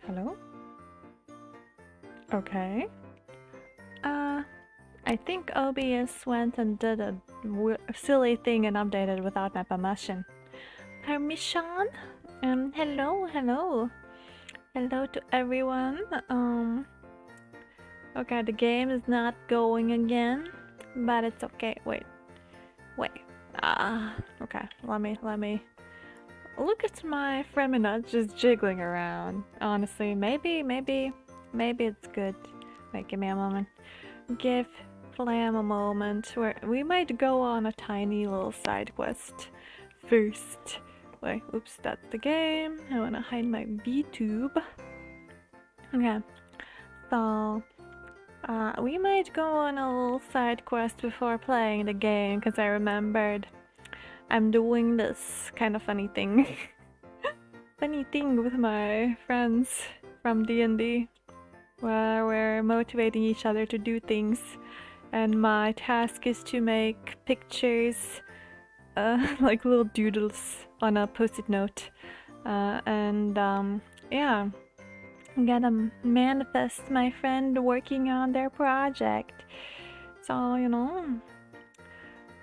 Hello? Okay. I think OBS went and did a silly thing and updated without my permission. Permission? Hello, hello. Hello to everyone. Okay, the game is not going again, but it's okay. Wait. Okay, let me look at my Fremina just jiggling around. Honestly, maybe it's good. Wait, give me a moment. Give Flam a moment where we might go on a tiny little side quest first. Wait, oops, that's the game. I wanna hide my B-tube. Okay, so we might go on a little side quest before playing the game because I remembered I'm doing this kind of funny thing. Funny thing with my friends from D&D where we're motivating each other to do things, and my task is to make pictures like little doodles on a post-it note, yeah, I'm gonna manifest my friend working on their project. So, you know,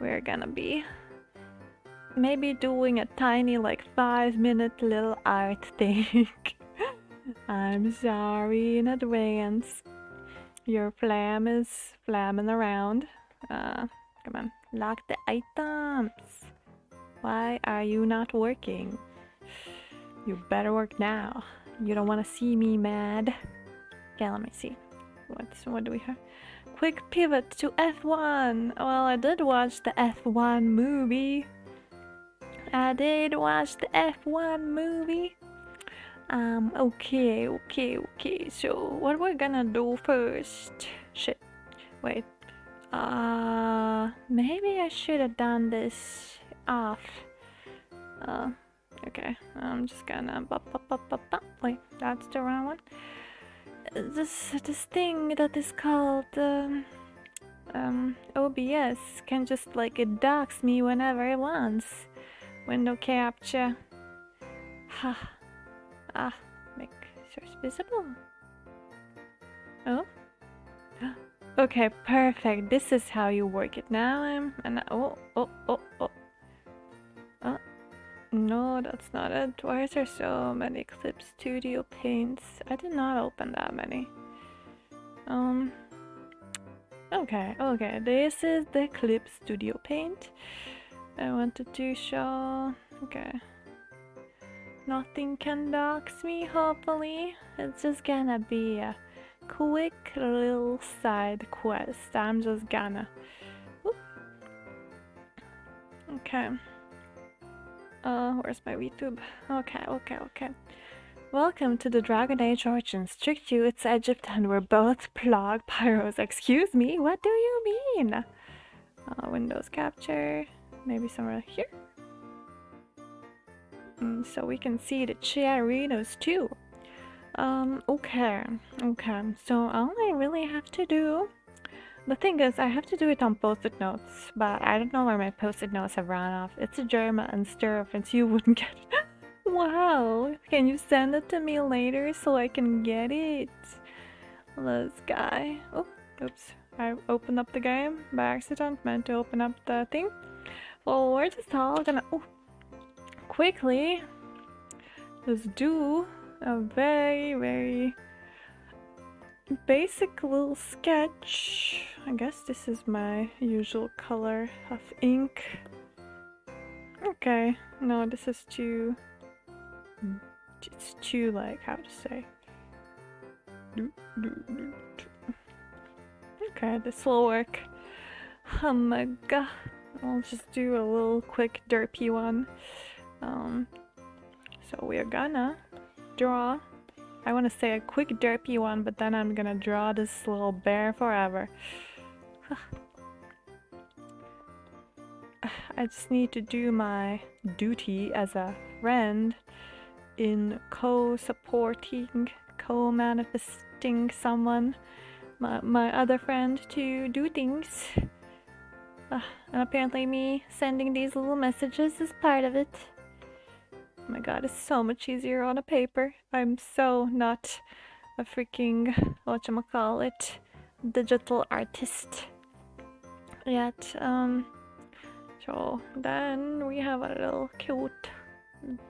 we're gonna be maybe doing a tiny like 5-minute little art thing. I'm sorry in advance. Your flam is flamming around. Come on, lock the items. Why are you not working? You better work now. You don't want to see me mad. Okay, let me see. What do we have? Quick pivot to F1. Well, I did watch the F1 movie. Okay. So what we're gonna do first? Shit. Wait. Maybe I should have done this off. Okay. I'm just gonna wait, that's the wrong one. This thing that is called OBS can just like it docks me whenever it wants. Window capture. Make source visible. Oh. Okay, perfect. This is how you work it now. No, that's not it. Why is there so many Clip Studio Paints? I did not open that many. Okay. This is the Clip Studio Paint I wanted to show. Okay. Nothing can dox me, hopefully. It's just gonna be a quick little side quest. I'm just gonna... Okay. Where's my VTube? Okay. Welcome to the Dragon Age Origins. Tricked you, it's Egypt, and we're both plog pyros. Excuse me, what do you mean? Windows capture, maybe somewhere here. So we can see the Chiarinos too. Okay. So all I really have to do, the thing is, I have to do it on post-it notes, but I don't know where my post-it notes have run off. It's a German and stir reference you wouldn't get. Wow, can you send it to me later so I can get it? This guy. Oh, oops. I opened up the game by accident, meant to open up the thing. Well, we're just all gonna quickly just do a very basic little sketch. I guess this is my usual color of ink. Okay, no, this is too... It's too, like, how to say... Okay, this will work. Oh my god. I'll just do a little quick derpy one. So we're gonna draw... I want to say a quick derpy one, but then I'm gonna draw this little bear forever. I just need to do my duty as a friend in co-supporting, co-manifesting someone, my other friend, to do things. And apparently me sending these little messages is part of it. Oh my god, it's so much easier on a paper. I'm so not a freaking, whatchamacallit, digital artist yet. So then we have a little cute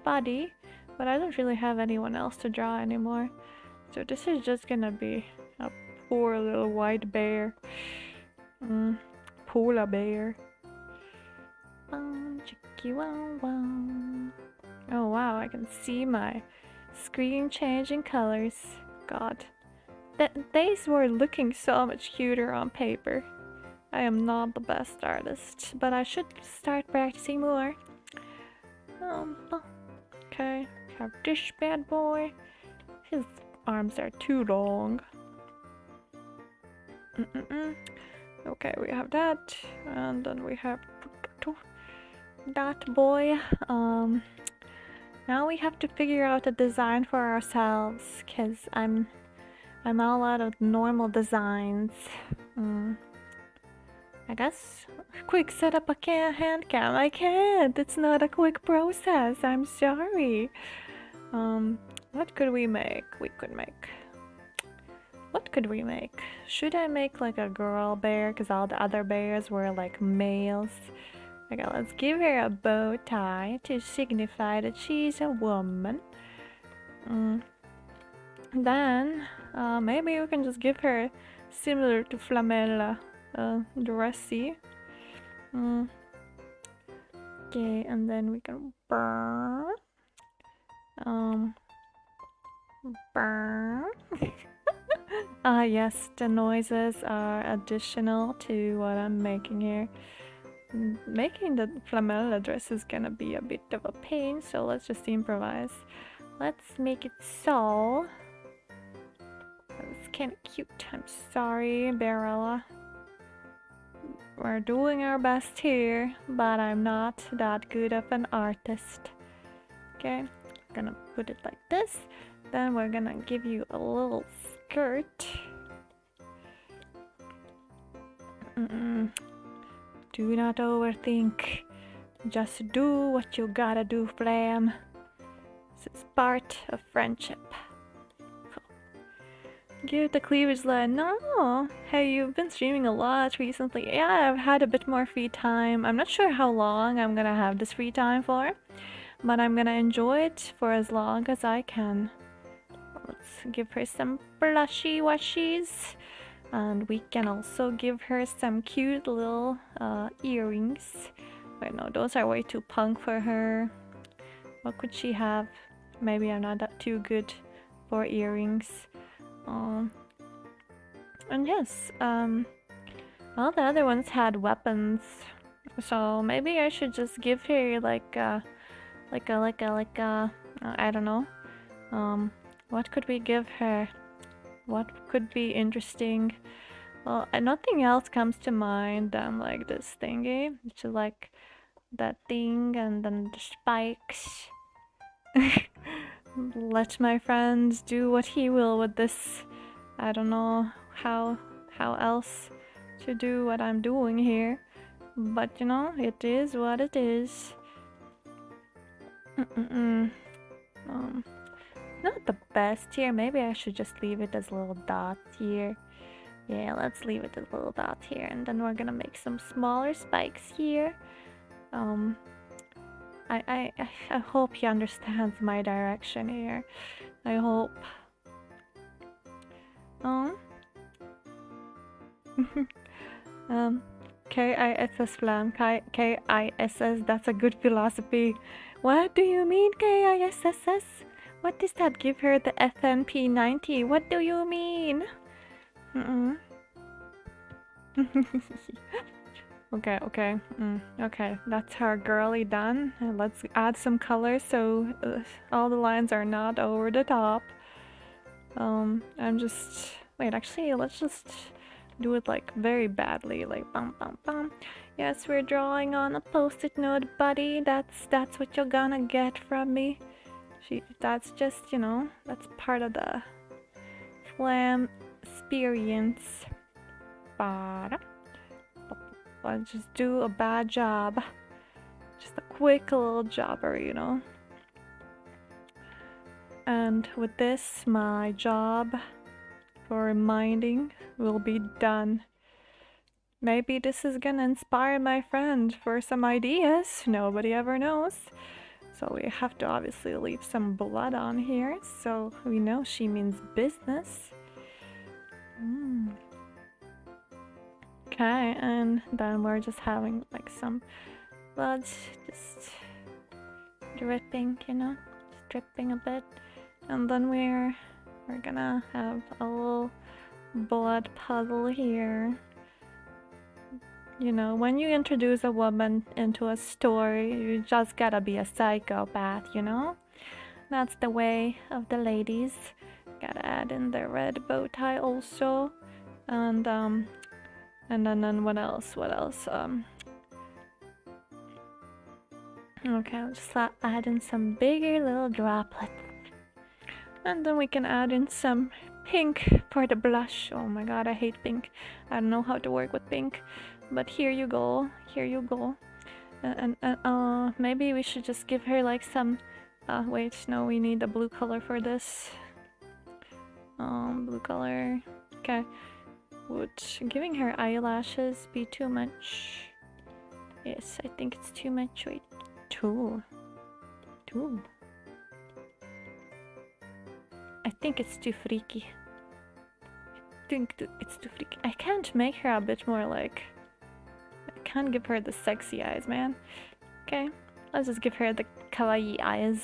body, but I don't really have anyone else to draw anymore. So this is just gonna be a poor little white bear. Polar bear. Oh wow, I can see my screen changing colors. God. These were looking so much cuter on paper. I am not the best artist, but I should start practicing more. Okay, have this bad boy. His arms are too long. Okay, we have that, and then we have that boy. Now we have to figure out a design for ourselves, cause I'm all out of normal designs. I guess quick set up a hand cam. I can't. It's not a quick process. I'm sorry. What could we make? What could we make? Should I make like a girl bear? Cause all the other bears were like males. Okay, let's give her a bow tie to signify that she's a woman. Then, maybe we can just give her similar to Flamella, dressy. Okay, and then we can burn. Burn. Yes, the noises are additional to what I'm making here. Making the Flamella dress is gonna be a bit of a pain, so let's just improvise. Let's make it so. It's kinda cute. I'm sorry, Barella. We're doing our best here, but I'm not that good of an artist. Okay, gonna put it like this. Then we're gonna give you a little skirt. Do not overthink. Just do what you gotta do, Flam. This is part of friendship. Give the cleavage line. No! Hey, you've been streaming a lot recently. Yeah, I've had a bit more free time. I'm not sure how long I'm gonna have this free time for, but I'm gonna enjoy it for as long as I can. Let's give her some blushy washies. And we can also give her some cute little earrings. Wait, no, those are way too punk for her. What could she have? Maybe I'm not that too good for earrings. And yes, all the other ones had weapons. So maybe I should just give her I don't know. What could we give her? What could be interesting? Well, nothing else comes to mind than like this thingy, which is like that thing, and then the spikes. Let my friend do what he will with this. I don't know how else to do what I'm doing here, but you know, it is what it is. Not the best here. Maybe I should just leave it as little dots here. Yeah, let's leave it as little dots here, and then we're gonna make some smaller spikes here. I hope he understands my direction here. I hope. KISS flam, KISS, that's a good philosophy. What do you mean, KISSS? What does that give her the FNP 90? What do you mean? Okay, okay, that's her girly done. And let's add some color so all the lines are not over the top. Wait, actually, let's just do it like very badly, like bum bum bum. Yes, we're drawing on a post-it note, buddy. That's what you're gonna get from me. That's just, you know, that's part of the flam experience. I'll just do a bad job. Just a quick little jobber, you know. And with this, my job for reminding will be done. Maybe this is gonna inspire my friend for some ideas. Nobody ever knows. So we have to obviously leave some blood on here, so we know she means business. Okay, and then we're just having like some blood just dripping, you know, just dripping a bit. And then we're gonna have a little blood puddle here. You know, when you introduce a woman into a story, you just gotta be a psychopath, you know? That's the way of the ladies. Gotta add in the red bow tie also. And then what else? Okay, I'll just add in some bigger little droplets. And then we can add in some pink for the blush. Oh my god, I hate pink. I don't know how to work with pink. But here you go. And maybe we should just give her like some... wait, no, we need a blue color for this. Blue color. Okay. Would giving her eyelashes be too much? Yes, I think it's too much. Wait, two. I think it's too freaky. It's too freaky. I can't make her a bit more like... I can't give her the sexy eyes, man. Okay, let's just give her the kawaii eyes.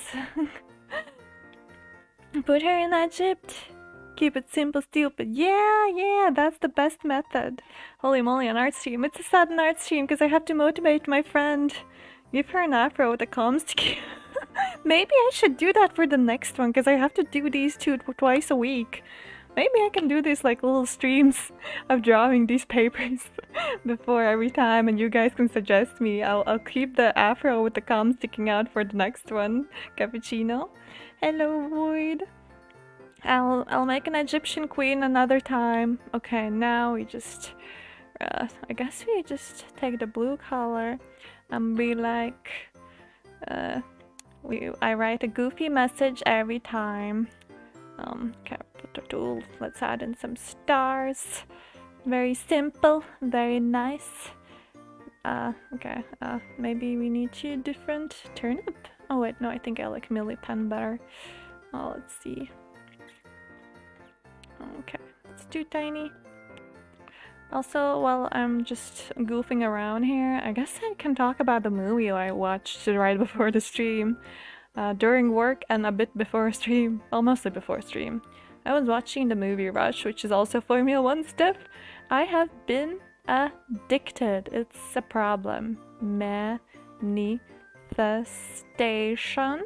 Put her in Egypt. Keep it simple, stupid. Yeah, that's the best method. Holy moly, an art stream. It's a sudden art stream because I have to motivate my friend. Give her an afro with a comb stick. Maybe I should do that for the next one because I have to do these two twice a week. Maybe I can do this like little streams of drawing these papers before every time, and you guys can suggest me. I'll keep the afro with the comb sticking out for the next one. Cappuccino. Hello, Void. I'll make an Egyptian queen another time. Okay, now we just I guess we just take the blue color and be like I write a goofy message every time. Capital tool. Let's add in some stars. Very simple, very nice. Okay, maybe we need two different turnip. Oh wait, no, I think I like Millie Pen better. Oh, let's see. Okay, it's too tiny. Also, while I'm just goofing around here, I guess I can talk about the movie I watched right before the stream. During work and a bit before stream. Well, mostly before stream. I was watching the movie Rush, which is also Formula 1 stuff. I have been addicted. It's a problem. manifestation.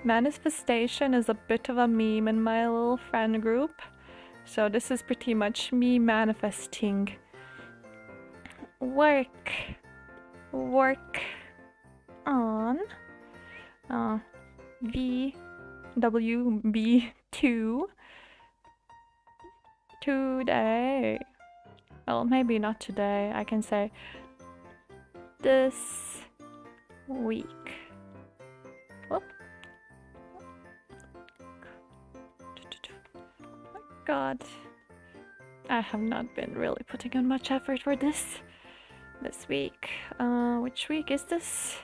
Manifestation is a bit of a meme in my little friend group. So this is pretty much me manifesting. Work on VWB2 today. Well, maybe not today. I can say this week. Whoop. God, I have not been really putting in much effort for this week. Which week is this?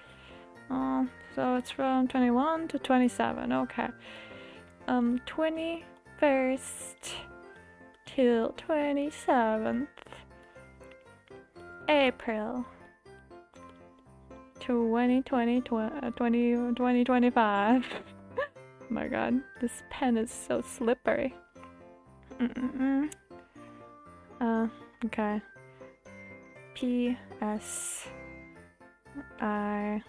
So it's from 21 to 27. Okay. 21st till 27th April 2025. Oh my god, this pen is so slippery. Okay. P.S. I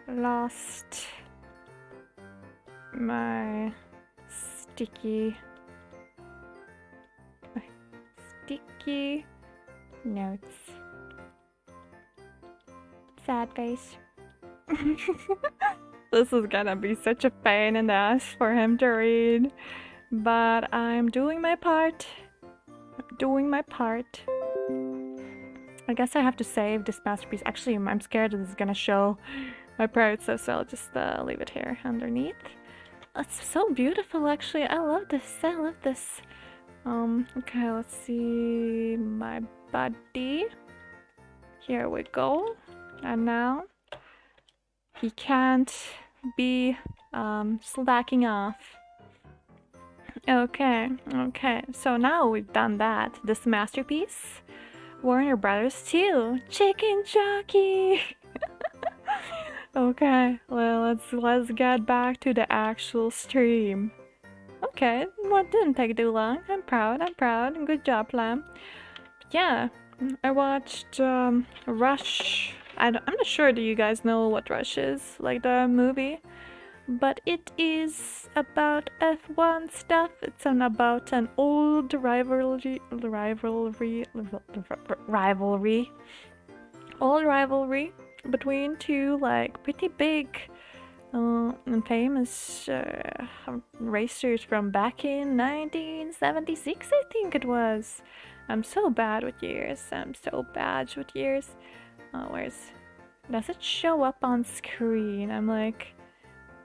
lost my sticky notes. Sad face. This is gonna be such a pain in the ass for him to read, but I'm doing my part. I guess I have to save this masterpiece. Actually, I'm scared that this is gonna show my parrot, so I'll just leave it here underneath. It's so beautiful, actually. I love this. Okay, let's see my buddy. Here we go. And now he can't be slacking off. Okay. So now we've done that. This masterpiece. Warner Brothers 2. Chicken Jockey. Okay, well, let's get back to the actual stream. Okay, well, it didn't take too long. I'm proud. Good job, Lamb. Yeah, I watched Rush. I'm not sure, do you guys know what Rush is? Like the movie? But it is about F1 stuff. It's about an old rivalry between two like pretty big and famous racers from back in 1976, I think it was. I'm so bad with years. Does it show up on screen? I'm like,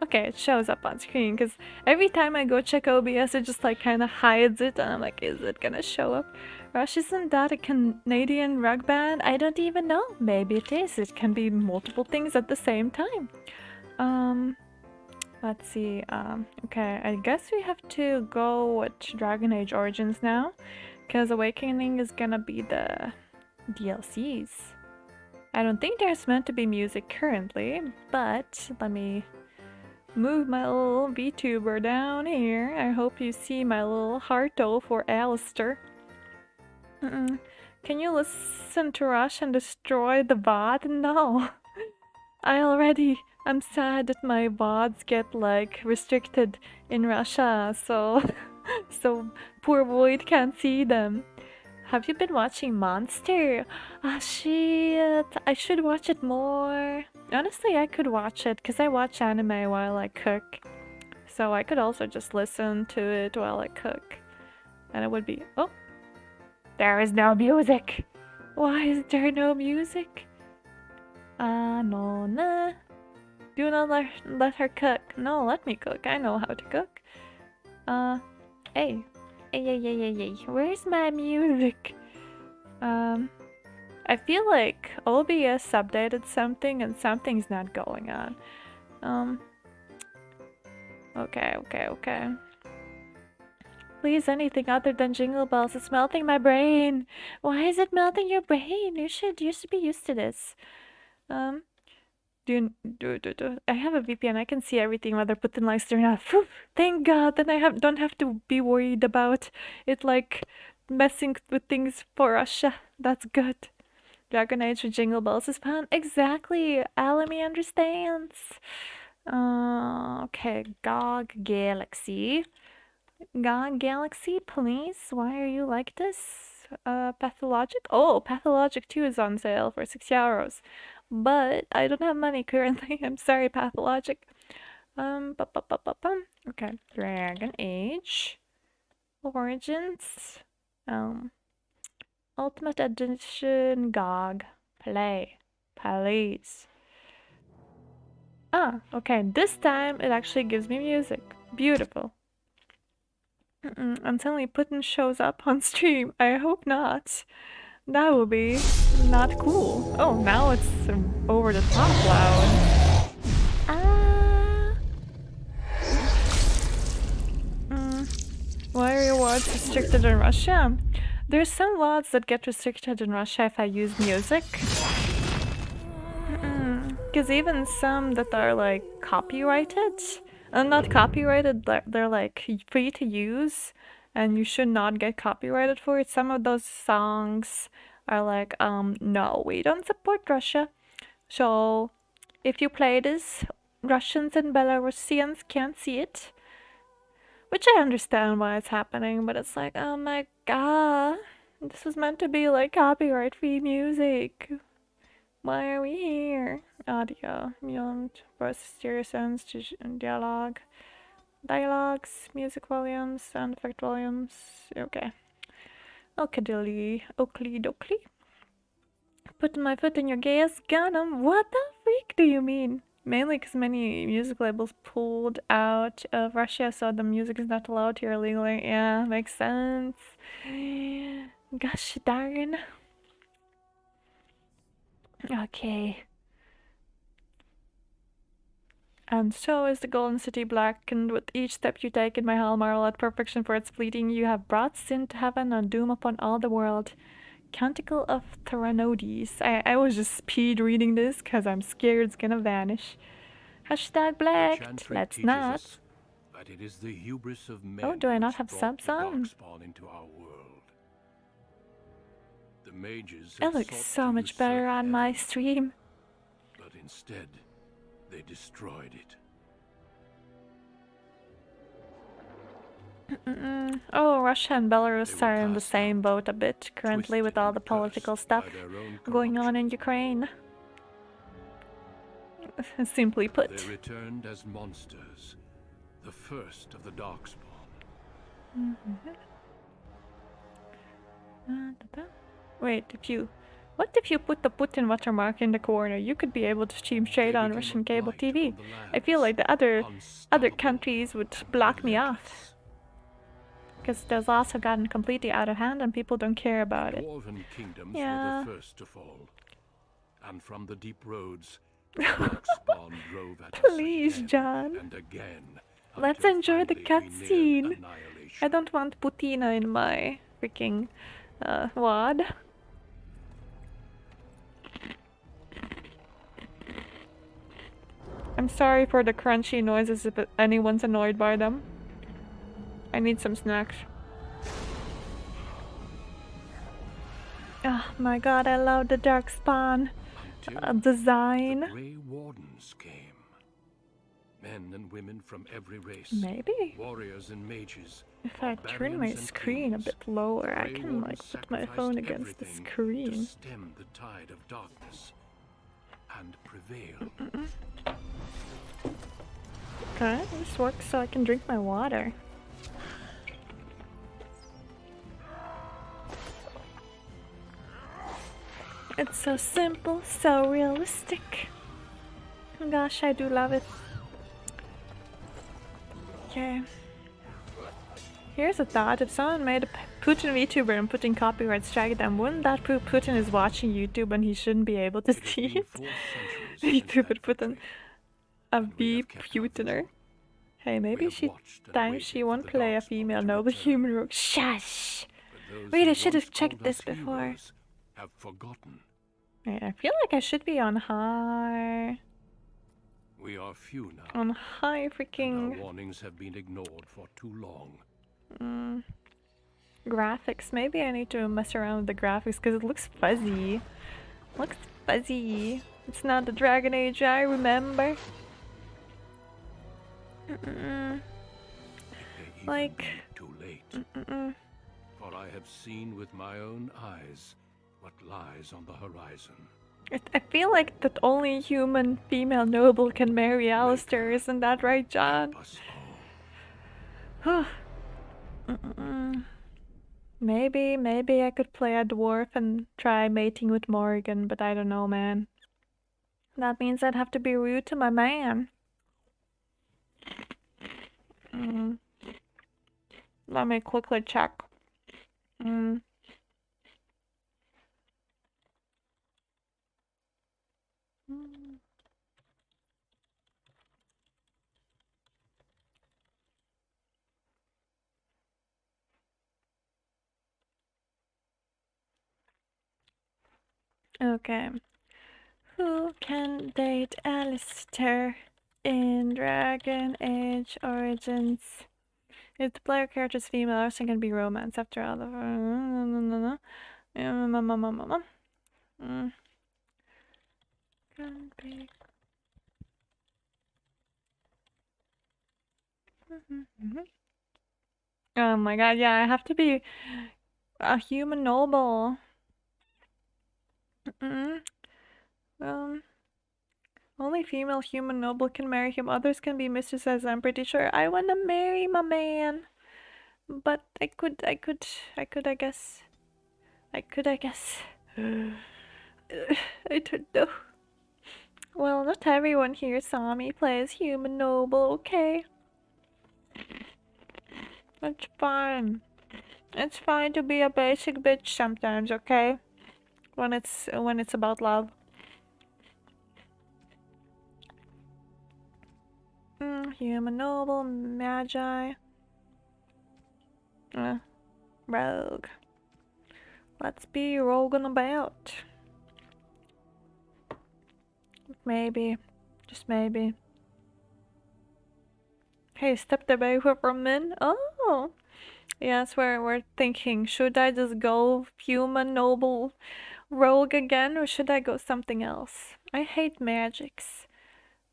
okay, it shows up on screen because every time I go check OBS, it just like kind of hides it, and I'm like, is it gonna show up? Rush, isn't that a Canadian rock band? I don't even know. Maybe it is. It can be multiple things at the same time. Let's see. Okay, I guess we have to go with Dragon Age Origins now, because Awakening is gonna be the DLCs. I don't think there's meant to be music currently, but let me move my little VTuber down here. I hope you see my little hearto for Alistair. Can you listen to Rush and destroy the VOD? No. I'm sad that my VODs get like restricted in Russia, so poor Void can't see them. Have you been watching Monster? Ah, shit. I should watch it more. Honestly, I could watch it because I watch anime while I cook. So I could also just listen to it while I cook. And it would be... Oh! There is no music! Why is there no music? No, nah. Do not let her cook. No, let me cook. I know how to cook. Hey. Hey. Where's my music? I feel like OBS updated something and something's not going on. Okay. Please, anything other than Jingle Bells. It's melting my brain. Why is it melting your brain? You should be used to this. I have a VPN. I can see everything whether put in lights or not. Whew, thank God. Then I don't have to be worried about it like messing with things for Russia. That's good. Dragon Age with Jingle Bells is fun. Exactly. Alamy understands. Okay, GOG Galaxy. GOG Galaxy, please. Why are you like this? Pathologic? Oh, Pathologic 2 is on sale for 60 euros. But I don't have money currently. I'm sorry, Pathologic. Okay, Dragon Age. Origins. Ultimate Edition GOG. Play. Please. Ah, okay, this time it actually gives me music. Beautiful. And suddenly Putin shows up on stream. I hope not. That would be not cool. Oh, now it's over the top loud. Ah. Why are your WODs restricted in Russia? There's some WODs that get restricted in Russia if I use music. Because even some that are like copyrighted, not copyrighted, they're like free to use, and you should not get copyrighted for it. Some of those songs are like, no, we don't support Russia. So if you play this, Russians and Belarusians can't see it. Which I understand why it's happening, but it's like, oh my god, this was meant to be like copyright-free music. Why are we here? Audio, mute, voice stereo sounds to dialogue, dialogues, music volumes, sound effect volumes. Okay. Okie dokie. Put my foot in your gas, got 'em. What the freak do you mean? Mainly because many music labels pulled out of Russia, so the music is not allowed here legally. Yeah, makes sense. Gosh darn. Okay. And so is the golden city blackened with each step you take in my hell, marvel at perfection for its fleeting. You have brought sin to heaven and doom upon all the world. Canticle of Theranodes. I was just speed reading this because I'm scared it's gonna vanish. Hashtag blacked. Let's not. That it is the hubris of men. Oh, do I not have subs on? Into our world. The mages It looks so much better on my stream. But instead, they destroyed it. Oh, Russia and Belarus are in the same boat a bit currently with all the political stuff going on in Ukraine. Simply put. They returned as monsters, the first of the Darkspawn. Wait, what if you put the Putin watermark in the corner? You could be able to stream straight on Russian cable TV. I feel like the other countries would block me off. Because those laws have gotten completely out of hand and people don't care about it. Dwarven kingdoms were the first to fall. And from the deep roads, Darkspawn drove at us Please, again John. and again. Let's enjoy the cutscene. I don't want Putina in my freaking WOD. I'm sorry for the crunchy noises if anyone's annoyed by them. I need some snacks. Oh my god, I love the Darkspawn design. The Grey Wardens came. Men and women from every race. Maybe. Warriors and mages. If I turn my screen a bit lower, I can like put my phone against the screen. To stem the tide of darkness and prevail. Okay, this works so I can drink my water. It's so simple, so realistic. Gosh, I do love it. Okay. Here's a thought. If someone made a Putin VTuber and putting copyright strike them, wouldn't that prove Putin is watching YouTube and he shouldn't be able to see it? YouTube would put a V-Putiner. Hey, maybe she won't play a female noble human rook. Shush! Wait, I should have checked this before. Have forgotten. I feel like I should be on high. We are few now. On high freaking. Our warnings have been ignored for too long. Graphics. Maybe I need to mess around with the graphics because it looks fuzzy. Looks fuzzy. It's not the Dragon Age I remember. It may even Like... be too late. For I have seen with my own eyes what lies on the horizon. I feel like that only human female noble can marry Alistair, isn't that right, John? Help us all. Maybe I could play a dwarf and try mating with Morgan, but I don't know, man. That means I'd have to be rude to my man. Let me quickly check. Okay. Who can date Alistair in Dragon Age Origins? If the player character is female, everything can be romance after all the... Can be... Oh my god, yeah, I have to be a human noble. Only female human noble can marry him. Others can be mistresses, I'm pretty sure. I wanna marry my man. But I guess. I guess. I don't know. Well, not everyone here saw me play as human noble, okay? It's fine. It's fine to be a basic bitch sometimes, okay? When it's about love. Human noble, magi. Rogue. Let's be roguing about. Maybe. Just maybe. Hey, stepped away from men? Oh! Yes, we're thinking, should I just go human noble rogue again, or should I go something else? I hate magics,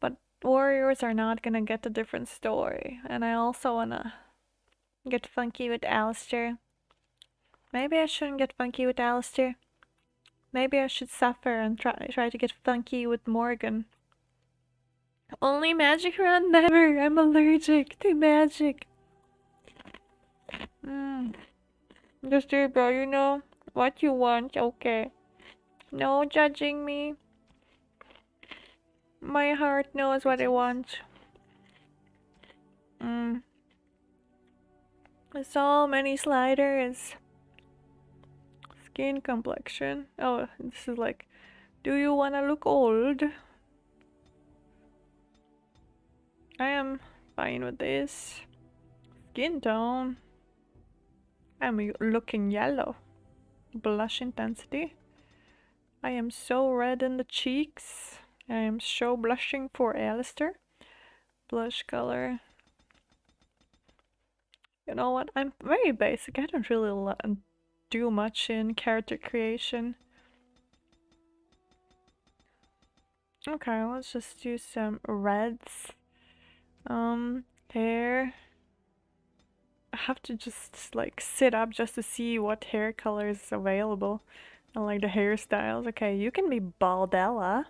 but warriors are not gonna get a different story, and I also wanna get funky with Alistair. Maybe I shouldn't get funky with Alistair. Maybe I should suffer and try to get funky with Morgan. Only magic run? Never! I'm allergic to magic. Just do it, bro, you know what you want, okay. No judging me. My heart knows what it wants. So many sliders. Skin complexion. Oh, this is like, do you wanna look old? I am fine with this. Skin tone. I'm looking yellow. Blush intensity. I am so red in the cheeks. I am so blushing for Alistair. Blush color. You know what? I'm very basic. I don't really do much in character creation. Okay, let's just do some reds. Hair. I have to just like sit up just to see what hair color is available. I like the hairstyles. Okay, you can be Baldella.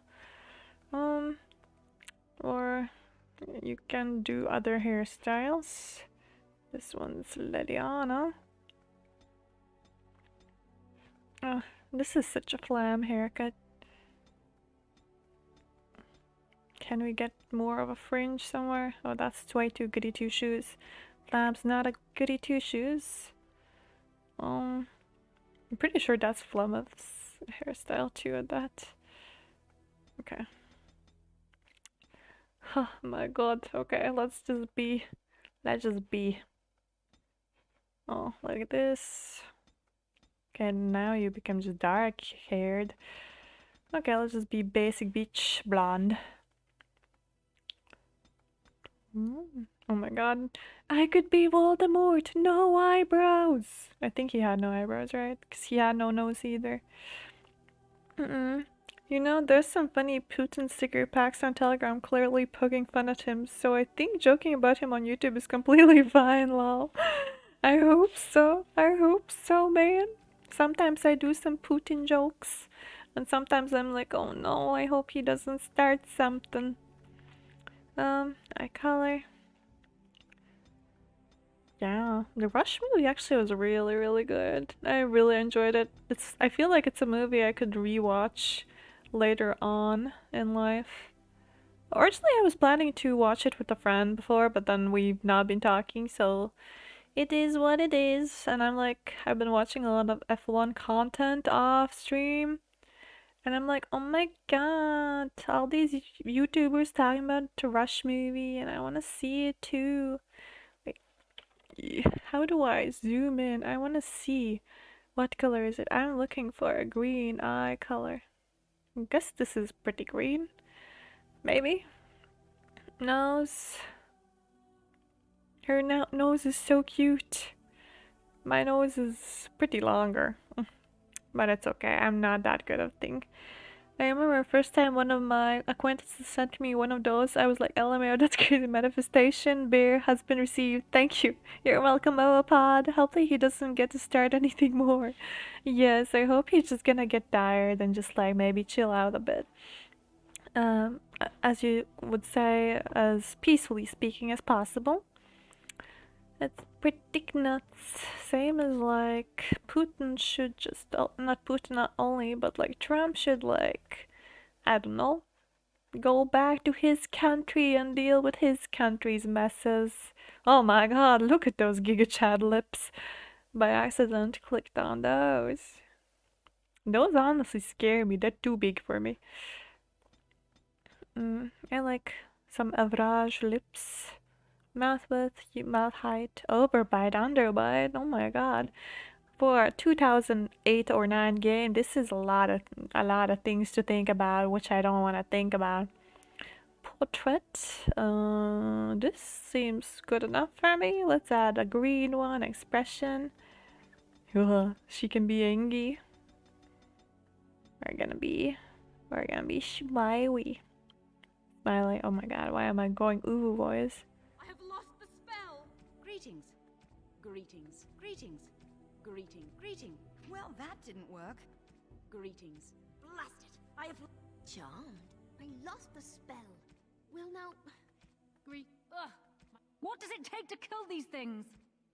Or you can do other hairstyles. This one's Lediana. Oh, this is such a flam haircut. Can we get more of a fringe somewhere? Oh, that's way too goody two shoes. Flam's not a goody two shoes. I'm pretty sure that's Flemeth's hairstyle too at that. Okay. Oh my god. Okay, let's just be. Oh, like this. Okay, now you become just dark haired. Okay, let's just be basic beach blonde. Oh my god. I could be Voldemort! No eyebrows! I think he had no eyebrows, right? Because he had no nose either. You know, there's some funny Putin sticker packs on Telegram clearly poking fun at him, so I think joking about him on YouTube is completely fine, lol. I hope so. I hope so, man. Sometimes I do some Putin jokes, and sometimes I'm like, oh no, I hope he doesn't start something. Eye color. Yeah, the Rush movie actually was really, really good. I really enjoyed it. I feel like it's a movie I could rewatch later on in life. Originally, I was planning to watch it with a friend before, but then we've not been talking, so it is what it is. And I've been watching a lot of F1 content off stream, and I'm like, oh my god, all these YouTubers talking about the Rush movie, and I want to see it too. How do I zoom in? I want to see what color is it. I'm looking for a green eye color. I guess this is pretty green. Maybe. Nose. Her nose is so cute. My nose is pretty longer. But it's okay. I'm not that good of thing. I remember first time one of my acquaintances sent me one of those. I was like, LMAO, that's crazy manifestation. Bear has been received. Thank you. You're welcome, Oapod. Hopefully he doesn't get to start anything more. Yes, I hope he's just gonna get tired and just like maybe chill out a bit. As you would say, as peacefully speaking as possible. It's pretty nuts. Same as like Putin should just not Putin not only, but like Trump should like I don't know, go back to his country and deal with his country's messes. Oh my god, look at those Giga Chad lips. By accident clicked on those. Those honestly scare me. They're too big for me. I like some average lips. Mouth width, mouth height, overbite, underbite. Oh my god. For a 2008 or 9 game, this is a lot of things to think about, which I don't want to think about. Portrait. This seems good enough for me. Let's add a green one. Expression. She can be angry. We're gonna be smiley. Smiley. Oh my god, why am I going ooh voice? I have lost the spell. Greetings. Greetings. Greetings. Greeting. Greeting. Well, that didn't work. Greetings. Blast it. I have Charmed. I lost the spell. Well now. Ugh. What does it take to kill these things?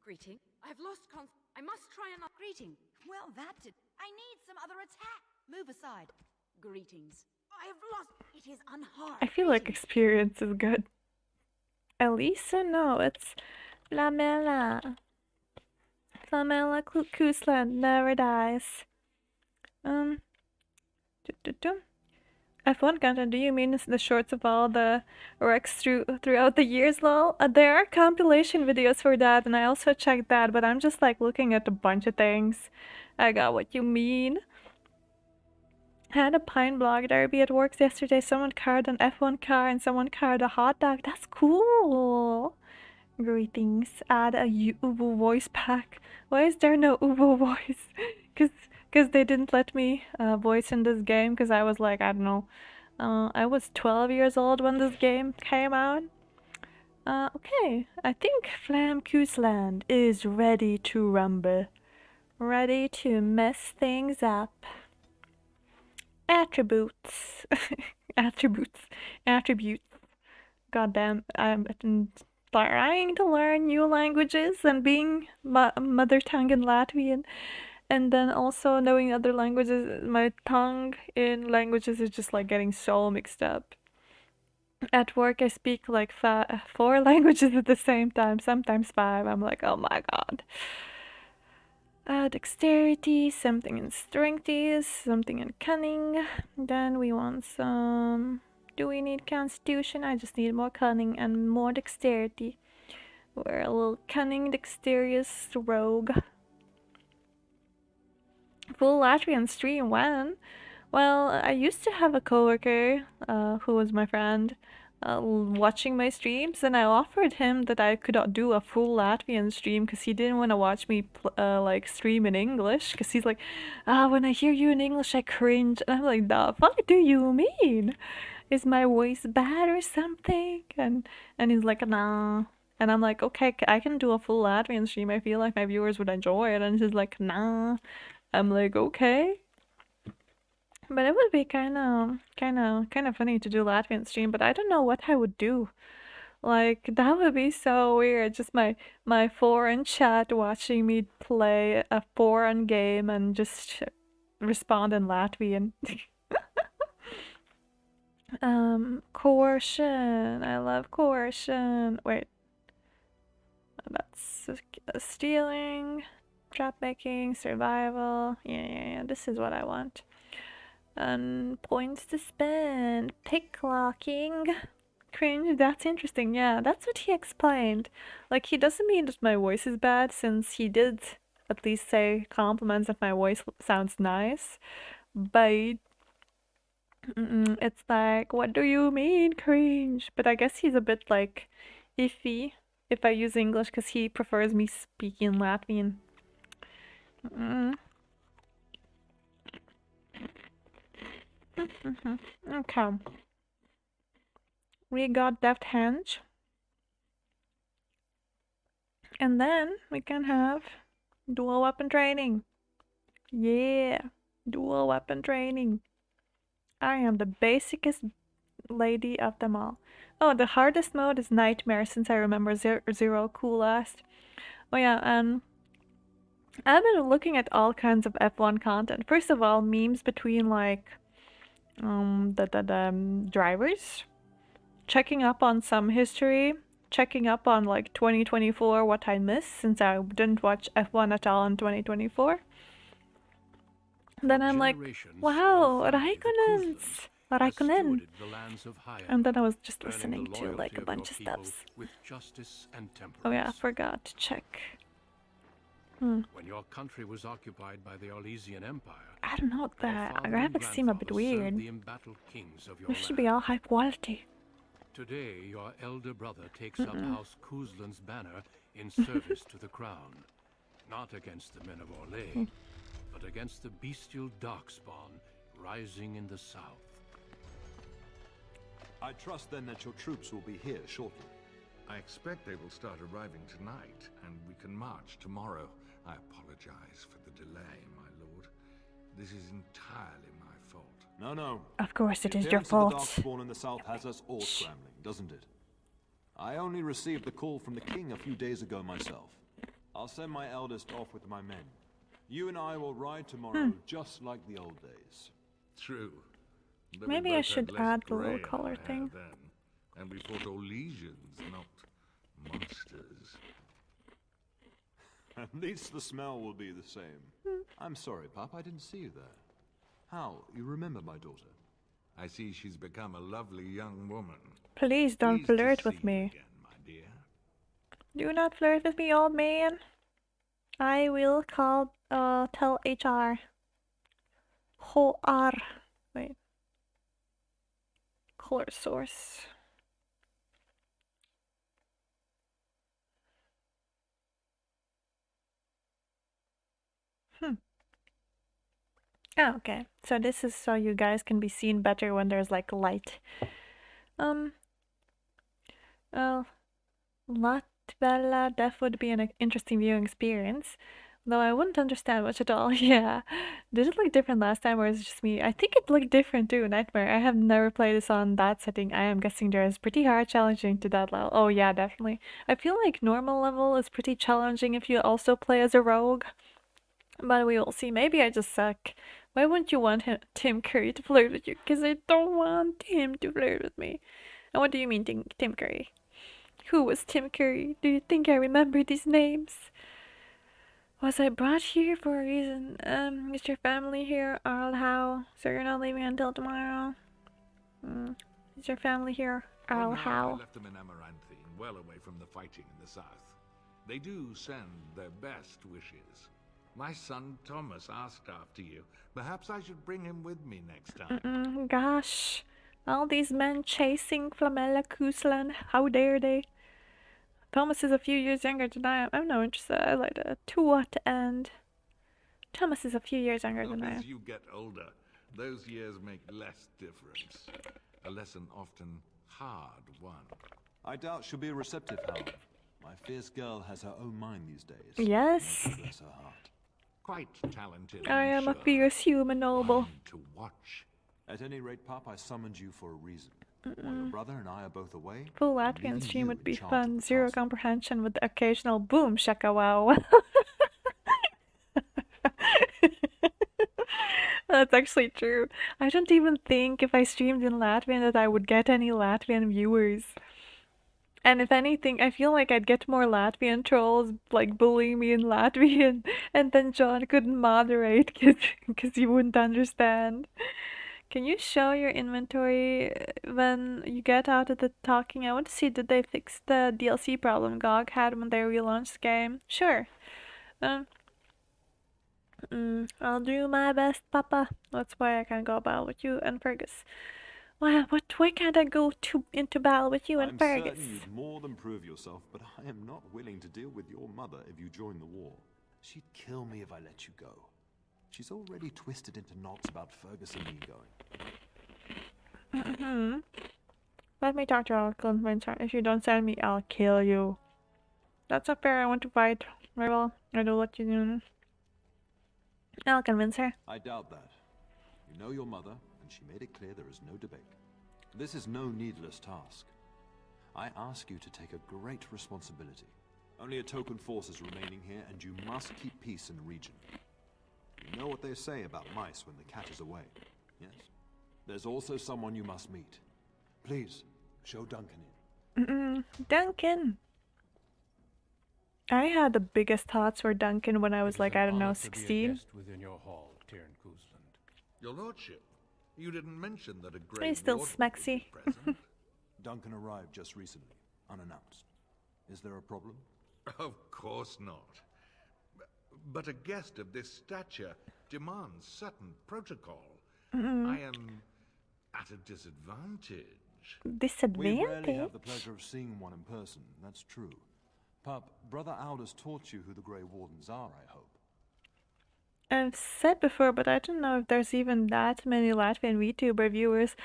Greeting. I have lost I must try another greeting. Well, that did. I need some other attack. Move aside. Greetings. I have lost. It is unhard. I feel like experience is good. Elisa? No, it's Flamella. Flamella Koosland never dies. F1 content, do you mean the shorts of all the wrecks throughout the years, lol? There are compilation videos for that, and I also checked that, but I'm just like looking at a bunch of things. I got what you mean. Had a Pine Block Derby at work yesterday. Someone carried an F1 car and someone carried a hot dog. That's cool. Greetings. Add a Ubo voice pack. Why is there no Ubo voice? Cause they didn't let me voice in this game. Cause I was like, I don't know. I was 12 years old when this game came out. Okay. I think Flam Koosland is ready to rumble. Ready to mess things up. Attributes. Attributes. Goddamn, I'm trying to learn new languages and being mother tongue in Latvian, and then also knowing other languages. My tongue in languages is just like getting so mixed up. At work, I speak like 4 languages at the same time, sometimes 5. I'm like, oh my god. Dexterity, something in strength, something in cunning. Then we want some. Do we need constitution? I just need more cunning and more dexterity. We're a little cunning, dexterous rogue. Full Latvian stream when? Well, I used to have a coworker who was my friend, watching my streams, and I offered him that I could do a full Latvian stream because he didn't want to watch me like stream in English because he's like, when I hear you in English I cringe, and I'm like, the fuck do you mean? Is my voice bad or something? And he's like, nah. And I'm like, okay, I can do a full Latvian stream. I feel like my viewers would enjoy it. And he's like, nah. I'm like, okay. But it would be kind of funny to do Latvian stream, but I don't know what I would do. Like that would be so weird. Just my foreign chat watching me play a foreign game and just respond in Latvian. Coercion. I love coercion. Wait. That's stealing, trap making, survival. Yeah. This is what I want. Points to spend. Picklocking. Cringe. That's interesting. Yeah, that's what he explained. Like, he doesn't mean that my voice is bad, since he did at least say compliments that my voice sounds nice. But it's like, what do you mean, cringe? But I guess he's a bit like iffy if I use English because he prefers me speaking Latvian. Okay. We got Deft Henge. And then we can have dual weapon training. Yeah, dual weapon training. I am the basicest lady of them all. Oh, the hardest mode is Nightmare, since I remember Zero coolest. Oh yeah, I've been looking at all kinds of F1 content. First of all, memes between like the drivers, checking up on some history, checking up on like 2024, what I missed since I didn't watch F1 at all in 2024. Then I'm like, wow, Raikkonen. And then I was just listening to like a bunch of stuffs. Oh yeah, I forgot to check. When your country was occupied by the Orlesian Empire, I don't know, the graphics seem a bit weird. This should be all high quality. Today, your elder brother takes up House Kuzlan's banner in service to the crown, not against the men of Orlais, but against the bestial darkspawn rising in the south. I trust then that your troops will be here shortly. I expect they will start arriving tonight, and we can march tomorrow. I apologize for the delay, my lord. This is entirely my fault. No. Of course it is The your appearance of fault. the Darkspawn in the south has us all scrambling, doesn't it? I only received the call from the king a few days ago myself. I'll send my eldest off with my men. You and I will ride tomorrow just like the old days. True. But Maybe we I both should had less add the little grey in color our thing. hair then, and we fought Orlesians, not monsters. At least the smell will be the same. I'm sorry, Pop, I didn't see you there. How? You remember my daughter? I see she's become a lovely young woman. Please don't Pleased to flirt see with you me. again, my dear. Do not flirt with me, old man. I will tell HR. HR. Wait. Color source. Oh, okay. So this is so you guys can be seen better when there's like light. Well, Latvella, that would be an interesting viewing experience. Though I wouldn't understand much at all. Yeah. Did it look different last time, or is it just me? I think it looked different too, Nightmare. I have never played this on that setting. I am guessing there is pretty hard challenging to that level. Oh yeah, definitely. I feel like normal level is pretty challenging if you also play as a rogue. But we will see. Maybe I just suck. Why wouldn't you want Tim Curry to flirt with you? Because I don't want him to flirt with me. And what do you mean, Tim Curry? Who was Tim Curry? Do you think I remember these names? Was I brought here for a reason? Is your family here? Earl Howe? So you're not leaving until tomorrow? Is your family here? Earl Well, no, Howe? I left them in Amaranthine, well away from the fighting in the south. They do send their best wishes. My son Thomas asked after you. Perhaps I should bring him with me next time. Gosh. All these men chasing Flamella Koosland. How dare they? Thomas is a few years younger than I am. I'm not interested. I like that. To what end? Thomas is a few years younger than I As am. you get older, those years make less difference. A lesson often hard won. I doubt she'll be receptive, however. My fierce girl has her own mind these days. Yes. God bless her heart. Quite talented, I I'm am a sure. fierce human noble. One to watch. At any rate, Pup, I summoned you for a reason. While your brother and I are both away, Full I'm Latvian leaving stream you would in be charge of fun. the Zero task. comprehension with the occasional boom shaka wow. That's actually true. I don't even think if I streamed in Latvian that I would get any Latvian viewers. And if anything, I feel like I'd get more Latvian trolls like bullying me in Latvian, and then John couldn't moderate because he wouldn't understand. Can you show your inventory when you get out of the talking? I want to see, did they fix the DLC problem GOG had when they relaunched the game? Sure. I'll do my best, Papa. That's why I can't go battle with you and Fergus. Why can't I go into battle with you and I'm Fergus? certain you'd more than prove yourself, but I am not willing to deal with your mother if you join the war. She'd kill me if I let you go. She's already twisted into knots about Fergus and me going. Let me talk to our convince her. If you don't send me, I'll kill you. That's not fair. I want to fight. Very well. I do what you do. I'll convince her. I doubt that. You know your mother, and she made it clear there is no debate. This is no needless task. I ask you to take a great responsibility. Only a token force is remaining here, and you must keep peace in the region. You know what they say about mice when the cat is away, yes? There's also someone you must meet. Please, show Duncan in. Duncan! I had the biggest thoughts for Duncan when I was like, I don't know, 16. Within your hall, Tyrn Koosland. Your lordship, you didn't mention that a great He's still warden would smexy. be present. Duncan arrived just recently, unannounced. Is there a problem? Of course not. But a guest of this stature demands certain protocol. I am at a disadvantage. We Disadvantage? rarely have the pleasure of seeing one in person, that's true. Pup, Brother Aldous taught you who the Grey Wardens are, I hope. I've said before, but I don't know if there's even that many Latvian VTuber viewers.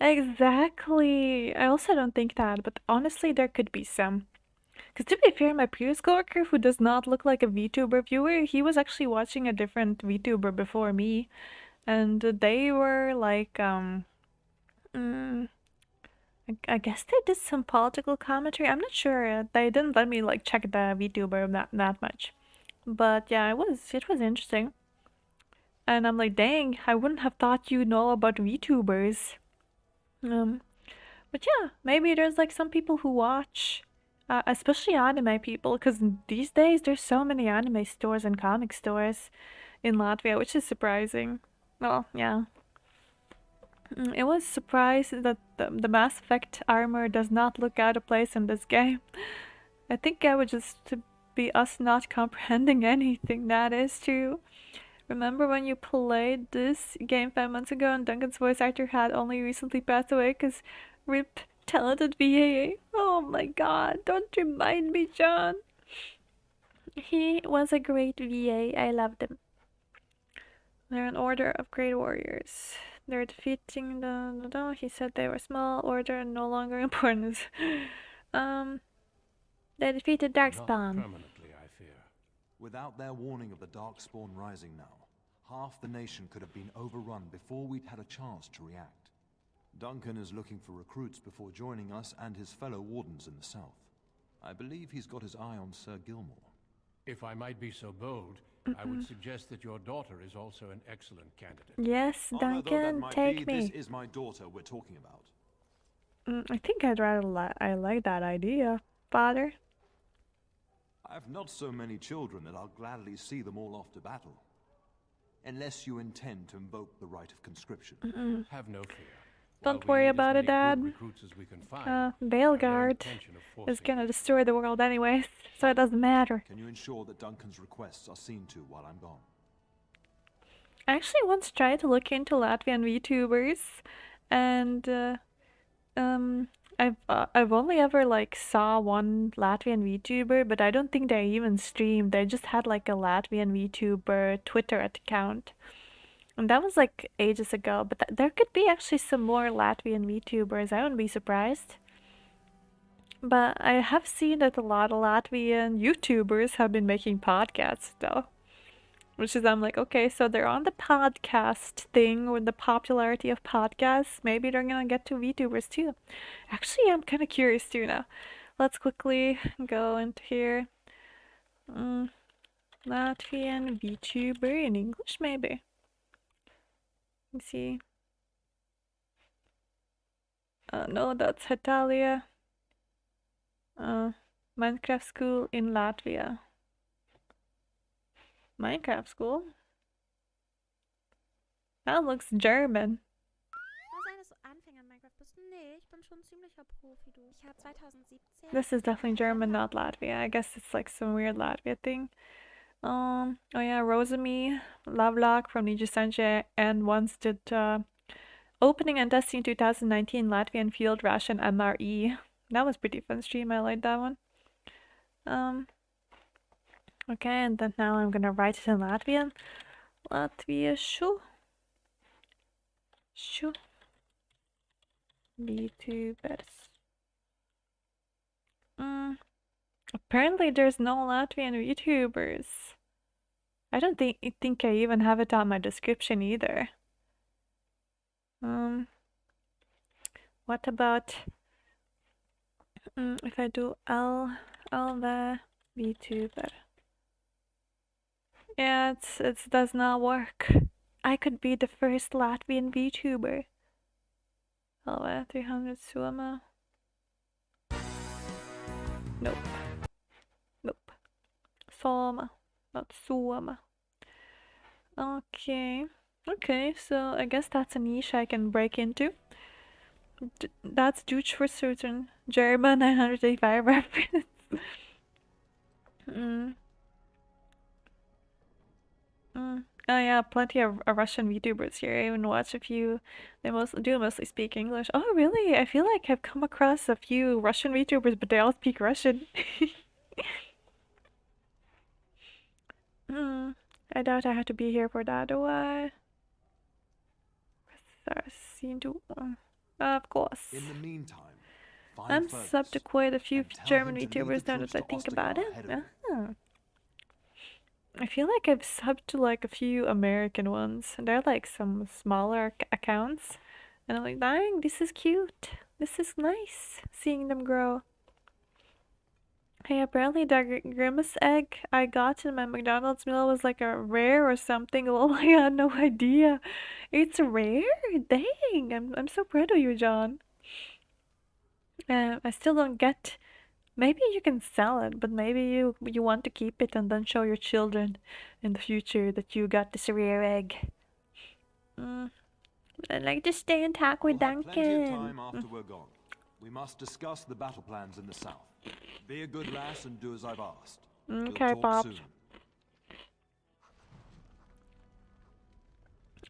Exactly. I also don't think that, but honestly, there could be some. Because to be fair, my previous coworker, who does not look like a VTuber viewer, he was actually watching a different VTuber before me. And they were like, I guess they did some political commentary. I'm not sure. They didn't let me like check the VTuber that much. But yeah, it was interesting. And I'm like, dang, I wouldn't have thought you know about VTubers. But yeah, maybe there's like some people who watch, especially anime people, because these days there's so many anime stores and comic stores in Latvia, which is surprising. Well, yeah. It was surprised that the Mass Effect armor does not look out of place in this game. I think I would just be us not comprehending anything, that is true. Remember when you played this game 5 months ago and Duncan's voice actor had only recently passed away because RIP talented VA? Oh my god, don't remind me, John. He was a great VA, I loved him. They're an order of great warriors. They're defeating the... He said they were small, order, and no longer important. They defeated Not Darkspawn. permanently, I fear. Without their warning of the Darkspawn rising now, half the nation could have been overrun before we'd had a chance to react. Duncan is looking for recruits before joining us and his fellow wardens in the south. I believe he's got his eye on Sir Gilmore. If I might be so bold, I would suggest that your daughter is also an excellent candidate. Yes, Honor though that Duncan, might take be, me. this is my daughter we're talking about. I think I'd rather I like that idea, father. I've not so many children that I'll gladly see them all off to battle. Unless you intend to invoke the right of conscription. Have no fear. Don't While we worry need about as it, many Dad. good recruits as we can find, I have no Veilguard intention of is forcing gonna you. destroy the world anyways, so it doesn't matter. Can you ensure that Duncan's requests are seen to while I'm gone? I actually once tried to look into Latvian VTubers, and I've only ever like saw one Latvian VTuber, but I don't think they even streamed. They just had like a Latvian VTuber Twitter account. And that was like ages ago, but there could be actually some more Latvian VTubers. I wouldn't be surprised. But I have seen that a lot of Latvian YouTubers have been making podcasts though. Which is, I'm like, okay, so they're on the podcast thing with the popularity of podcasts. Maybe they're gonna get to VTubers too. Actually, I'm kind of curious too now. Let's quickly go into here. Latvian VTuber in English, maybe. Let's see. No, that's Italia. Minecraft school in Latvia. Minecraft school? That looks German. Kann sein, dass du Anfänger in Minecraft bist? Nee, ich bin schon ein ziemlicher Profi, du. Ich habe 2017... This is definitely German, not Latvia. I guess it's like some weird Latvia thing. Oh yeah, Rosemi, Lovelock from Niji Sanjay, and once did opening and testing 2019 Latvian Field Ration MRE. That was pretty fun stream. I liked that one. Okay, and then now I'm gonna write it in Latvian. Latvia shu. Shu. VTubers. Apparently there's no Latvian VTubers. I don't think I even have it on my description either. What about if I do L the VTuber? Yeah, it does not work. I could be the first Latvian VTuber. LV 300 Suoma. Nope. Nope. Soma, not Suoma. Okay. Okay, so I guess that's a niche I can break into. That's Deutsch for certain. German 985 reference. Oh yeah, plenty of Russian VTubers here. I even watch a few. They mostly speak English. Oh really? I feel like I've come across a few Russian VTubers, but they all speak Russian. I doubt I have to be here for that, do I? Of course. In the meantime, I'm subbed to quite a few German VTubers now that I think about it. I feel like I've subbed to like a few American ones. They're like some smaller accounts. And I'm like, dang, this is cute. This is nice seeing them grow. Hey, apparently the grimace egg I got in my McDonald's meal was like a rare or something. Lol, I had no idea. It's rare? Dang, I'm so proud of you, John. I still don't get. Maybe you can sell it, but maybe you want to keep it and then show your children in the future that you got this rare egg. I'd like to stay and talk with We'll have plenty of Duncan. time after we're gone. We must discuss the battle plans in the south. Be a good lass and do as I've asked. Okay, We'll talk Pop. soon.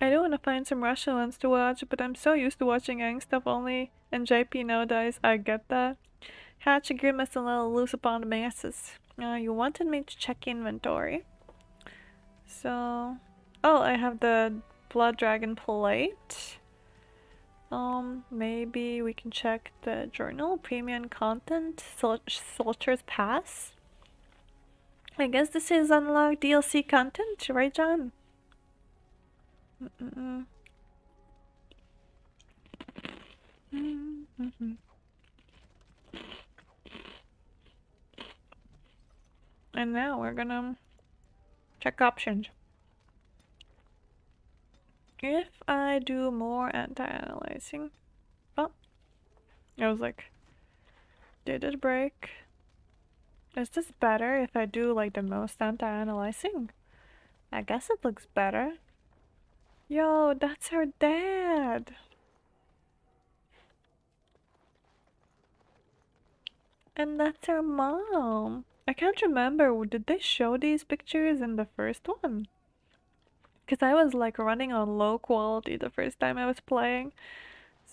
I do want to find some Russian ones to watch, but I'm so used to watching Ang stuff only, and JP nowadays, I get that. Hatch a grimace and let loose upon the masses. You wanted me to check inventory. So... Oh, I have the Blood Dragon plate. Maybe we can check the journal, premium content, Soldier's Pass. I guess this is unlocked DLC content, right, John? And now we're gonna check options. If I do more anti-analyzing... Oh. I was like... Did it break? Is this better if I do like the most anti-analyzing? I guess it looks better. Yo, that's her dad! And that's her mom! I can't remember, did they show these pictures in the first one? Because I was like running on low quality the first time I was playing.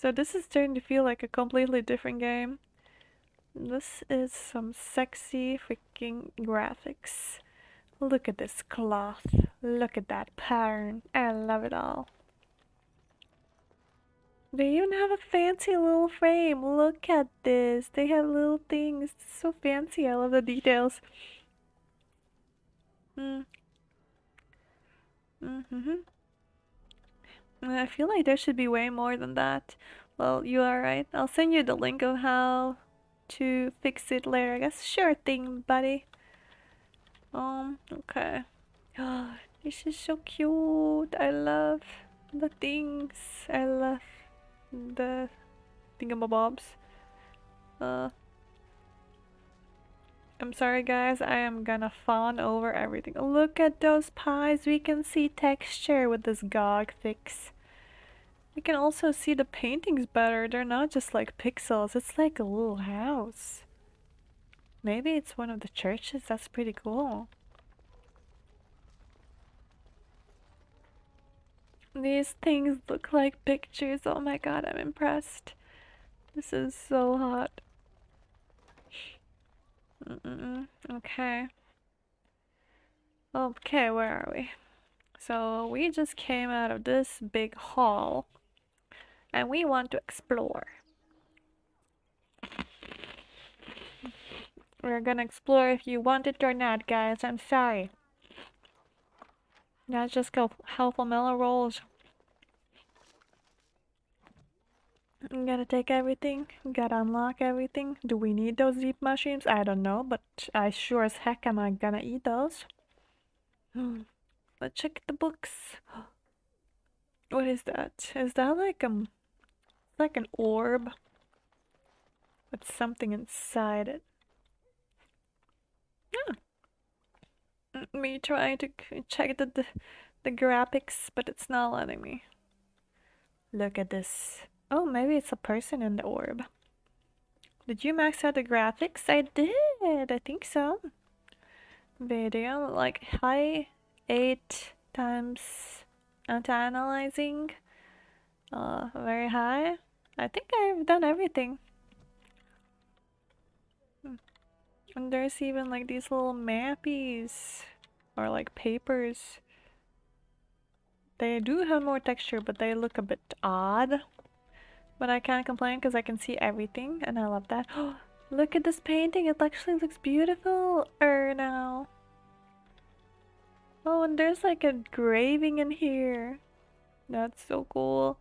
So this is starting to feel like a completely different game. This is some sexy freaking graphics. Look at this cloth. Look at that pattern. I love it all. They even have a fancy little frame. Look at this. They have little things. It's so fancy. I love the details. I feel like there should be way more than that. Well, you are right. I'll send you the link of how to fix it later, I guess. Sure thing, buddy. Okay. This is so cute. I love the things. I love the thingamabobs. I'm sorry guys, I am gonna fawn over everything. Look at those pies. We can see texture with this GOG fix. We can also see the paintings better. They're not just like pixels. It's like a little house. Maybe it's one of the churches. That's pretty cool. These things look like pictures. Oh my god, I'm impressed. This is so hot. Okay. Okay, where are we? So we just came out of this big hall and we want to explore. We're gonna explore if you want it or not, guys. I'm sorry. That's just how Mellow rolls. Gotta take everything. Gotta unlock everything. Do we need those deep mushrooms? I don't know, but I sure as heck am I gonna eat those. Let's check the books. What is that? Is that like like an orb with something inside it? Me trying to check the graphics, but it's not letting me. Look at this. Oh, maybe it's a person in the orb. Did you max out the graphics? I did. I think so. Video like high 8 times anti-analyzing. Very high. I think I've done everything. And there's even like these little mappies or like papers. They do have more texture, but they look a bit odd. But I can't complain because I can see everything and I love that. Look at this painting, it actually looks beautiful now. Oh, and there's like a engraving in here. That's so cool.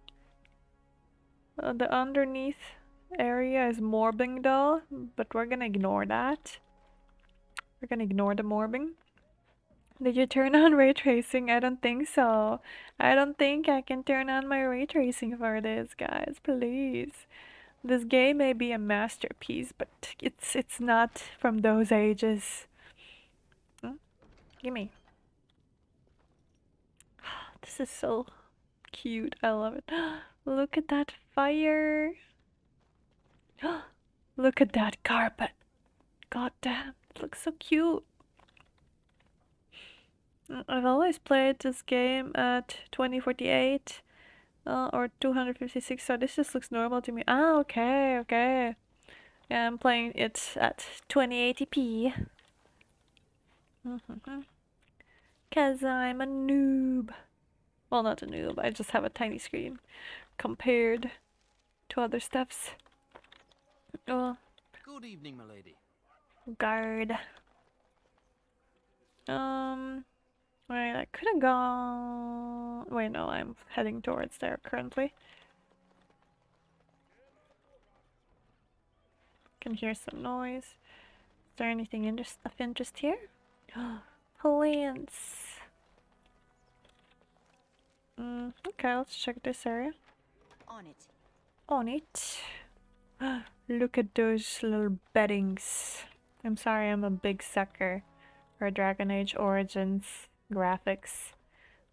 The underneath area is morbing though, but we're gonna ignore that. We're gonna ignore the morbing. Did you turn on ray tracing? I don't think so. I don't think I can turn on my ray tracing for this, guys. Please. This game may be a masterpiece, but it's not from those ages. Gimme. This is so cute. I love it. Look at that fire. Look at that carpet. God damn, it looks so cute. I've always played this game at 2048 or 256, so this just looks normal to me. Ah, okay, okay. Yeah, I'm playing it at 2080p. Cause I'm a noob. Well, not a noob, I just have a tiny screen compared to other stuffs. Oh. Good evening, milady. Guard. Wait, I could have gone. Wait, no, I'm heading towards there currently. Can hear some noise. Is there anything of interest here? Plants. Okay, let's check this area. On it. On it. Look at those little beddings. I'm sorry, I'm a big sucker for Dragon Age Origins graphics.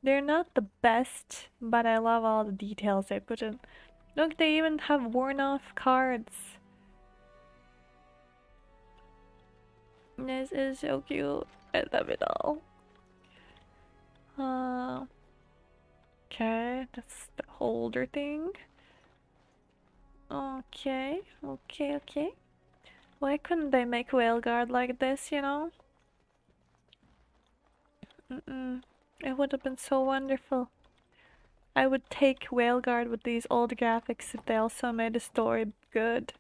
They're not the best, but I love all the details they put in. Look, they even have worn off cards. This is so cute. I love it all. Okay, that's the holder thing. Okay, okay. Why couldn't they make Whale Guard like this, you know? It would have been so wonderful. I would take Whale Guard with these old graphics if they also made the story good.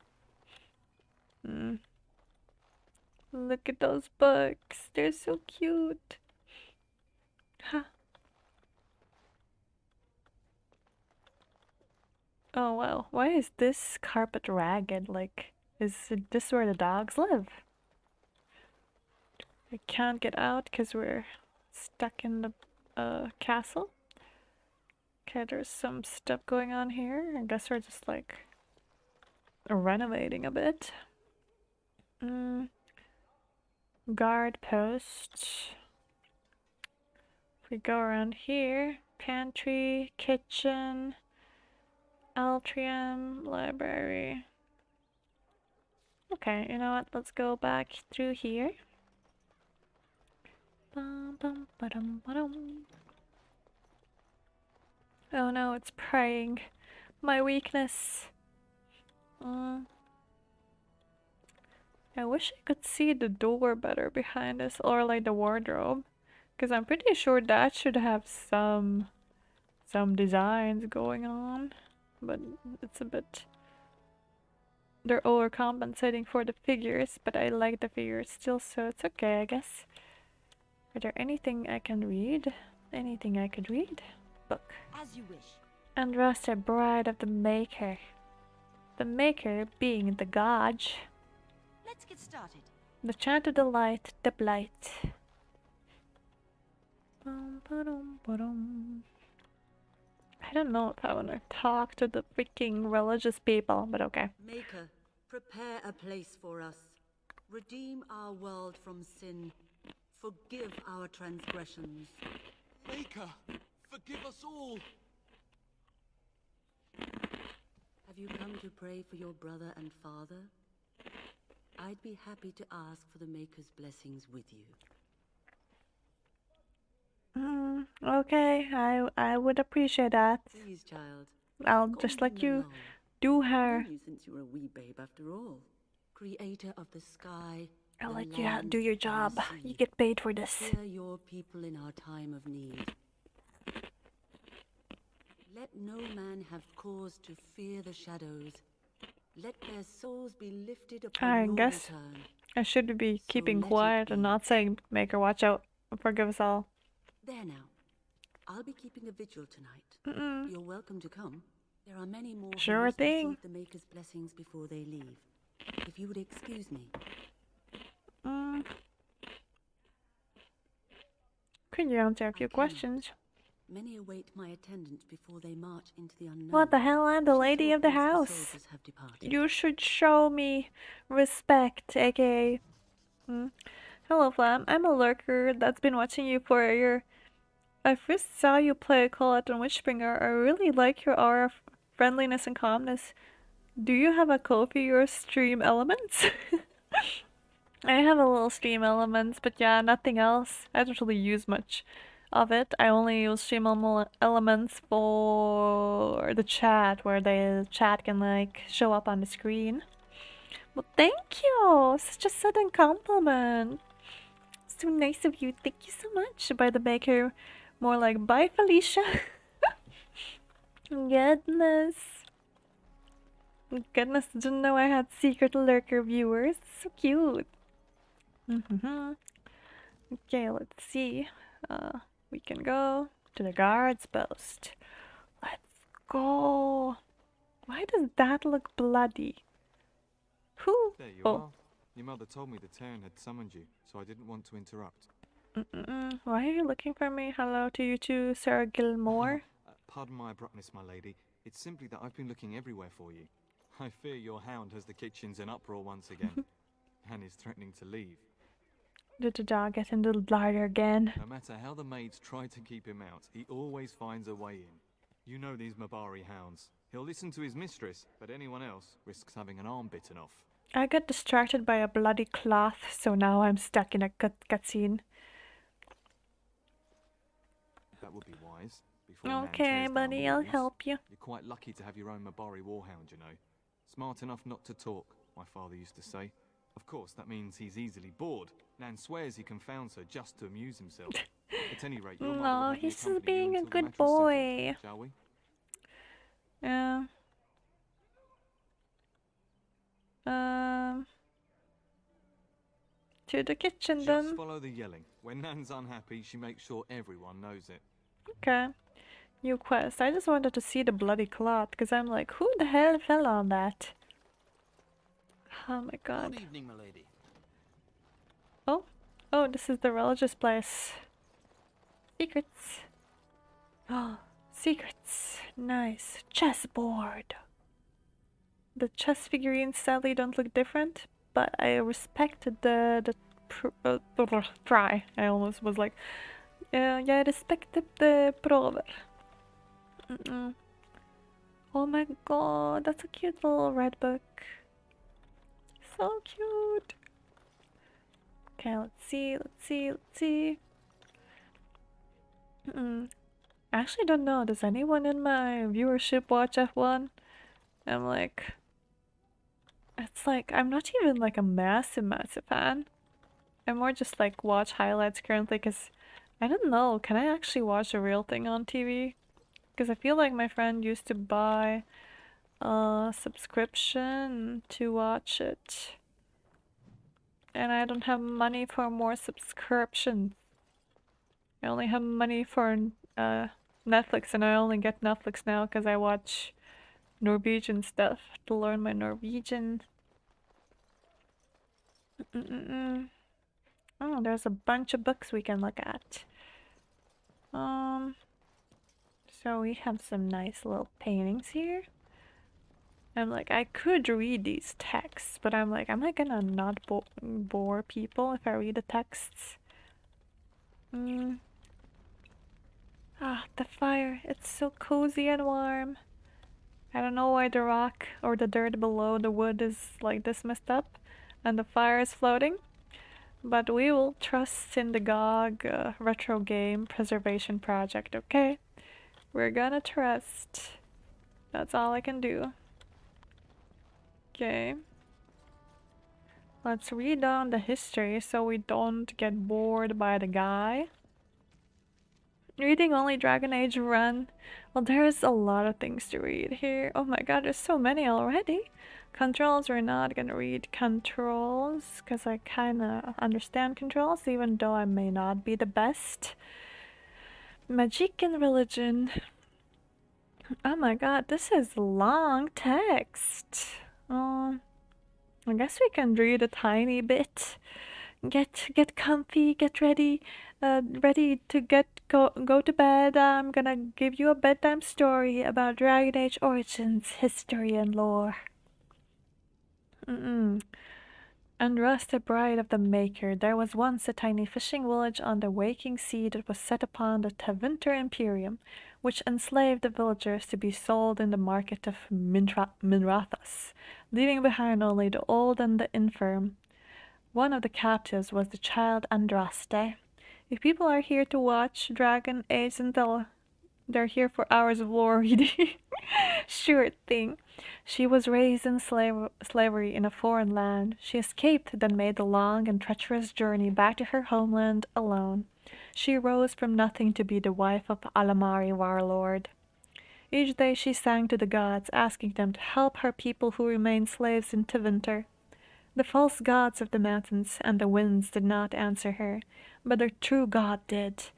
Look at those books. They're so cute. Huh. Oh wow. Why is this carpet ragged? Like, is this where the dogs live? I can't get out because we're stuck in the castle. Okay, there's some stuff going on here. I guess we're just like renovating a bit. Guard post. If we go around here, pantry, kitchen, atrium, library. Okay, you know what? Let's go back through here. Bum, bum, ba-dum, ba-dum. Oh no, it's praying. My weakness. I wish I could see the door better behind us, or like the wardrobe, because I'm pretty sure that should have some designs going on, but it's a bit. They're overcompensating for the figures, but I like the figures still, so it's okay, I guess. Are there anything I can read? Anything I could read? Book. As you wish. Andraste, bride of the Maker. The Maker being the god. Let's get started. The chant of the light, the blight. Bum, ba-dum, ba-dum. I don't know if I want to talk to the freaking religious people, but okay. Maker, prepare a place for us. Redeem our world from sin. Forgive our transgressions. Maker, forgive us all. Have you come to pray for your brother and father? I'd be happy to ask for the Maker's blessings with you. Okay, I would appreciate that. Please, child. I'll just let you do her. Known you since you were a wee babe after all. Creator of the sky. I'll the let you land, do your and the job. sea. You get paid for this. Hear your people in our time of need. Let no man have cause to fear the shadows. Let their souls be lifted upon I your guess return. I should be keeping let it quiet and be. not saying, Maker, watch out. Forgive us all. There now. I'll be keeping a vigil tonight. You're welcome to come. There are many more Sure who must thing. receive the Maker's blessings before they leave. If you would excuse me. Could you answer a few I cannot. questions? Many await my attendance before they march into the unknown. What the hell? I'm the She lady thought of the once house. soldiers have departed. You should show me respect, aka. Hello, Flam. I'm a lurker that's been watching you for a year. I first saw you play Colette on Witchbringer. I really like your aura, friendliness, and calmness. Do you have a Ko-fi or stream elements? I have a little stream elements, but yeah, nothing else. I don't really use much of it. I only use stream elements for the chat, where the chat can like show up on the screen. Well, thank you! Such a sudden compliment. So nice of you. Thank you so much. By the Maker, more like bye, Felicia. Goodness. Goodness, didn't know I had secret lurker viewers. So cute. Okay, let's see. We can go to the guard's post. Let's go. Why does that look bloody? Who? There you Oh. are. Your mother told me the Terran had summoned you, so I didn't want to interrupt. Why are you looking for me? Hello to you too, Sarah Gilmore. Pardon my abruptness, my lady. It's simply that I've been looking everywhere for you. I fear your hound has the kitchens in uproar once again, and is threatening to leave. Did the dog get in the larder again? No matter how the maids try to keep him out, he always finds a way in. You know these Mabari hounds. He'll listen to his mistress, but anyone else risks having an arm bitten off. I got distracted by a bloody cloth, so now I'm stuck in a cutscene. That would be wise. Before Nan Okay, tears down buddy, the I'll walls. help you. You're quite lucky to have your own Mabari warhound, you know. Smart enough not to talk, my father used to say. Of course, that means he's easily bored. Nan swears he confounds her just to amuse himself. At any rate, your mother No, would let me he's just accompany you being a until the good matter is settled, boy. shall we? Yeah. To the kitchen Just then. follow the yelling. When Nan's unhappy, she makes sure everyone knows it. Okay. New quest. I just wanted to see the bloody cloth, because I'm like, who the hell fell on that? Oh my god. Good evening, milady. Oh. Oh, this is the religious place. Secrets. Oh, secrets. Nice. Chessboard. The chess figurines sadly don't look different, but I respected the try. I almost was like, jag respected the prover. Oh my god, that's a cute little red book. So cute. Okay, let's see. I actually don't know. Does anyone in my viewership watch F1? I'm like, it's like, I'm not even like a massive fan. I'm more just like watch highlights currently because I don't know, can I actually watch a real thing on TV? Because I feel like my friend used to buy a subscription to watch it. And I don't have money for more subscriptions. I only have money for Netflix, and I only get Netflix now because I watch Norwegian stuff to learn my Norwegian. Oh, there's a bunch of books we can look at. So we have some nice little paintings here. I'm like, I could read these texts, but I'm like, am I gonna not bore people if I read the texts? Ah, the fire. It's so cozy and warm. I don't know why the rock or the dirt below the wood is like this messed up and the fire is floating. But we will trust in the GOG retro game preservation project, okay? We're gonna trust. That's all I can do. Okay. Let's read on the history so we don't get bored by the guy. Reading only Dragon Age Run. Well, there's a lot of things to read here. Oh my god, there's so many already. Controls, we're not gonna read controls because I kinda understand controls even though I may not be the best. Magic and religion. Oh my god, this is long text. I guess we can read a tiny bit. Get comfy, get ready, ready to go to bed. I'm gonna give you a bedtime story about Dragon Age origins, history, and lore. Andras, the bride of the Maker, there was once a tiny fishing village on the waking sea that was set upon the Tevinter Imperium, which enslaved the villagers to be sold in the market of Minrathas, leaving behind only the old and the infirm. One of the captives was the child Andraste. If people are here to watch Dragon Age until they're here for hours of lore reading, sure thing. She was raised in slavery in a foreign land. She escaped, then made the long and treacherous journey back to her homeland alone. She rose from nothing to be the wife of Alamari warlord. Each day she sang to the gods, asking them to help her people who remained slaves in Tevinter. The false gods of the mountains and the winds did not answer her, but the true God did.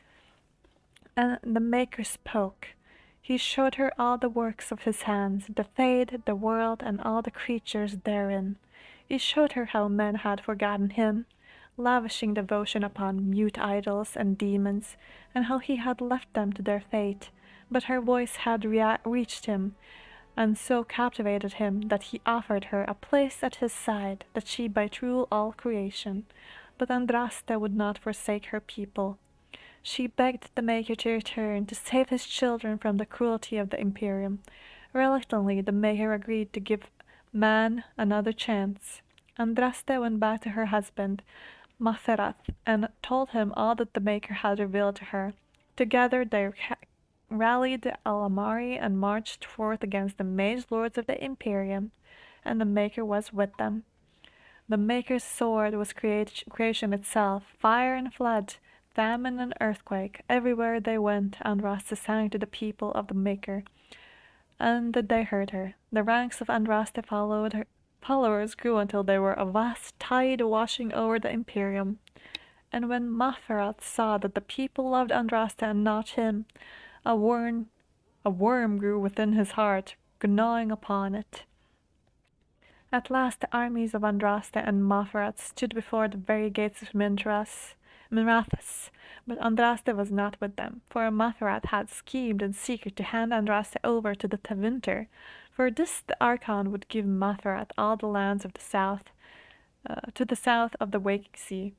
And the Maker spoke. He showed her all the works of his hands, the Fade, the world, and all the creatures therein. He showed her how men had forgotten him, lavishing devotion upon mute idols and demons, and how he had left them to their fate. But her voice had reached him, and so captivated him that he offered her a place at his side, that she might rule all creation. But Andraste would not forsake her people. She begged the Maker to return to save his children from the cruelty of the Imperium. Reluctantly, the Maker agreed to give man another chance. Andraste went back to her husband, Maferath, and told him all that the Maker had revealed to her. Together they rallied the Alamari and marched forth against the mage lords of the Imperium. and the Maker was with them. The Maker's sword was creation itself, fire and flood, famine and earthquake. Everywhere they went, Andraste sang to the people of the Maker, and they heard her. The ranks of Andraste followers grew until they were a vast tide washing over the Imperium. And when Maferat saw that the people loved Andraste and not him, a worm grew within his heart, gnawing upon it. At last the armies of Andraste and Maferat stood before the very gates of Mirathas, but Andraste was not with them, for Maferat had schemed in secret to hand Andraste over to the Tevinter. For this the Archon would give Maferat all the lands of the south, to the south of the Waking Sea.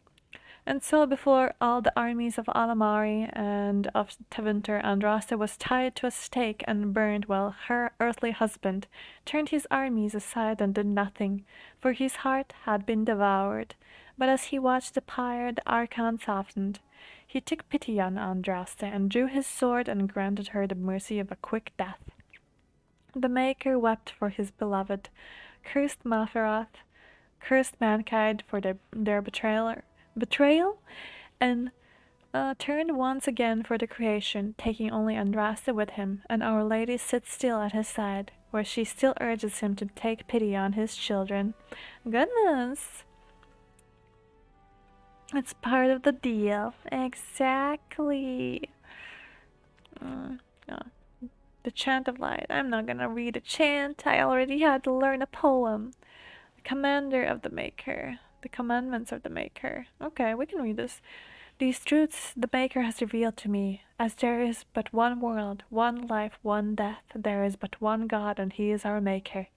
And so before all the armies of Alamari and of Tevinter, Andraste was tied to a stake and burned while her earthly husband turned his armies aside and did nothing, for his heart had been devoured. But as he watched the pyre, the Archon softened. He took pity on Andraste and drew his sword and granted her the mercy of a quick death. The Maker wept for his beloved, cursed Maferat, cursed mankind for their betrayal, and turned once again for the creation, taking only Andraste with him, and Our Lady sits still at his side, where she still urges him to take pity on his children. Goodness! It's part of the deal. Exactly. The Chant of Light. I'm not gonna read a chant. I already had to learn a poem. The Commander of the Maker. The Commandments of the Maker. Okay, we can read this. These truths the Maker has revealed to me. As there is but one world, one life, one death, there is but one God, and He is our Maker.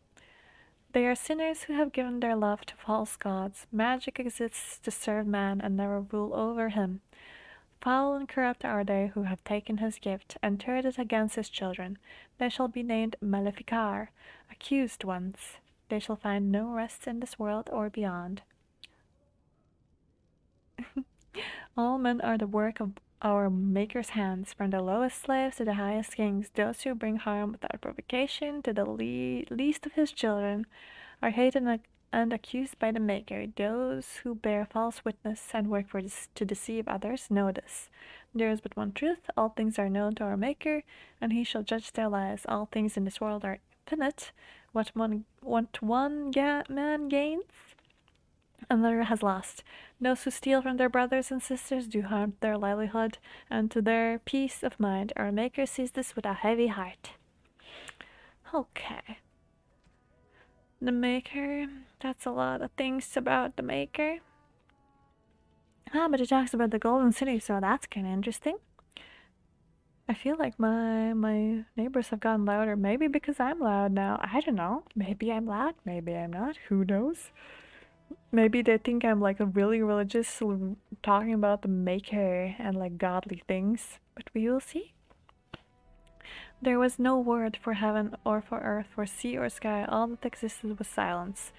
They are sinners who have given their love to false gods. Magic exists to serve man and never rule over him. Foul and corrupt are they who have taken his gift and turned it against his children. They shall be named Maleficar, accused ones. They shall find no rest in this world or beyond. All men are the work of our Maker's hands, from the lowest slaves to the highest kings. Those who bring harm without provocation to the least of his children are hated and accused by the Maker. Those who bear false witness and work to deceive others know this. There is but one truth. All things are known to our Maker, and He shall judge their lives. All things in this world are infinite. What one man gains, another has lost. Those who steal from their brothers and sisters do harm to their livelihood and to their peace of mind. Our Maker sees this with a heavy heart. Okay. The Maker, that's a lot of things about the Maker. But it talks about the Golden City, so that's kind of interesting. I feel like my neighbors have gotten louder. Maybe because I'm loud now. I don't know. Maybe I'm loud. Maybe I'm not. Who knows? Maybe they think I'm like a really religious, talking about the Maker and like godly things. But we will see. There was no word for heaven or for earth, for sea or sky. All that existed was silence.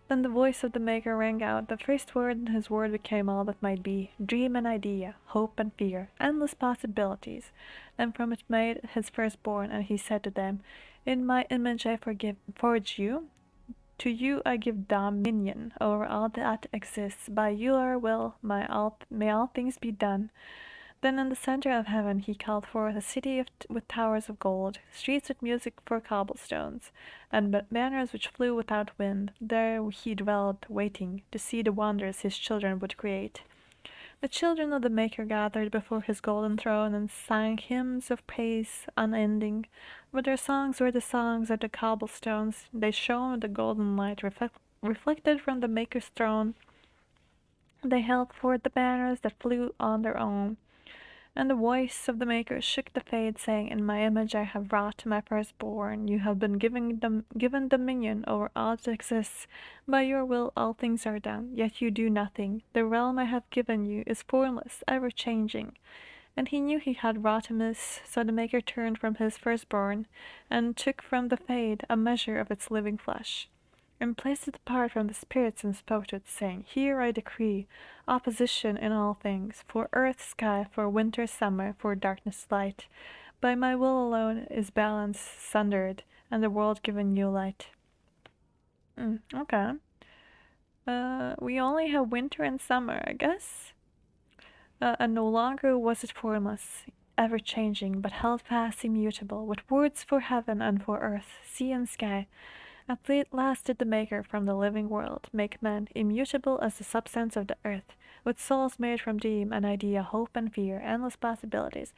Then the voice of the Maker rang out. The first word and his word became all that might be. Dream and idea, hope and fear, endless possibilities. And from it made his firstborn, and he said to them, In my image I forge you. To you I give dominion over all that exists. By your will may all things be done. Then in the center of heaven he called forth a city with towers of gold, streets with music for cobblestones, and banners which flew without wind. There he dwelled, waiting to see the wonders his children would create. The children of the Maker gathered before his golden throne and sang hymns of praise unending. But their songs were the songs of the cobblestones. They shone with the golden light reflected from the Maker's throne. They held forth the banners that flew on their own. And the voice of the Maker shook the fade, saying, In my image I have wrought my firstborn. You have been given dominion over all that exists. By your will all things are done, yet you do nothing. The realm I have given you is formless, ever-changing. And he knew he had wrought amiss, so the Maker turned from his firstborn, and took from the fade a measure of its living flesh, and placed it apart from the spirits, and spoke to it, saying, Here I decree opposition in all things, for earth, sky, for winter, summer, for darkness, light. By my will alone is balance sundered, and the world given new light. Okay. We only have winter and summer, I guess. And no longer was it formless, ever changing, but held fast immutable, with words for heaven and for earth, sea and sky. At last did the Maker from the living world make man immutable as the substance of the earth, with souls made from dream and idea, hope and fear, endless possibilities.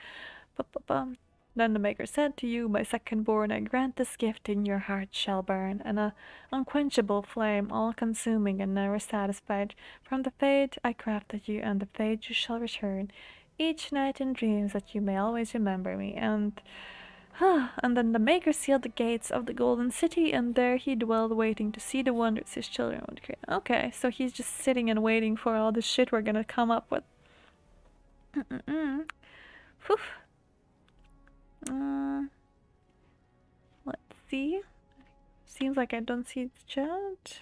Ba-ba-bum. Then the Maker said to you, my second born, I grant this gift in your heart shall burn, an unquenchable flame, all consuming and never satisfied. From the fate I crafted you, and the fate you shall return, each night in dreams that you may always remember me. And then the Maker sealed the gates of the Golden City, and there he dwelled, waiting to see the wonders his children would create. Okay, so he's just sitting and waiting for all the shit we're gonna come up with. Phew. Let's see. Seems like I don't see the chat.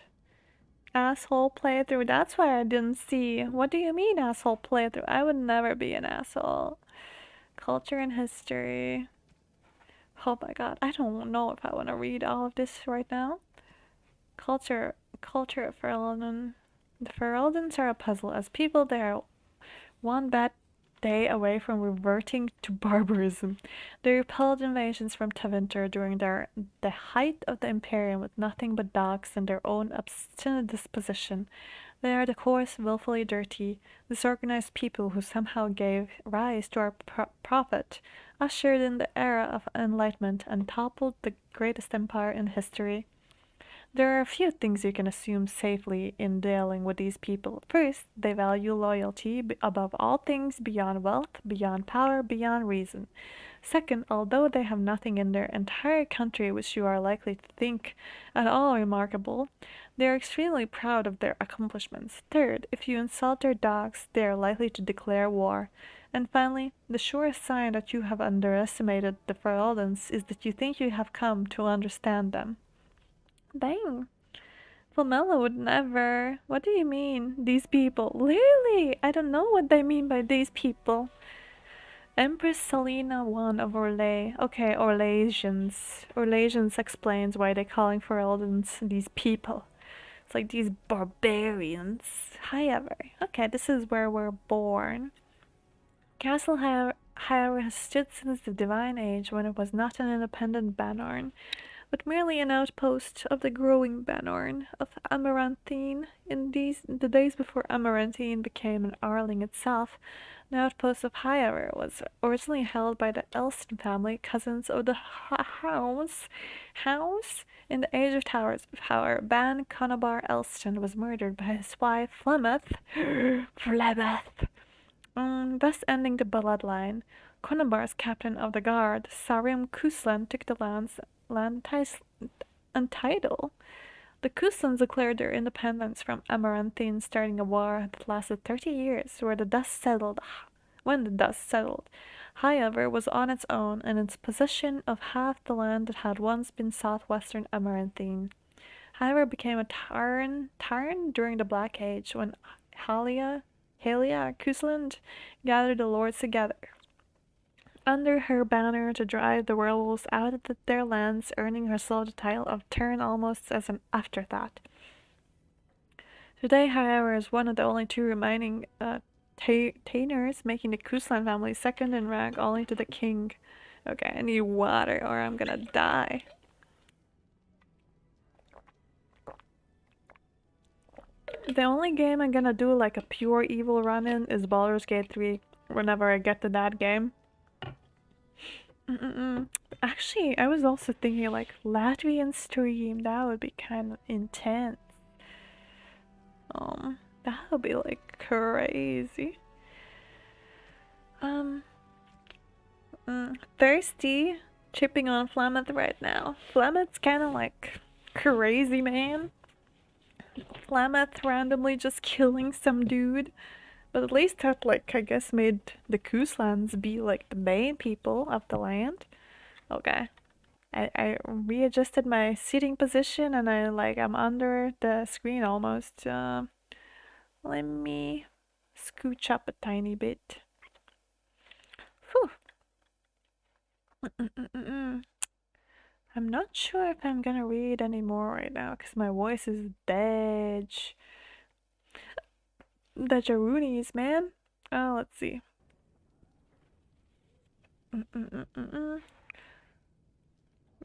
Asshole playthrough. That's why I didn't see. What do you mean, asshole playthrough? I would never be an asshole. Culture and history. Oh my god. I don't know if I want to read all of this right now. Culture of Ferelden. The Fereldens are a puzzle. As people, they are one bad day away from reverting to barbarism. They repelled invasions from Tevinter during the height of the Imperium with nothing but dogs and their own obstinate disposition. They are the coarse, willfully dirty, disorganized people who somehow gave rise to our prophet, ushered in the era of enlightenment, and toppled the greatest empire in history. There are a few things you can assume safely in dealing with these people. First, they value loyalty above all things, beyond wealth, beyond power, beyond reason. Second, although they have nothing in their entire country which you are likely to think at all remarkable, they are extremely proud of their accomplishments. Third, if you insult their dogs, they are likely to declare war. And finally, the surest sign that you have underestimated the Fereldens is that you think you have come to understand them. Dang. Flamella would never. What do you mean? These people. Really? I don't know what they mean by these people. Empress Selena I of Orlais. Okay, Orlasians. Orlasians explains why they're calling Fereldens these people. It's like these barbarians. However, okay, this is where we're born. Castle Airu has stood since the Divine Age, when it was not an independent Banorn, but merely an outpost of the growing Banorn of Amaranthine. In the days before Amaranthine became an Arling itself, the outpost of Airu was originally held by the Elston family, cousins of the House. In the Age of Towers of Power, Ban Conobar Elston was murdered by his wife Flemeth, thus ending the bloodline. Conobar's captain of the guard, Sarim Kuslan, took the land title. The Kuslans declared their independence from Amaranthine, starting a war that lasted 30 years, when the dust settled. However, was on its own and in possession of half the land that had once been southwestern Amaranthine. However, became a Tarn during the Black Age, when Halia Kusland gathered the lords together under her banner to drive the werewolves out of their lands, earning herself the title of Tern almost as an afterthought. Today, however, is one of the only two remaining Tainers, making the Kuslan family second in rank only to the king. Okay, I need water or I'm gonna die. The only game I'm gonna do like a pure evil run in is Baldur's Gate 3 whenever I get to that game. Actually, I was also thinking like Latvian stream, that would be kind of intense. That would be like crazy. Thirsty, chipping on Flameth right now. Flameth's kind of like crazy, man. Flameth randomly just killing some dude. But at least that, like, I guess made the Kuslans be, like, the main people of the land. Okay. I readjusted my seating position and I'm under the screen almost. Let me scooch up a tiny bit. Whew. I'm not sure if I'm gonna read anymore right now because my voice is dead. The Jaroonies, man. Let's see.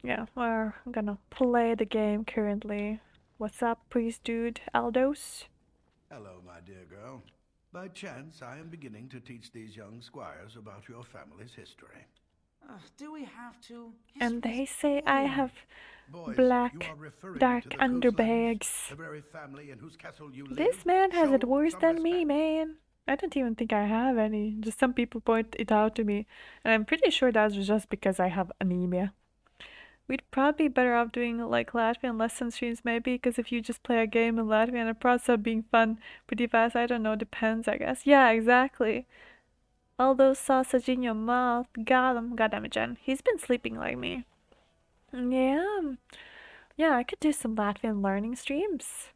Yeah, we're gonna play the game currently. What's up, priest dude? Aldos? Hello, my dear girl. By chance, I am beginning to teach these young squires about your family's history. Do we have to? And they say I have Boys, black, you are referring dark to the underbags. the very family in whose castle you live. This man has it Show worse some than me, respect. man. I don't even think I have any. Just some people point it out to me. And I'm pretty sure that's just because I have anemia. We'd probably be better off doing like Latvian lesson streams maybe, because if you just play a game in Latvian, it process up being fun pretty fast. I don't know, depends, I guess. Yeah, exactly. All those sausage in your mouth. Got him. Goddamn it, Jen. He's been sleeping like me. Yeah. Yeah, I could do some Latvian learning streams.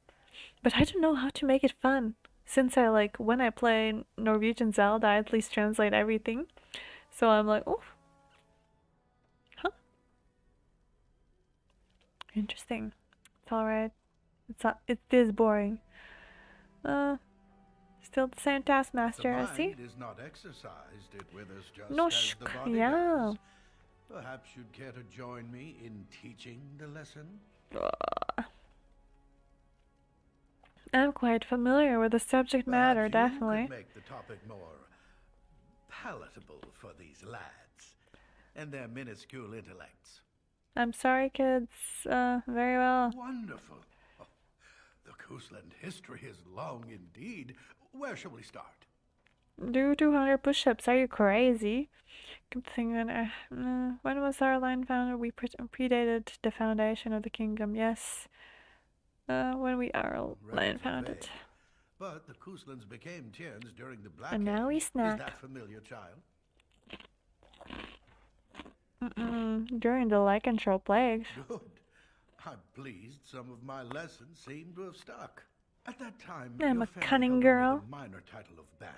But I don't know how to make it fun. Since when I play Norwegian Zelda, I at least translate everything. So I'm like, oh. Huh? Interesting. It's alright. It is boring. Still the same taskmaster, I see. The mind is not exercised, it withers just Noshk, as the body yeah. does. Perhaps you'd care to join me in teaching the lesson? I'm quite familiar with the subject matter, Perhaps definitely. you could make the topic more palatable for these lads and their minuscule intellects. I'm sorry, kids. Very well. Wonderful. Oh, the Coastland history is long indeed. Where shall we start? Do 200 push-ups. Are you crazy? Keep thinking. When was our line founded? We predated the foundation of the kingdom. Yes. When we are line founded. But the Coastlands became Tiern's during the Black And now we Age. snack. Is that familiar, child? During the lycanthrope plague. Good. I'm pleased some of my lessons seem to have stuck. At that time, I'm your a family cunning held girl. only the minor title of Ban.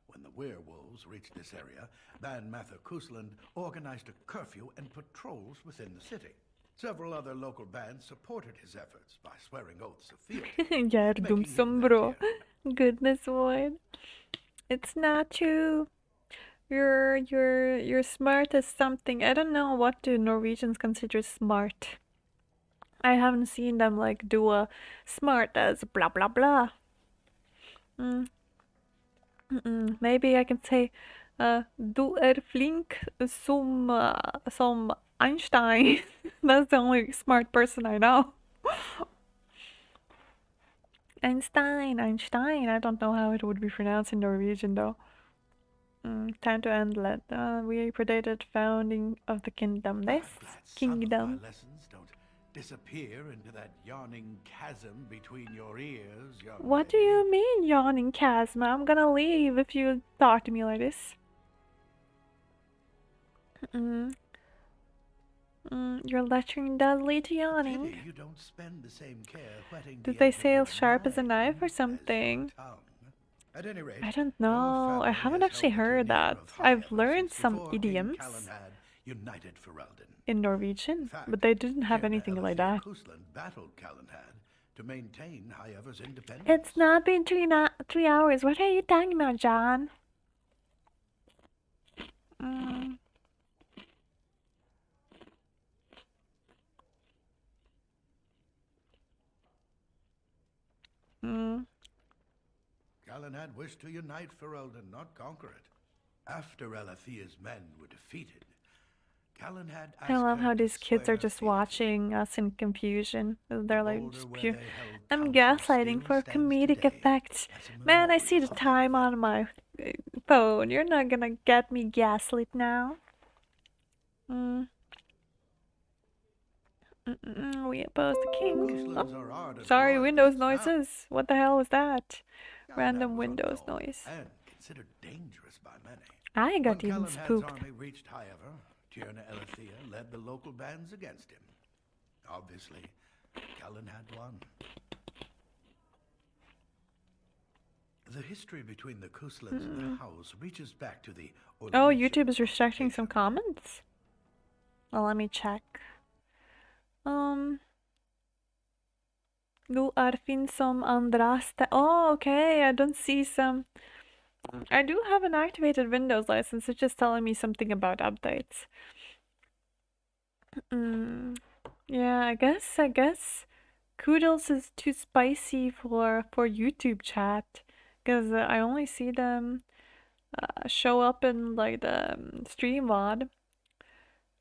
When the werewolves reached this area, Ban Mather Coastland organized a curfew and patrols within the city. Several other local bands supported his efforts by swearing oaths of fealty. Gerdum sombro. Goodness, Void. It's not true. You're smart as something. I don't know what do Norwegians consider smart. I haven't seen them do a smart as blah blah blah. Maybe I can say du flink som Einstein. That's the only smart person I know. Einstein. I don't know how it would be pronounced in Norwegian though. Time to end let. We predated founding of the kingdom. This kingdom. Some of my lessons don't disappear into that yawning chasm between your ears, young What do lady. you mean, yawning chasm? I'm gonna leave if you talk to me like this. Your lecturing does lead to yawning. Pity you don't spend the same care whetting Did the they edge of say your as sharp as a mind knife or as your something? tongue. At any rate, I don't your know. I family haven't has actually held the heard tenure that. of high I've ever learned since some before King idioms Calenhad united Ferelden. in Norwegian, In fact, but they didn't have Tierney anything like Elithir that. Coastland battled Calenhad to maintain High Ever's independence. It's not been 3 hours. What are you talking about, John? Calenhad wished to unite Ferelden, not conquer it. After Elithir's men were defeated, Calenhad asked I love her how to these kids are swear just fealty. watching us in confusion. They're like Boulder just where pure. they held I'm council gaslighting still for stands comedic today effect. as a Man, I see the memorial of time High on my phone. You're not gonna get me gaslit now. We oppose the king. Coastlands are ardent Sorry, Windows royalists now. noises. What the hell was that? Calenhad Random was Windows unknown noise. and considered dangerous by many. I When got even Calenhad's spooked. army reached High Ever, Tierney Elithir led the local bands against him. Obviously, Calenhad won. The history between the Coastlands and the House reaches back to the Oh, Orlesian YouTube is restricting some Kingdom. comments? Well, let me check. Du Arfin som andraste. Oh, okay. I don't see some. I do have an activated Windows license. It's just telling me something about updates. Yeah, I guess. Koodles is too spicy for YouTube chat, because I only see them show up in like the stream VOD.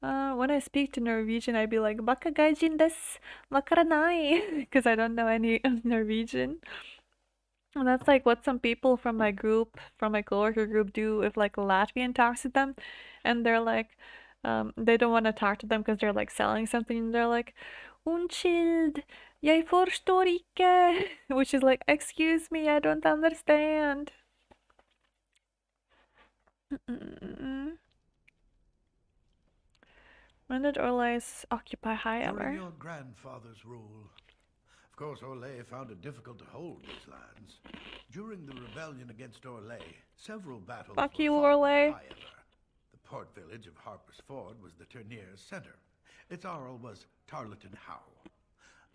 When I speak to Norwegian, I'd be like "Baka gaijin desu, wakaranai," because I don't know any Norwegian. And that's like what some people from my group, from my coworker group, do if like a Latvian talks to them, and they're like, they don't want to talk to them because they're like selling something, and they're like, "Unnskyld, jeg forstår ikke," which is like, "Excuse me, I don't understand." When did Orlais occupy High During ever? your grandfather's rule. Of course, Orlais found it difficult to hold these lands. During the rebellion against Orlais, several battles Fuck were you, fought Orlais. at High Ever. The port village of Harper's Ford was the tourneur's center. Its Arl was Tarleton Howe.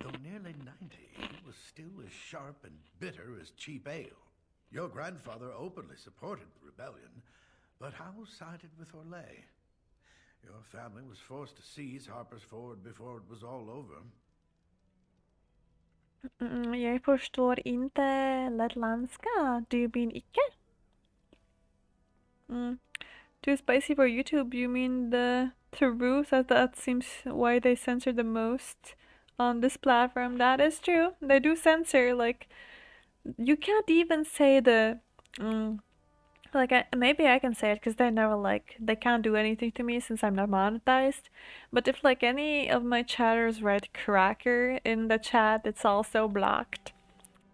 Though nearly 90, he was still as sharp and bitter as cheap ale. Your grandfather openly supported the rebellion, but Howe sided with Orlais. Your family was forced to seize Harper's Ford before it was all over. Jeg forstår inte letlandska. Do you mean ikke? Too spicy for YouTube. You mean the Taru? That seems why they censor the most on this platform. That is true. They do censor. Like, you can't even say the. Maybe I can say it because they can't do anything to me since I'm not monetized. But if like any of my chatters write cracker in the chat, it's also blocked,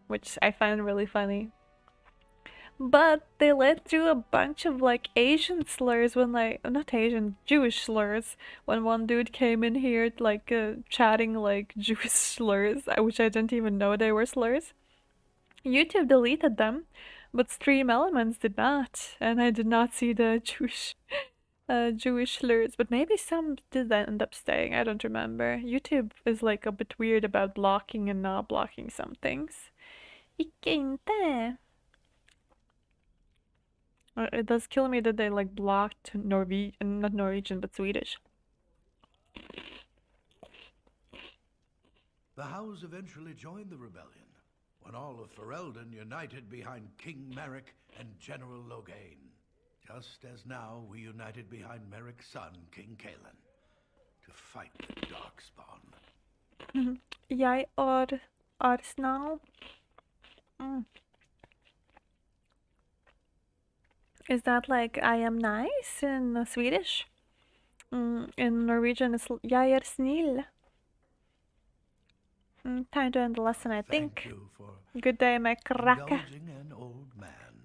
which I find really funny. But they let through a bunch of like Asian slurs when not Asian, Jewish slurs when one dude came in here like chatting like Jewish slurs, which I didn't even know they were slurs. YouTube deleted them, but Stream Elements did not, and I did not see the Jewish slurs, but maybe some did end up staying. I don't remember. YouTube is like a bit weird about blocking and not blocking some things. Ikke inte. It does kill me that they like blocked not Norwegian, but Swedish. The Howes eventually joined the rebellion when all of Ferelden united behind King Merrick and General Logain, just as now we united behind Merrick's son, King Kaelin, to fight the Darkspawn. Jeg Arsenal. Is that like I am nice in Swedish? In Norwegian it's jeg snill. Time to end the lesson, I think. Good day, my cracker.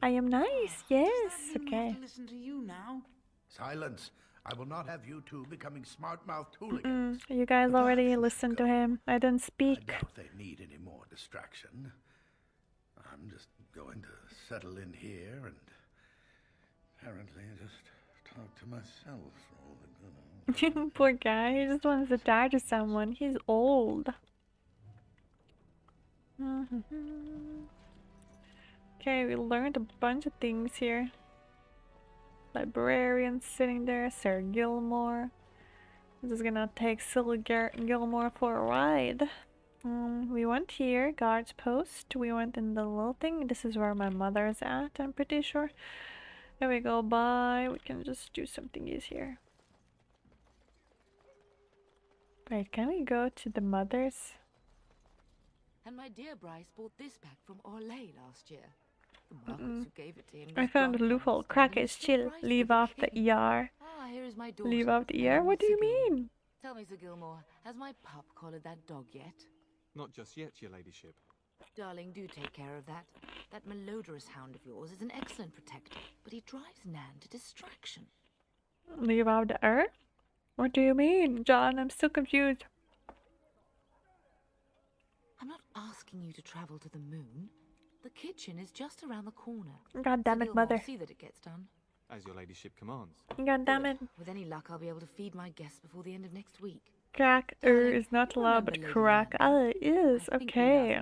I am nice, yes. Okay. Listen to you now. Silence. I will not have you two becoming smart-mouthed hooligans. You guys already listened to him. I didn't speak. I doubt they need any more distraction. I'm just going to settle in here and apparently just talk to myself for all the good. Poor guy. He just wants to talk to someone. He's old. Okay, we learned a bunch of things here. Librarian sitting there, Sir Gilmore. I'm just gonna take Silly Gilmore for a ride. We went here, guard's post. We went in the little thing. This is where my mother's at, I'm pretty sure. There we go by. We can just do something easier. Wait, can we go to the mother's? And my dear Bryce bought this back from Orlais last year. The markets who gave it to him. I found a loophole. Crack is chill. Leave off the ER. Ah, here is my daughter. Leave off the ER? What do you mean? Tell me, Sir Gilmore, has my pup collared that dog yet? Not just yet, your ladyship. Darling, do take care of that. That malodorous hound of yours is an excellent protector, but he drives Nan to distraction. Leave out the ER? What do you mean, John? I'm still confused. I'm not asking you to travel to the moon. The kitchen is just around the corner. God damn it, mother. See that it gets done. As your ladyship commands. God damn it. With any luck, I'll be able to feed my guests before the end of next week. Cracker is not allowed, but crack is. Okay.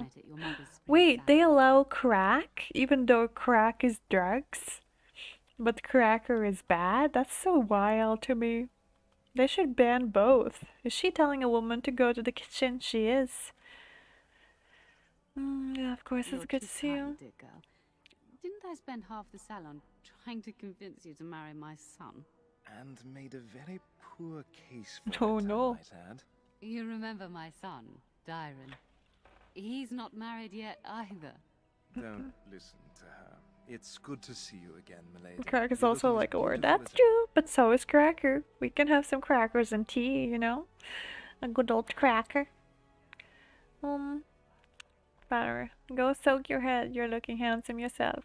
Wait, they allow crack even though crack is drugs, but cracker is bad? That's so wild to me. They should ban both. Is she telling a woman to go to the kitchen? She is. Yeah, of course, it's good to see you. Dear girl. Didn't I spend half the salon trying to convince you to marry my son? And made a very poor case for Oh it, no. I might add. You remember my son, Dyron. He's not married yet either. Don't listen to her. It's good to see you again, milady. Crack is You're also looking as like a word. beautiful That's as true, but so is cracker. We can have some crackers and tea, you know? A good old cracker. Flower, go soak your head. You're looking handsome yourself.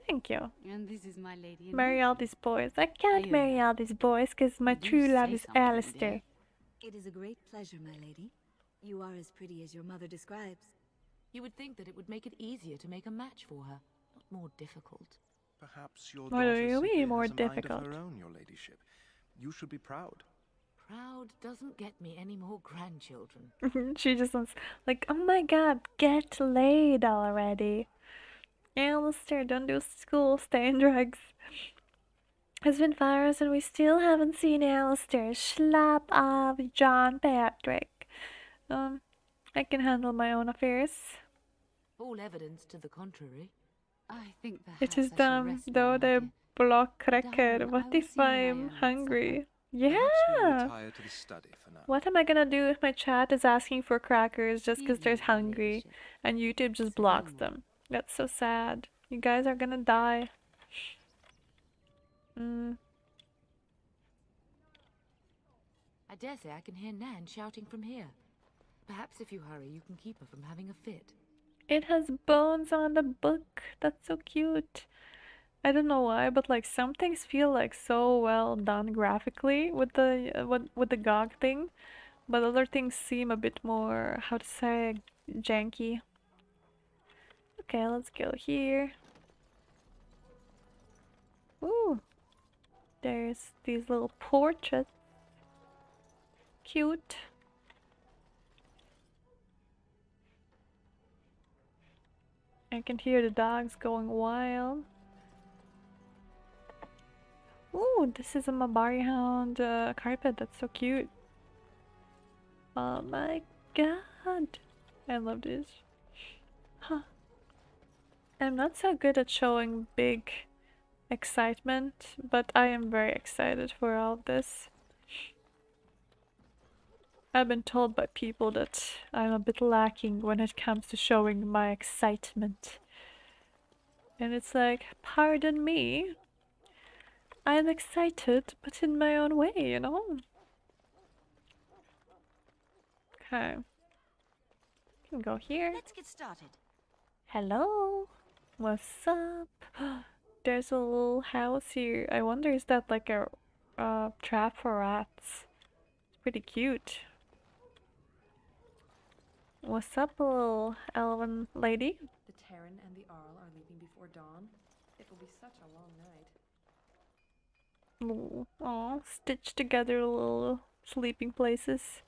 Thank you. And this is my lady in Marry all waiting. these boys. I can't Airu. marry all these boys because my Do true love say is something, Alistair. dear. It is a great pleasure, my lady. You are as pretty as your mother describes. You would think that it would make it easier to make a match for her, not more difficult. Perhaps your What do daughter you simply mean more has a mind difficult? of her own, your ladyship. You should be proud. Proud doesn't get me any more grandchildren. She just wants, like, oh my god, get laid already. Alistair, don't do school, stay in drugs. It's been 5 hours and we still haven't seen Alistair. Slap off, John Patrick. I can handle my own affairs. All evidence to the contrary. I think perhaps It is I shall them, rest though now, my they dear. block cracker. Darling, I What will if see you when I I'm earn at hungry? Perhaps we'll Yeah! retire to the study for now. What am I gonna do if my chat is asking for crackers just because they're Evening, your hungry ladyship. and YouTube just Sir blocks Elmore. them? That's so sad. You guys are gonna die. I dare say I can hear Nan shouting from here. Perhaps if you hurry, you can keep her from having a fit. It has bones on the book. That's so cute. I don't know why, but like some things feel like so well done graphically with the with the GOG thing, but other things seem a bit more, how to say, janky. Okay, let's go here. Ooh, there's these little portraits. Cute. I can hear the dogs going wild. Ooh, this is a Mabari Hound carpet. That's so cute. Oh my god. I love this. Huh. I'm not so good at showing big excitement, but I am very excited for all of this. I've been told by people that I'm a bit lacking when it comes to showing my excitement. And it's like, pardon me. I'm excited, but in my own way, you know? Okay. Can go here. Let's get started. Hello. What's up? There's a little house here. I wonder, is that like a trap for rats? It's pretty cute. What's up, little elven lady? The Terran and the Arl are leaving before dawn. It will be such a long night. Aw, stitched together little sleeping places.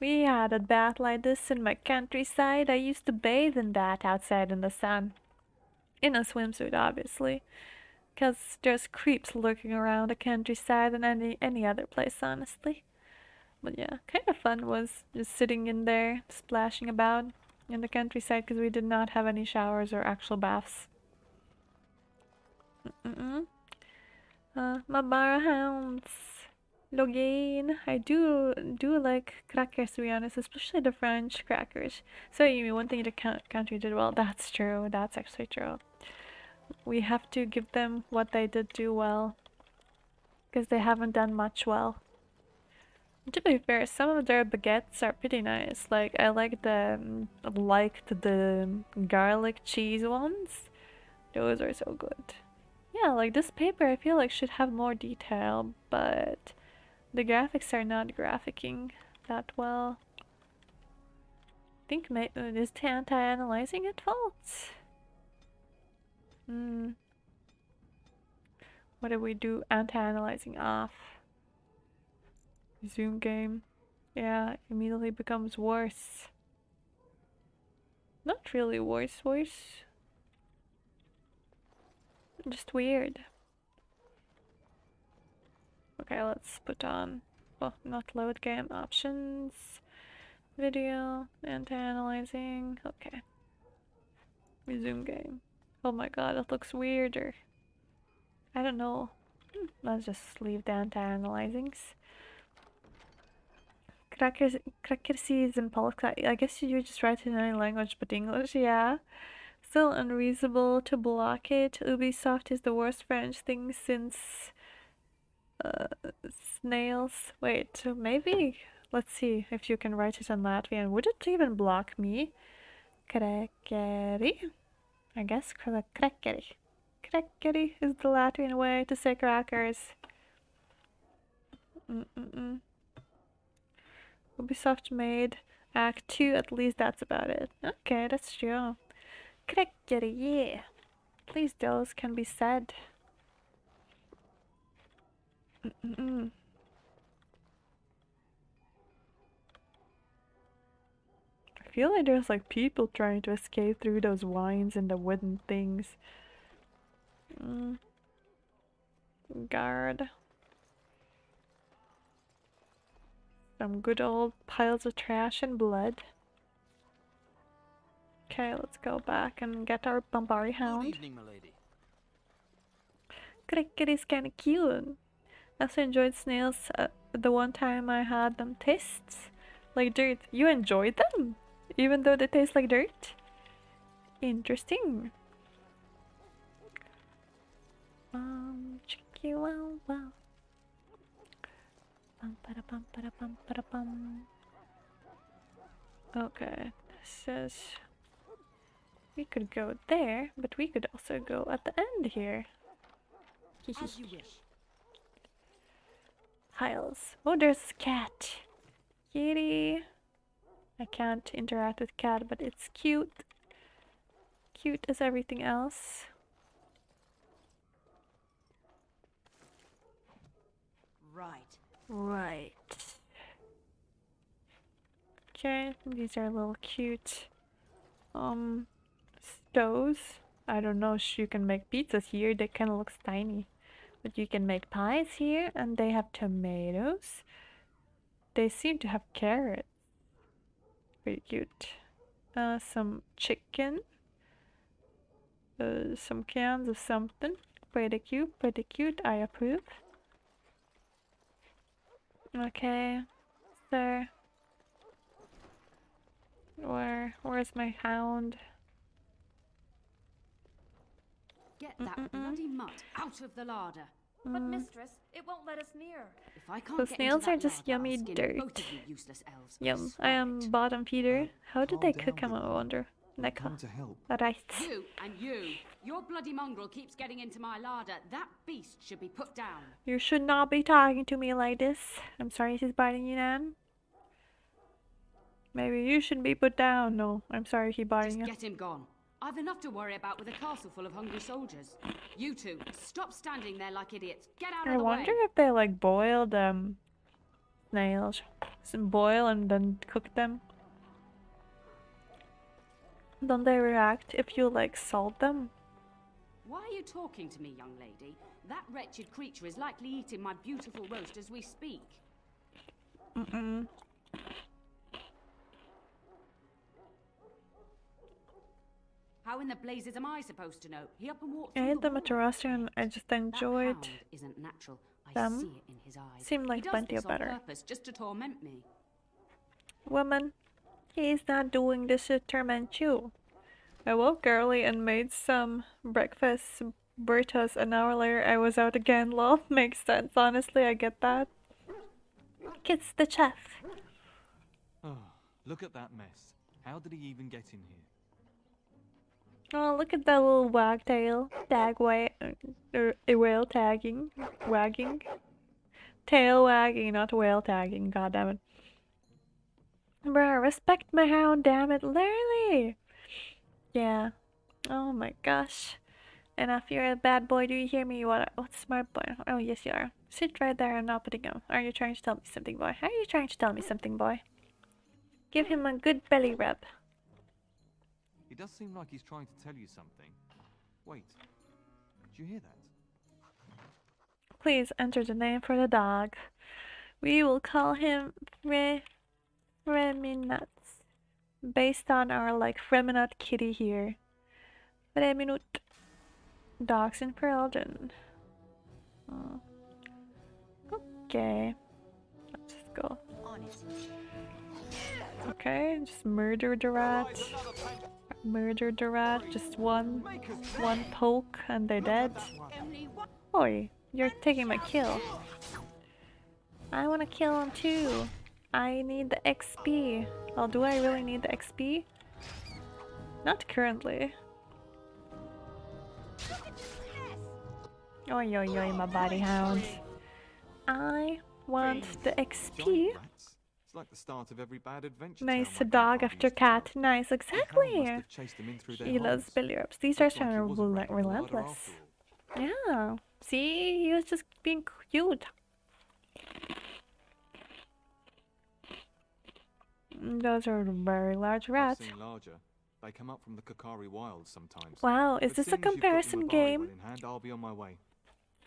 We had a bath like this in my countryside. I used to bathe in that outside in the sun. In a swimsuit, obviously. Because there's creeps lurking around the countryside and any other place, honestly. But yeah, kind of fun was just sitting in there, splashing about in the countryside because we did not have any showers or actual baths. Mabara hounds. Login. I do like crackers, to be honest, especially the French crackers. So you mean one thing the country did well? That's true. That's actually true. We have to give them what they did do well, because they haven't done much well. To be fair, some of their baguettes are pretty nice. Like I liked the garlic cheese ones. Those are so good. Yeah, like this paper I feel like should have more detail, but the graphics are not graphicking that well. I think is the anti-analyzing at fault? What do we do? Anti-analyzing off. Zoom game. Yeah, immediately becomes worse. Not really worse. Just weird. Okay, let's put on, well, not load game options, video, anti-analyzing. Okay. Resume game. Oh my god, it looks weirder. I don't know. Let's just leave the anti-analyzings. Cracker sees and politics. I guess you just write in any language but English, yeah. Still unreasonable to block it. Ubisoft is the worst French thing since snails. Wait, so maybe let's see if you can write it in Latvian. Would it even block me? Crackeri? I guess crackeri. Crackeri is the Latvian way to say crackers. Ubisoft made Act 2, at least that's about it. Okay, that's true. Crackeri, yeah. At least those can be said. I feel like there's like people trying to escape through those vines and the wooden things. Guard. Some good old piles of trash and blood. Okay, let's go back and get our Bombari hound. Good evening, milady. Cricket is kinda cute. I also enjoyed snails the one time I had them taste like dirt. You enjoyed them? Even though they taste like dirt? Interesting. Check you out well. Okay, this is... We could go there, but we could also go at the end here. As you wish. Piles. Oh, there's a cat. Kitty. I can't interact with cat, but it's cute. Cute as everything else. Right. Okay, these are little cute stoves. I don't know if you can make pizzas here, they kinda looks tiny. But you can make pies here, and they have tomatoes. They seem to have carrots. Pretty cute. Some chicken. Some cans of something. Pretty cute, I approve. Okay, so where's my hound? Get that bloody mutt out of the larder. But mistress, it won't let us near. If I can't So get snails into are that just larder, yummy I'll skin dirt. both of you useless elves. Yum. I am bottom feeder. How did they cook him, I wonder? Come to help. Right. You and you. Your bloody mongrel keeps getting into my larder. That beast should be put down. You should not be talking to me like this. I'm sorry he's biting you, Nan. Maybe you should be put down. No, I'm sorry he's biting you. Just get him gone. I've enough to worry about with a castle full of hungry soldiers. You two, stop standing there like idiots. Get out I of the way. wonder if they like boiled snails. Some boil and then cook them. Don't they react if you like salt them? Why are you talking to me, young lady? That wretched creature is likely eating my beautiful roast as we speak. How in the blazes am I supposed to know? He up and walked I through ate the them at a wall. restaurant. I just enjoyed That hound isn't natural. I them. see it in his eyes. Seemed like he does plenty this of better. on purpose, just to torment me. Woman, he's not doing this to torment you. I woke early and made some breakfast burritos. An hour later, I was out again. Lol, makes sense. Honestly, I get that. It's the chef. Oh, look at that mess. How did he even get in here? Oh, look at that little wagtail. Whale tagging. Wagging. Tail wagging, not whale tagging. God damn it. Bruh, respect my hound, damn it. Literally. Yeah. Oh my gosh. enough. You're a bad boy. Do you hear me? What a smart boy. Oh, yes, you are. Sit right there and not putting him. Are you trying to tell me something, boy? Are you trying to tell me something, boy? Give him a good belly rub. He does seem like he's trying to tell you something. Wait. Did you hear that? Please enter the name for the dog. We will call him Freminut, based on our Freminut kitty here. Freminut. Dogs in Perelden. Oh. Okay. Let's just go. Okay, just murder the rat. Murder the rat. Just one poke and they're dead. Oi, you're taking my kill. I wanna kill him too. I need the XP. Well, do I really need the XP? Not currently. Oi, oi, oi, my body hounds. I want the XP. It's like the start of every bad adventure. Nice, a dog after cat. Nice, exactly. He loves belly rubs. These are kind of relentless. Yeah. See, he was just being cute. Those are very large rats. Larger. They come up from the Kakari wilds sometimes. Wow, is this a comparison game? In hand, I'll be on my way.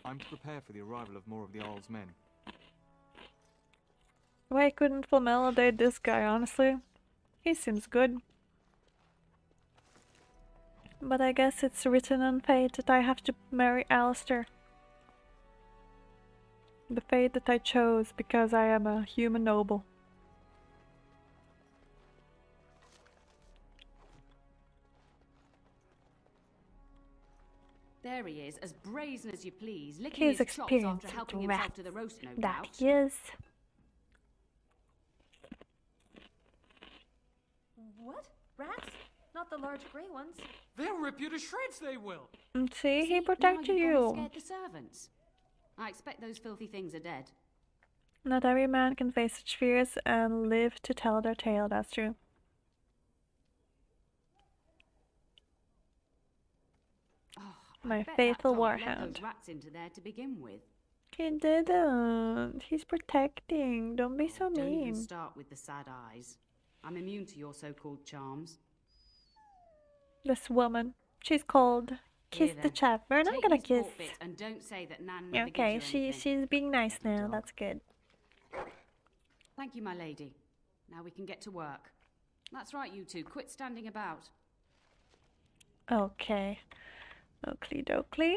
I'm to prepare for the arrival of more of the Jarl's men. Why couldn't Flamel date this guy, honestly? He seems good. But I guess it's written on fate that I have to marry Alistair. The fate that I chose because I am a human noble. There he is, as brazen as you please, licking He's his chops after experienced helping with himself rats. to the roast, no That doubt. he is. What? Rats? Not the large grey ones. They'll rip you to shreds, they will. See, he Now protected you've gone you. and scared the servants. I expect those filthy things are dead. Not every man can face such fears and live to tell their tale, that's true. My Bet faithful that dog let warhound. those rats into there to begin with. He didn't. He's protecting. Don't be so Don't even mean. start with the sad eyes. I'm immune to your so-called charms. This woman. She's called Kiss Here the then, Chap. We're not take gonna these kiss. pork bits and don't say that Nan Yeah, never gives okay, you anything. she's being nice now. That's good. Thank you, my lady. Now we can get to work. That's right, you two. Quit standing about. Okay. Oakley dokley.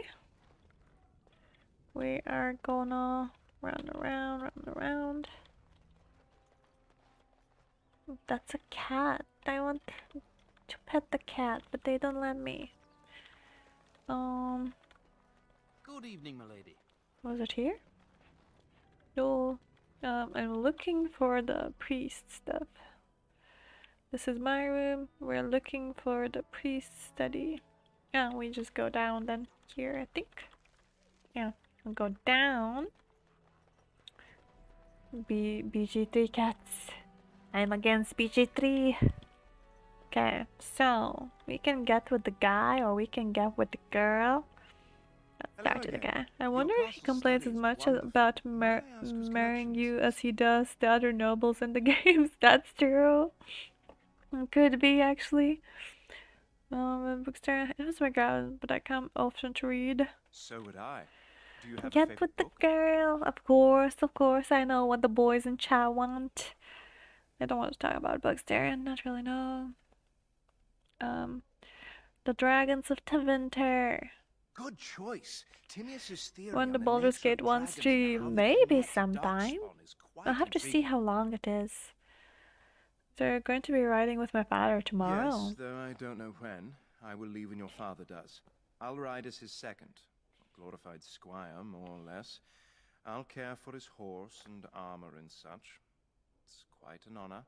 We are gonna round around. That's a cat. I want to pet the cat, but they don't let me. Good evening, my lady. Was it here? No. I'm looking for the priest stuff. This is my room. We're looking for the priest study. Yeah, we just go down then here, I think. Yeah, we'll go down. BG3 cats. I'm against BG3. Okay, so we can get with the guy or we can get with the girl. Let's start with the guy. I wonder if he complains as much about marrying you as he does the other nobles in the games. That's true. Could be, actually. Bookstore, it was my god, but I come often to read. So would I. Do you have a Get favorite with the book? girl. Of course. I know what the boys in chat want. I don't want to talk about Bookstore, not really, no. The Dragons of Tevinter. Good choice. Timius's theory When the on Baldur's nature of Gate 1 dragons and stream, how they maybe connect to sometime. Darkspawn is quite I'll have to see intriguing. how long it is. They're going to be riding with my father tomorrow. Yes, though I don't know when. I will leave when your father does. I'll ride as his second. A glorified squire, more or less. I'll care for his horse and armor and such. It's quite an honor.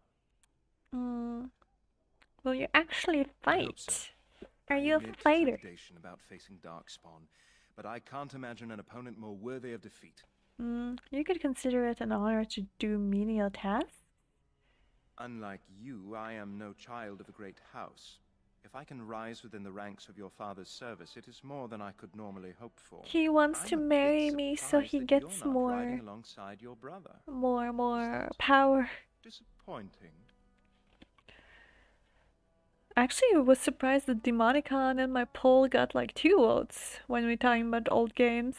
Will you actually I hope fight? so. Are I you a admit fighter? trepidation about facing Darkspawn, but I can't imagine an opponent more worthy of defeat. You could consider it an honor to do menial tasks. Unlike you, I am no child of a great house. If If I can rise within the ranks of your father's service, it is more than I could normally hope for. He wants to I'm a marry bit me so surprised he that gets you're not riding more alongside your brother. more power. Disappointing. Actually, I was surprised that Demonicon and my poll got like 2 votes when we're talking about old games.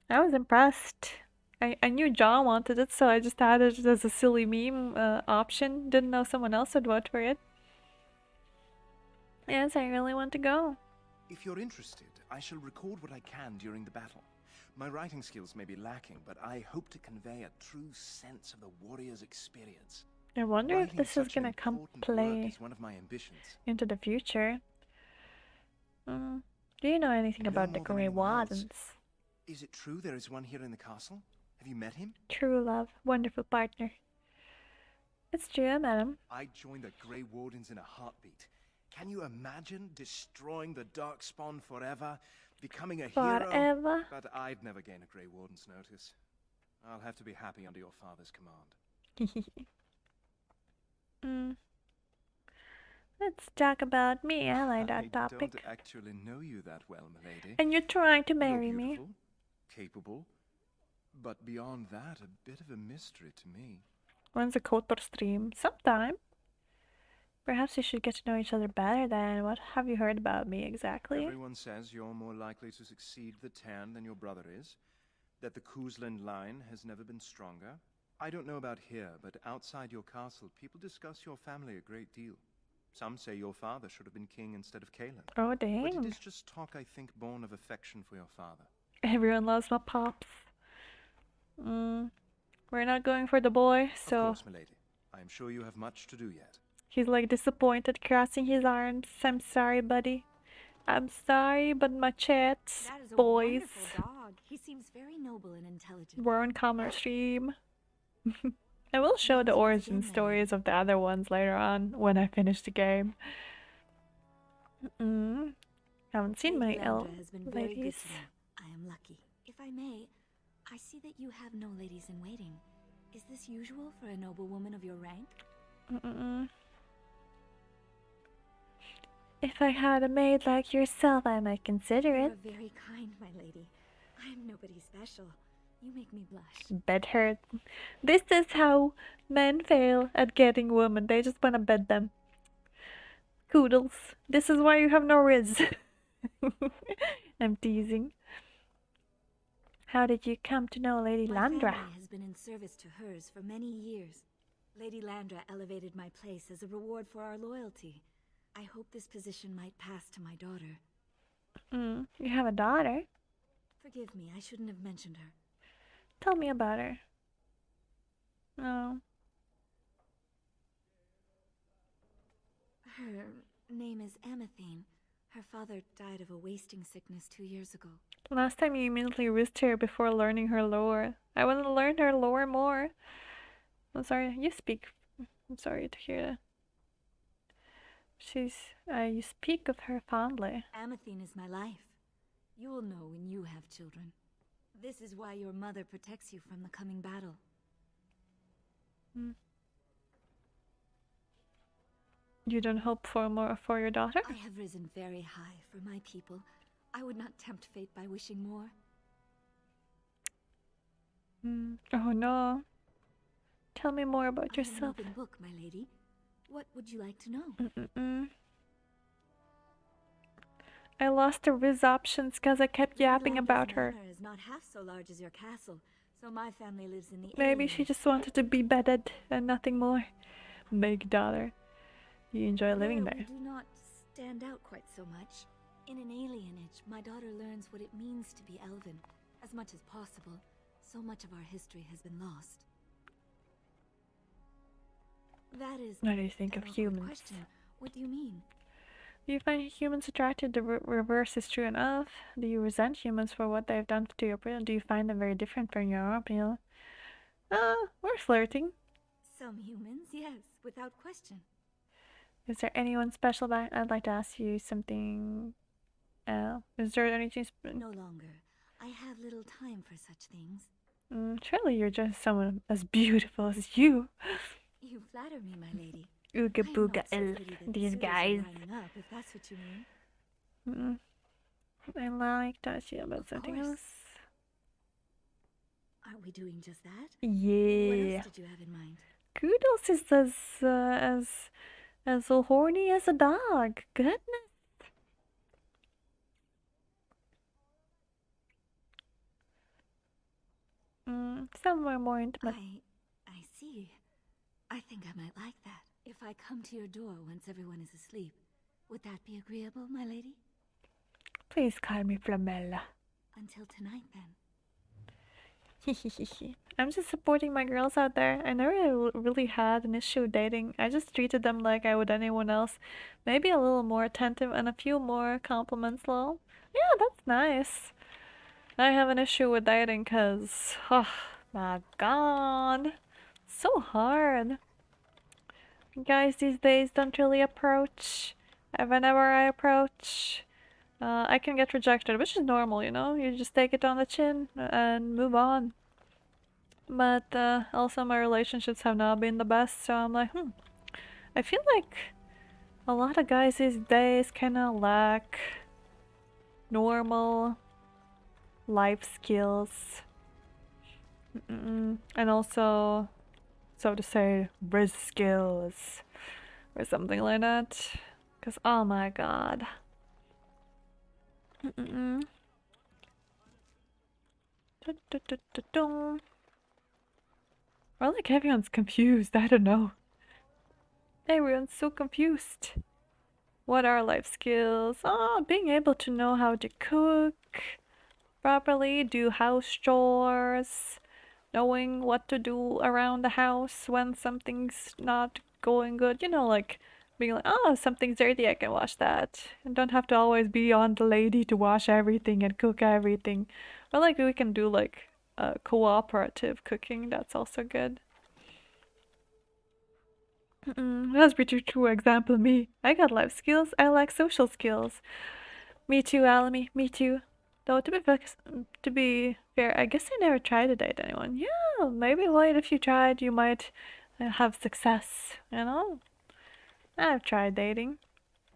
I was impressed. I knew John wanted it, so I just added it as a silly meme option. Didn't know someone else would vote for it. Yes, I really want to go. If you're interested, I shall record what I can during the battle. My writing skills may be lacking, but I hope to convey a true sense of the warrior's experience. I wonder if Writing this is such gonna come important play work is one of my ambitions. into the future. Do you know anything about the more than Grey anyone else. Wardens? Is it true there is one here in the castle? Have you met him? True love, wonderful partner. It's true, I met him. I'd join the Grey Wardens in a heartbeat. Can you imagine destroying the Darkspawn forever, becoming a hero? Forever? But I'd never gain a Grey Warden's notice. I'll have to be happy under your father's command. Let's talk about me. I like that I topic. don't actually know you that well, milady. And you're trying to You're marry me. beautiful, capable, but beyond that, a bit of a mystery to me. When's the KOTOR stream? Sometime. Perhaps we should get to know each other better then. What have you heard about me exactly? Everyone says you're more likely to succeed the Tan than your brother is, that the Kuzland line has never been stronger. I don't know about here, but outside your castle, people discuss your family a great deal. Some say your father should have been king instead of Kaelin. Oh, dang. But it is just talk, I think, born of affection for your father. Everyone loves my pops. We're not going for the boy, so... Of course, milady. I am sure you have much to do yet. He's like disappointed, crossing his arms. I'm sorry, buddy. I'm sorry, but my chats, That is a boys, wonderful dog. He seems very noble and intelligent. were on common stream. I will show the origin stories of the other ones later on when I finish the game. Haven't seen many elf Landra has been very good ladies. to me. I am lucky. If I may, I see that you have no ladies in waiting. Is this usual for a noblewoman of your rank? If I had a maid like yourself, I might consider You it. are very kind, my lady. I am nobody special. You make me blush. Bed hurt. This is how men fail at getting women. They just want to bed them. Kudos. This is why you have no riz. I'm teasing. How did you come to know Lady My Landra? family has been in service to hers for many years. Lady Landra elevated my place as a reward for our loyalty. I hope this position might pass to my daughter. You have a daughter? Forgive me, I shouldn't have mentioned her. Tell me about her. Oh. Her name is Amathine. Her father died of a wasting sickness 2 years ago. Last time you immediately risked her before learning her lore. I want to learn her lore more. I'm sorry, you speak. I'm sorry to hear that. You speak of her fondly. Amathine is my life. You will know when you have children. This is why your mother protects you from the coming battle. You don't hope for more for your daughter? I have risen very high for my people. I would not tempt fate by wishing more. Oh no. Tell me more about I am an yourself. open book, my lady. What would you like to know? I lost the Riz options because I kept yapping about her. Manor is not half so large as your castle, so my family lives in the Maybe area. she just wanted to be bedded and nothing more. Big daughter. You enjoy living Where there. we do not stand out quite so much. In an alienage, my daughter learns what it means to be elven. As much as possible, so much of our history has been lost. That is What do you think an of awkward humans? question. What do you mean? Do you find humans attractive? The reverse is true enough. Do you resent humans for what they've done to your people? Do you find them very different from your own people? We're flirting. Some humans, yes, without question. Is there anyone special that I'd like to ask you something? Is there anything? No longer. I have little time for such things. Surely you're just someone as beautiful as you. You flatter me, my lady. Ooga I'm booga not so elf. pity that the These suitors are guys. lining up, if that's what you mean. I like talking about Of something course. else. Aren't we doing just that? What Yeah. else did you have in mind? Kudos is as so horny as a dog. Goodness. Somewhere more intimate. I see. I think I might like that. If I come to your door once everyone is asleep, would that be agreeable, my lady? Please call me Flamella. Until tonight, then. I'm just supporting my girls out there. I never really had an issue dating. I just treated them like I would anyone else. Maybe a little more attentive and a few more compliments, lol. Yeah, that's nice. I have an issue with dating because, oh my god, so hard. Guys these days don't really approach. Whenever I approach, I can get rejected, which is normal, you know? You just take it on the chin and move on. But also my relationships have not been the best, so I'm like, I feel like a lot of guys these days kinda lack normal life skills. And also, so to say, risk skills or something like that. Cause oh my god. Or like everyone's confused, I don't know. Everyone's so confused. What are life skills? Oh, being able to know how to cook properly, do house chores, knowing what to do around the house when something's not going good. You know, like being like, oh, something's dirty, I can wash that. And don't have to always be on the lady to wash everything and cook everything. Or like we can do like cooperative cooking, that's also good. That's pretty true example me. I got life skills, I like social skills. Me too, Alamy, me too. Though to be fair, I guess I never tried to date anyone. Yeah, maybe wait, if you tried, you might have success, you know? I've tried dating.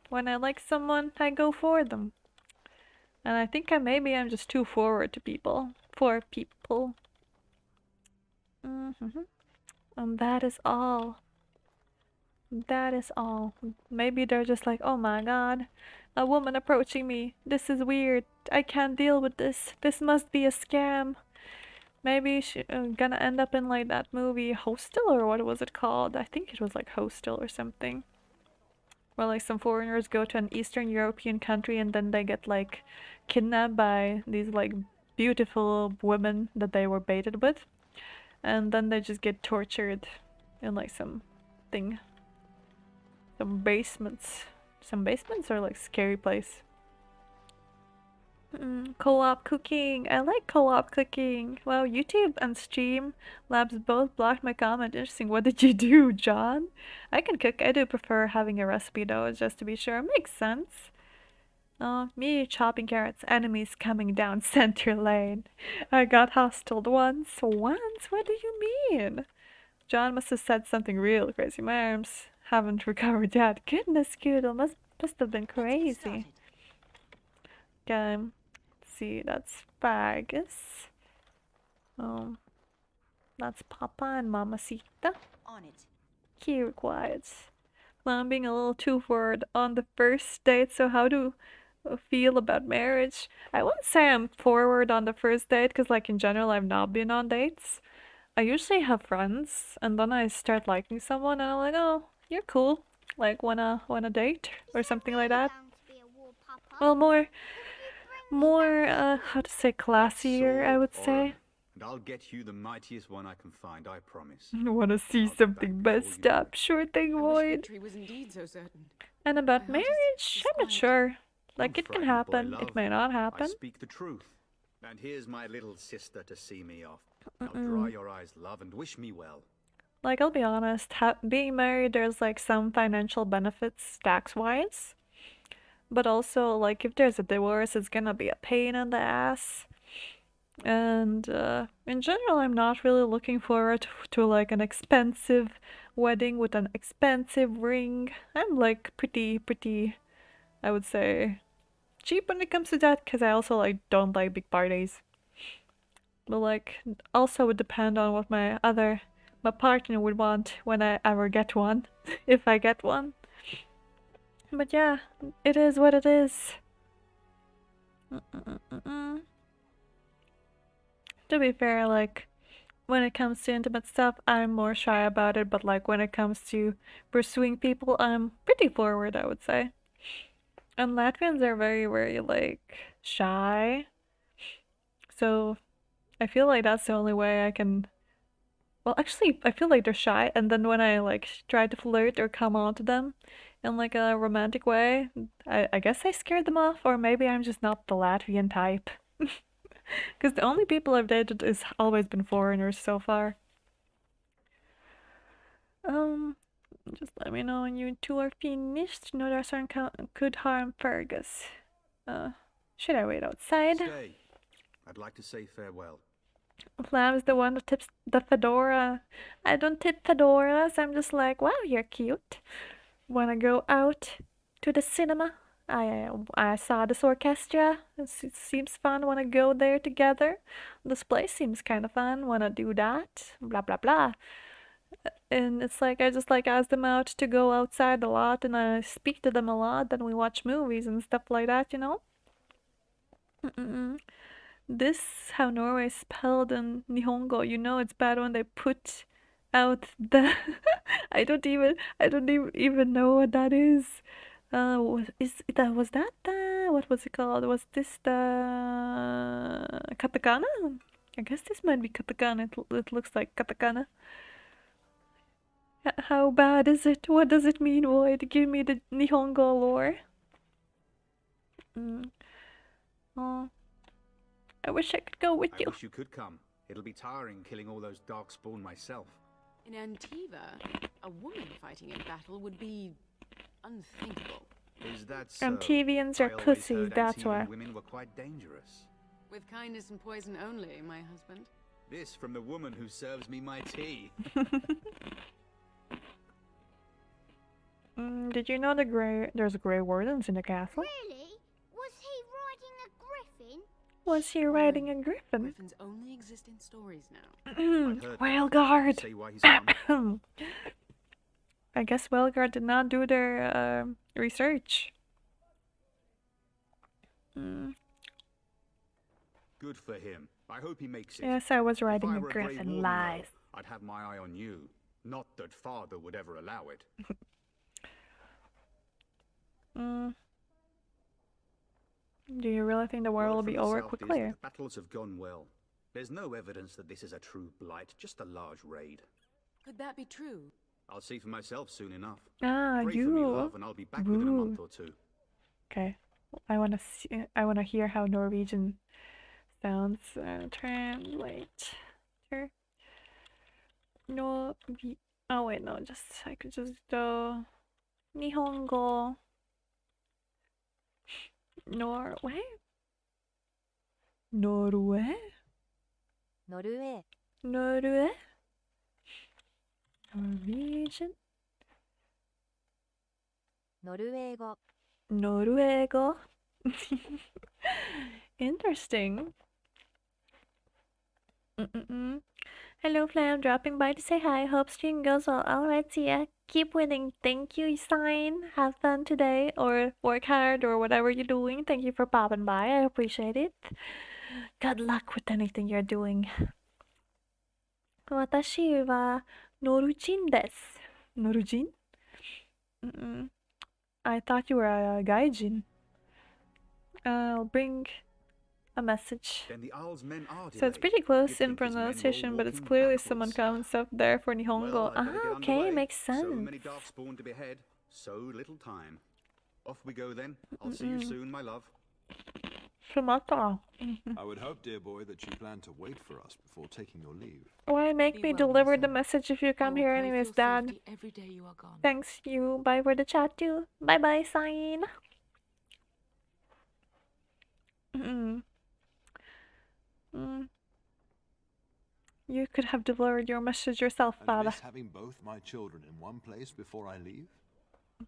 When I like someone, I go for them. And I think maybe I'm just too forward to people. For people. And that is all. That is all. Maybe they're just like, oh my god, a woman approaching me. This is weird. I can't deal with this. This must be a scam. Maybe she's gonna end up in like that movie Hostel, or what was it called? I think it was like Hostel or something. Where like some foreigners go to an Eastern European country and then they get like kidnapped by these like beautiful women that they were baited with. And then they just get tortured in like some thing. Some basements. Some basements or like scary place. Co-op cooking. I like co-op cooking. Wow, YouTube and Streamlabs both blocked my comment. Interesting. What did you do, John? I can cook. I do prefer having a recipe though, just to be sure. Makes sense. Me chopping carrots. Enemies coming down center lane. I got hostiled once. Once? What do you mean? John must have said something real crazy. My arms haven't recovered yet. Goodness, Scoodle must have been crazy. Okay. See, that's Vargas. That's Papa and Mamacita. On it. Key required. Well, I'm being a little too forward on the first date, so how do I feel about marriage? I wouldn't say I'm forward on the first date, because like in general I've not been on dates. I usually have friends, and then I start liking someone, and I'm like, oh, you're cool. Like, wanna date or something like that. Well, more how to say, classier, I would say. And I'll get you the mightiest one I can find, I promise. Wanna see something messed up? Sure thing, Void. Victory was indeed so certain. And about marriage, I'm not sure. Like, it can happen, it may not happen. I speak the truth. And here's my little sister to see me off. Now dry your eyes, love, and wish me well. Like, I'll be honest, being married, there's like some financial benefits tax-wise. But also, like, if there's a divorce, it's gonna be a pain in the ass. And in general, I'm not really looking forward to like an expensive wedding with an expensive ring. I'm like pretty, I would say, cheap when it comes to that, because I also like don't like big parties. But like, also would depend on what my partner would want when I ever get one, if I get one. But yeah, it is what it is. To be fair, like, when it comes to intimate stuff, I'm more shy about it, but like when it comes to pursuing people, I'm pretty forward, I would say. And Latvians are very like shy. So I feel like that's the only way I can. Well, actually, I feel like they're shy, and then when I like try to flirt or come on to them in like a romantic way, I guess I scared them off, or maybe I'm just not the Latvian type. Because the only people I've dated has always been foreigners so far. Just let me know when you two are finished. No restaurant could harm Fergus. Should I wait outside? Stay. I'd like to say farewell. Flam's the one that tips the fedora. I don't tip fedoras. I'm just like, wow, you're cute. Wanna go out to the cinema? I saw this orchestra. It seems fun. Wanna go there together? This place seems kind of fun. Wanna do that? Blah blah blah. And it's like I just like ask them out to go outside a lot, and I speak to them a lot. Then we watch movies and stuff like that, you know. This how Norway is spelled in Nihongo. You know it's bad when they put out the. I don't even know what that is. Was that what was it called? Was this the katakana? I guess this might be katakana. It looks like katakana. How bad is it? What does it mean, Void? Give me the Nihongo lore. Oh, I wish I could go with you. I wish you could come. It'll be tiring killing all those darkspawn myself. In Antiva, a woman fighting in battle would be unthinkable. Is that so? Antivians are pussies, that's why. Women were quite dangerous. With kindness and poison only, my husband. This from the woman who serves me my tea. Did you know there's grey wardens in the castle? Really? Was he riding a griffin? Was he riding a griffin? Griffins only exist in stories now. Whaleguard! I guess Whaleguard did not do their research. Good for him. I hope he makes it. Yes, I was riding a griffin. Lies. I'd have my eye on you. Not that father would ever allow it. Do you really think the war will be over quickly? The battles have gone well. There's no evidence that this is a true blight, just a large raid. Could that be true? I'll see for myself soon enough. Ah, Pray for me, love, and I'll be back within a month or two. Okay, I wanna hear how Norwegian sounds. Translate. No, oh wait, no, I could just do Nihongo. Norway? Norway? Norway. Norway? Norwegian? Noruego. Noruego? Interesting. Hello, Flam. Dropping by to say hi. Hope stream goes well. Alright, see ya. Keep winning. Thank you, Sign. Have fun today, or work hard, or whatever you're doing. Thank you for popping by. I appreciate it. Good luck with anything you're doing. 私はノルジンです。ノルジン? I thought you were a gaijin. I'll bring a message. So it's pretty close in pronunciation, but it's clearly someone comes up there for Nihongo. Ah, okay, makes sense. So many darkspawn to behead, so little time. Off we go then. I'll see you soon, my love. I would hope, dear boy, that you plan to wait for us before taking your leave. Why make me deliver the message if you come here anyways, Dad? Every day you are gone. Thanks, you. Bye for the chat, too. Bye-bye, Sign. You could have delivered your message yourself, And father. miss having both my children in one place before I leave?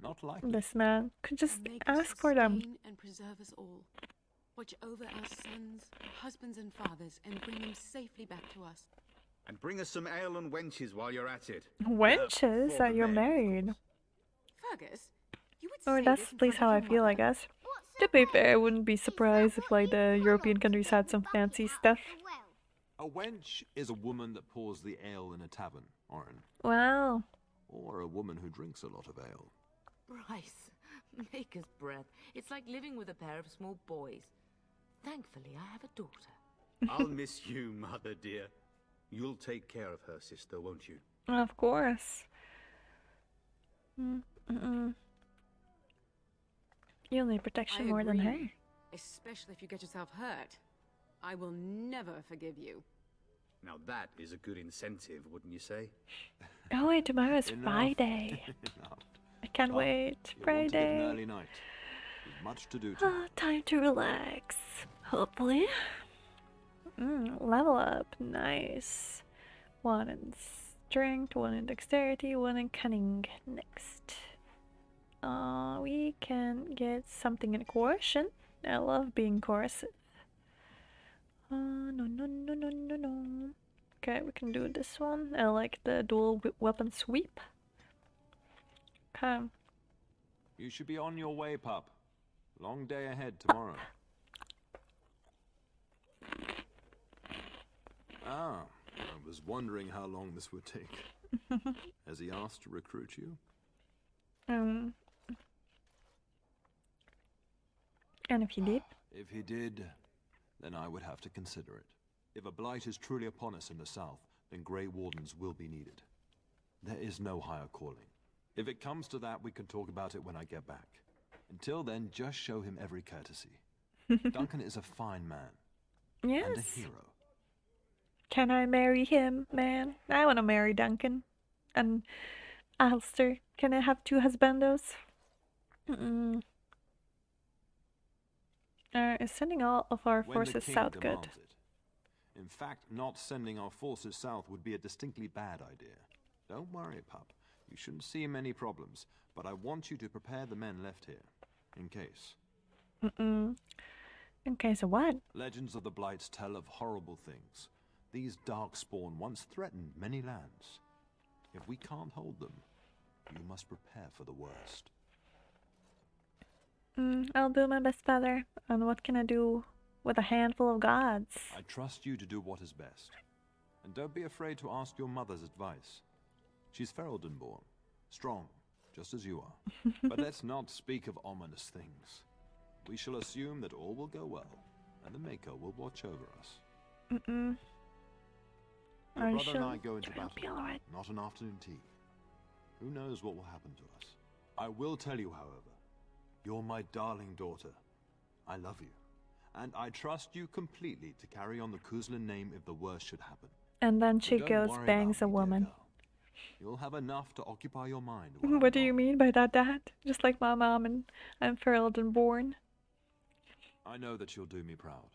Not likely. This man could just Make us ask for them. sustain and preserve us all. Watch over our sons, husbands, and fathers, and bring them safely back to us. And bring us some ale and wenches while you're at it. Wenches For that the you're men. married. Fergus, you would Or say that's this in at least front how I of your feel, I mother? guess. To be fair, I wouldn't be surprised if like the European countries had some fancy stuff. A wench is a woman that pours the ale in a tavern, Oren. Wow. Or a woman who drinks a lot of ale. Bryce, maker's breath. It's like living with a pair of small boys. Thankfully, I have a daughter. I'll miss you, mother dear. You'll take care of her, sister, won't you? Of course. You'll need protection I more than her. agree, especially if you get yourself hurt. I will never forgive you. Now that is a good incentive, wouldn't you say? Oh wait, tomorrow's Enough. Friday. Enough. I can't Come, wait. you'll want to get an Friday. early night. We've much to do tonight. Time to relax. Hopefully. Level up. Nice. 1 in strength, 1 in dexterity, 1 in cunning. Next. We can get something in coercion. I love being coercive. No. Okay, we can do this one. I like the dual weapon sweep. Okay. You should be on your way, pup. Long day ahead tomorrow. Ah, I was wondering how long this would take. Has he asked to recruit you? And if you did? If he did, then I would have to consider it. If a blight is truly upon us in the south, then Grey Wardens will be needed. There is no higher calling. If it comes to that, we can talk about it when I get back. Until then, just show him every courtesy. Duncan is a fine man. Yes. And a hero. Can I marry him, man? I want to marry Duncan. And Alistair. Can I have 2 husbandos? Is sending all of our When the forces king south good? demands it. In fact, not sending our forces south would be a distinctly bad idea. Don't worry, pup. You shouldn't see many problems, but I want you to prepare the men left here, in case. In case of what? Legends of the Blights tell of horrible things. These darkspawn once threatened many lands. If we can't hold them, you must prepare for the worst. I'll do my best, father. And what can I do with a handful of gods? I trust you to do what is best. And don't be afraid to ask your mother's advice. She's Ferelden born, strong, just as you are. But let's not speak of ominous things. We shall assume that all will go well, and the Maker will watch over us. Your brother and I go into battle, not an afternoon tea. Who knows what will happen to us? I will tell you, however, you're my darling daughter. I love you, and I trust you completely to carry on the Kuzlin name if the worst should happen. And then she Don't goes worry bangs a about me, dear woman. girl. You'll have enough to occupy your mind. while What do you mean by that, Dad? Just like my mom and I'm Ferelden born. I know that you'll do me proud.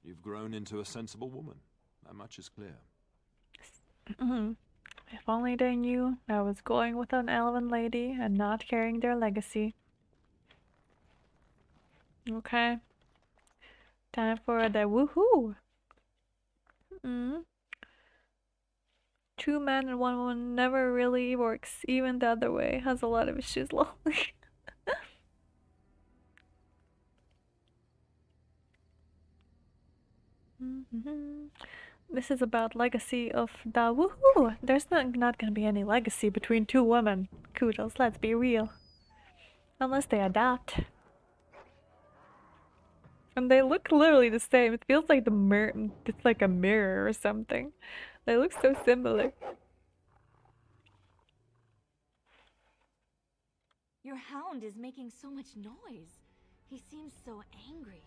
You've grown into a sensible woman. That much is clear. If only they knew I was going with an elven lady and not carrying their legacy. Okay. Time for the woohoo! 2 men and 1 woman never really works. Even the other way has a lot of issues. Lol. This is about legacy of the woohoo! There's not gonna be any legacy between 2 women. Kudos, let's be real. Unless they adopt. And they look literally the same. It feels like it's like a mirror or something. They look so similar. Your hound is making so much noise. He seems so angry.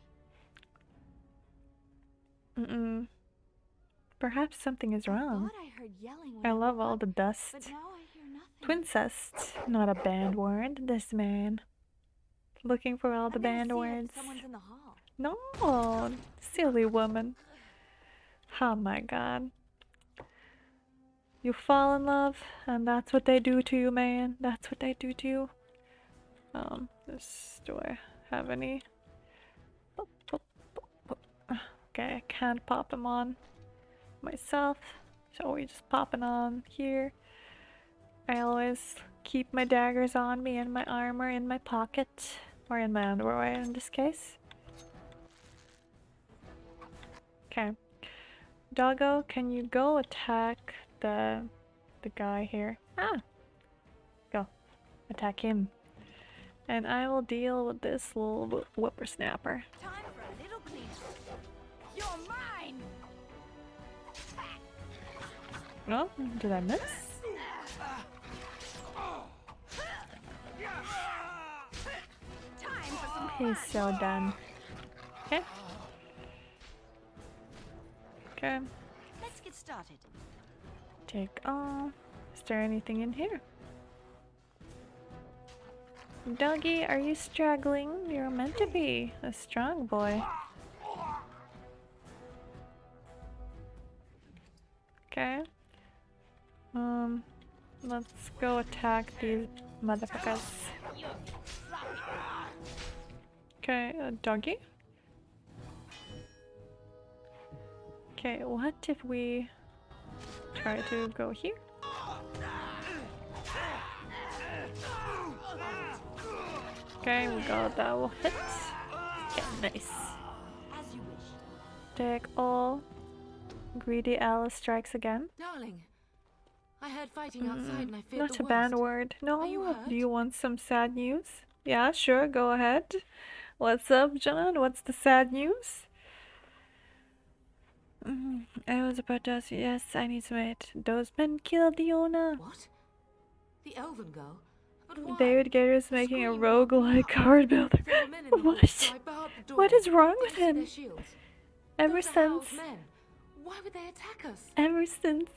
Perhaps something is wrong. I heard yelling when I I love woke all up, the dust. but now I hear nothing. Twincest, not a banned word. This man. Looking for all the banned words. Someone's in the hall. No, silly woman. Oh my god. You fall in love, and that's what they do to you, man. That's what they do to you. Do I have any? Okay, I can't pop them on myself, so we just pop it on here. I always keep my daggers on me and my armor in my pocket, or in my underwear in this case. Okay. Doggo, can you go attack the guy here? Ah! Go. Attack him. And I will deal with this little whippersnapper. Time for a little cleanup. You're mine! Oh, did I miss? Time for some He's so done. Okay. Okay. Let's get started. Take all. Is there anything in here? Doggy, are you struggling? You're meant to be a strong boy. Okay. Let's go attack these motherfuckers. Okay, doggy. Okay, what if we try to go here? Okay, we got that will hit. Okay, nice. Take all. Greedy Alice strikes again. Darling, I heard fighting outside and I feared Not the a bad worst. word. No. Are you hurt? Do you want some sad news? Yeah, sure, go ahead. What's up, John? What's the sad news? I was about to ask you. Yes, I need some aid. Those men killed Diona. What? The elven girl? But why? David Gator is making a roguelike card builder. There were men in the hall, What? so I barred the door. What is wrong with Thanks to their him? shields. Ever Those are since Howl's men. Why would they attack us? Ever since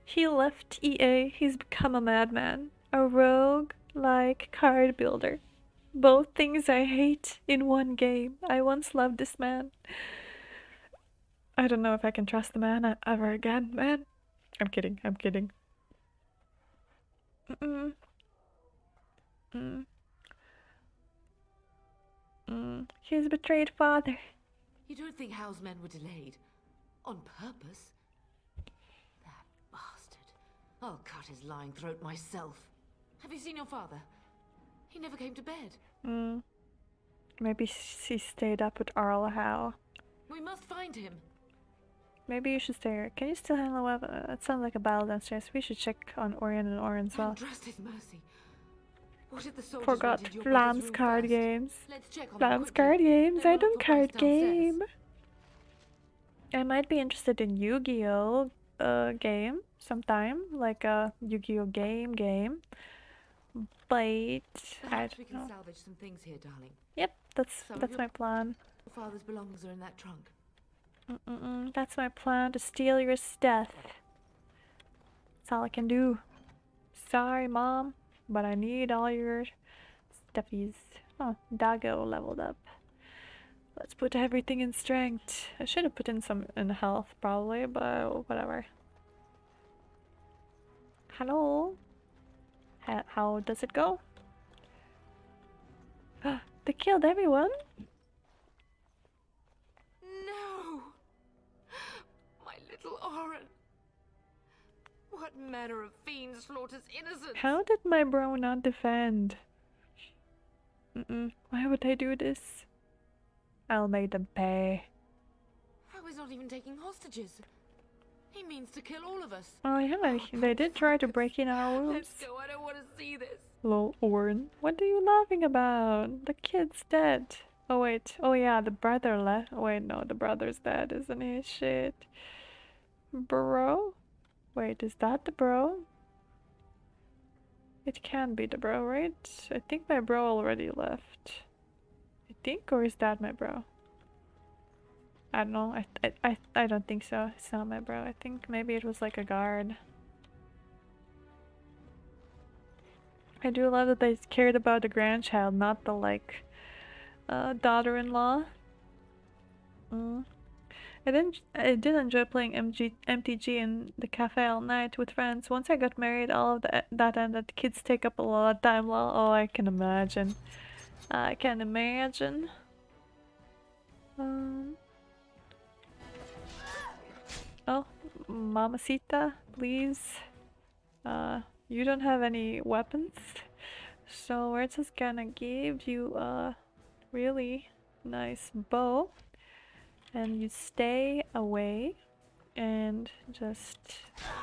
he left EA, he's become a madman. A rogue-like card builder. Both things I hate in one game. I once loved this man. I don't know if I can trust the man ever again, man. I'm kidding, I'm kidding. His betrayed father. You don't think Howl's men were delayed? On purpose? That bastard. I'll cut his lying throat myself. Have you seen your father? He never came to bed. Maybe she stayed up with Arla Howe. We must find him. Maybe you should stay here. Can you still handle a weapon? It sounds like a battle downstairs. We should check on Orion and Orin as well. Trust his mercy. What if the soldiers Forgot went into your brother's Flam's room card first? games. Let's check on them Flam's quickly. card games. Then I we'll don't look for us card game. downstairs. I might be interested in Yu-Gi-Oh game sometime, like a Yu-Gi-Oh game. But I Perhaps we don't can know. salvage some things here, darling. Yep, that's Some of that's your my plan. father's belongings are in that trunk. That's my plan, to steal your stuff. That's all I can do. Sorry, Mom, but I need all your stuffies. Oh, Dago leveled up. Let's put everything in strength. I should have put in some in health, probably, but whatever. Hello? How does it go? They killed everyone? No! My little Orin! What manner of fiend slaughters innocents? How did my bro not defend? Why would they do this? I'll make them pay. How he's not even taking hostages? He means to kill all of us. Oh yeah, they did try to break in our rooms. Let's go, I don't want to see this. Lol, Orin, what are you laughing about? The kid's dead. Oh wait, oh yeah, the brother left. Wait, no, the brother's dead, isn't he? Shit. Bro? Wait, is that the bro? It can be the bro, right? I think my bro already left. I think, or is that my bro? I don't know. I don't think so. It's not my bro. I think maybe it was like a guard. I do love that they cared about the grandchild, not the like daughter-in-law. I did enjoy playing MTG in the cafe all night with friends. Once I got married, all of that ended. Kids take up a lot of time. Well, oh, I can imagine. I can imagine. Oh, Mamacita, please. You don't have any weapons, so we're just gonna give you a really nice bow, and you stay away and just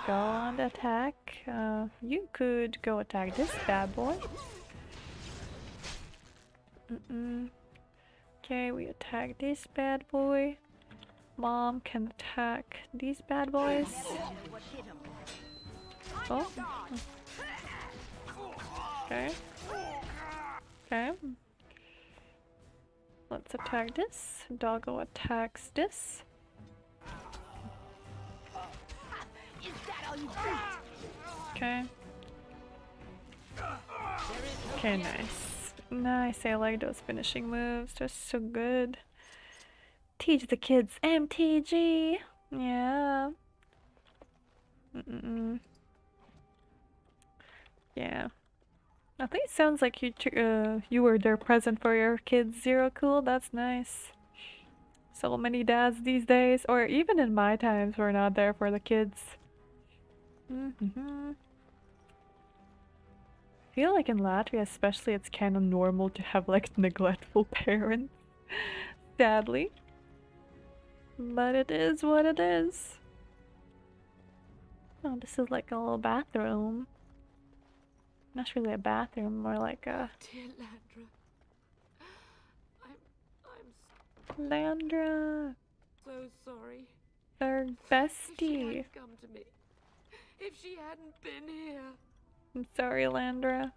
go on the attack. You could go attack this bad boy. Okay, we attack this bad boy. Mom can attack these bad boys. Oh. Okay. Okay. Let's attack this. Doggo attacks this. Okay. Okay, nice. Nice, I like those finishing moves. They're so good. Teach the kids MTG! Yeah. Yeah. I think it sounds like you were there present for your kids. Zero cool, that's nice. So many dads these days, or even in my times, were not there for the kids. I feel like in Latvia especially it's kind of normal to have like neglectful parents. Sadly. But it is what it is. Oh, this is like a little bathroom. Not really a bathroom, more like a... Dear Landra. Landra! So sorry. Third If she bestie! hadn't come to me. If she hadn't been here. I'm sorry, Landra.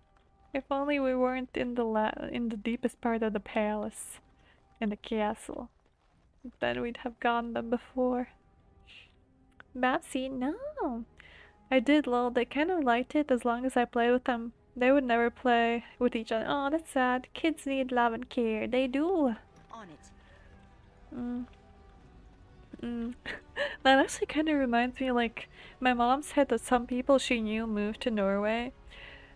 If only we weren't in the deepest part of the palace. In the castle. Then we'd have gotten them before. Babsy, no! I did, lol. They kind of liked it as long as I played with them. They would never play with each other. Oh, that's sad. Kids need love and care. They do. On it. That actually kind of reminds me, like, my mom said that some people she knew moved to Norway,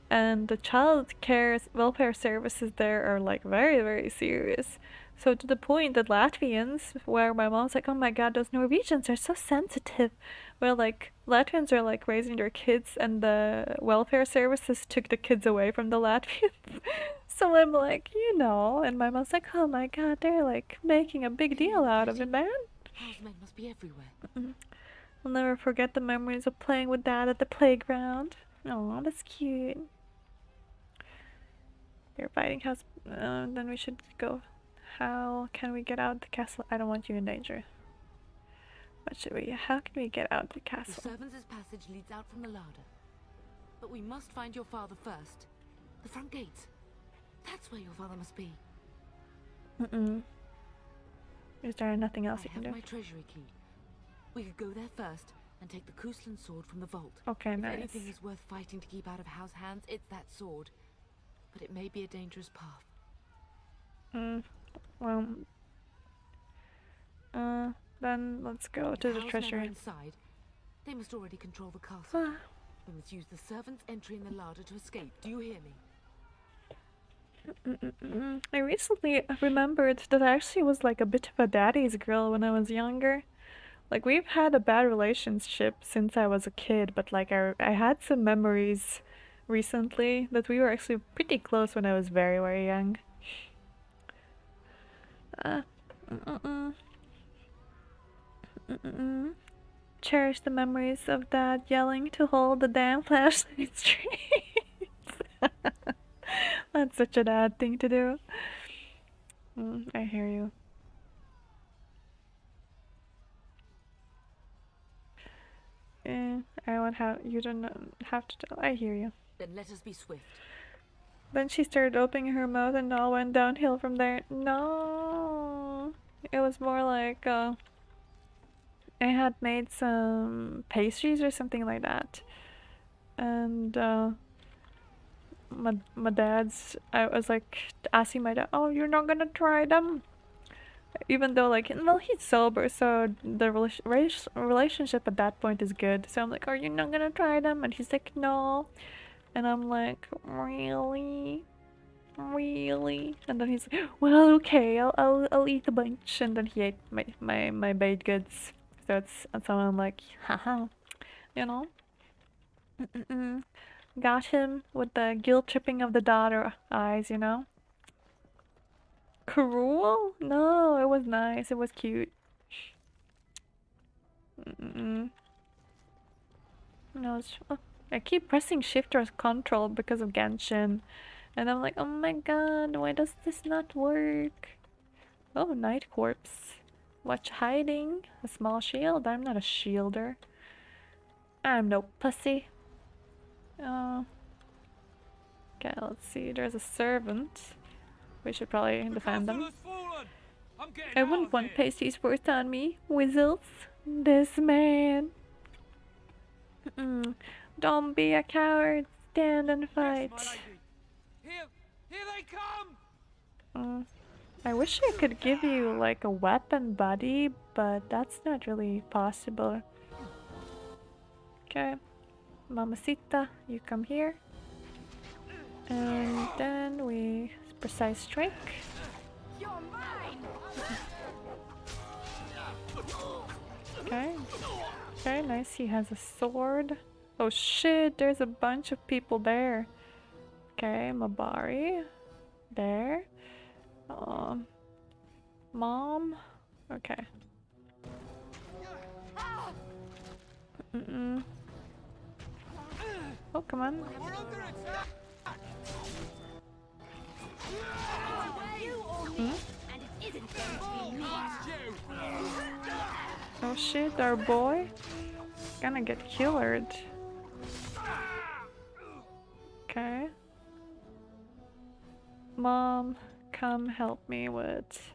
and the child care welfare services there are like very, very serious. So to the point that Latvians, where my mom's like, oh my god, those Norwegians are so sensitive. Where like Latvians are like raising their kids and the welfare services took the kids away from the Latvians. So I'm like, you know, and my mom's like, oh my god, they're like making a big deal out of it, man. Housemen must be everywhere. I'll never forget the memories of playing with Dad at the playground. Oh, that's cute. You're fighting house. Then we should go. How can we get out of the castle? I don't want you in danger. What should we? How can we get out of the castle? The servants' passage leads out from the larder. But we must find your father first. The front gates. That's where your father must be. Is there nothing else you can I do? have my treasury key. We could go there first and take the Kuslan sword from the vault. Okay, if nice. anything is worth fighting to keep out of House hands, it's that sword. But it may be a dangerous path. Well, then let's go to the Housemen are treasury. inside. They must already control the castle. We must use the servants' entry in the larder to escape. Do you hear me? I recently remembered that I actually was like a bit of a daddy's girl when I was younger. Like we've had a bad relationship since I was a kid, but like I had some memories recently that we were actually pretty close when I was very, very young. Cherish the memories of Dad yelling to hold the damn flashlight straight. That's such a dad thing to do. I hear you. I won't have you don't have to tell. I hear you. Then let us be swift. Then she started opening her mouth and all went downhill from there. No, it was more like I had made some pastries or something like that, and I was like asking my dad, "Oh, you're not gonna try them?" Even though, like, well, he's sober, so the relationship at that point is good. So I'm like, are you not gonna try them? And he's like, no. And I'm like, really? Really? And then he's like, well, okay, I'll eat a bunch. And then he ate my baked goods. So I'm like, haha, you know? Got him with the guilt tripping of the daughter eyes, you know? Cruel? No, it was nice. It was cute. No, oh, I keep pressing shift or control because of Genshin. And I'm like, oh my god, why does this not work? Oh, Night Corpse. Watch hiding. A small shield? I'm not a shielder. I'm no pussy. Oh. Okay, let's see. There's a servant. We should probably defend them. I wouldn't want Pacey's worth on me. Whizzles. This man. Don't be a coward. Stand and fight. Here they come! I wish I could give you like a weapon buddy, but that's not really possible. Okay. Mamacita, you come here. And then we precise strike. Okay. Okay, nice. He has a sword. Oh shit, there's a bunch of people there. Okay, Mabari. There. Mom. Okay. Oh, come on. Oh shit, our boy gonna get killered. Okay. Mom, come help me with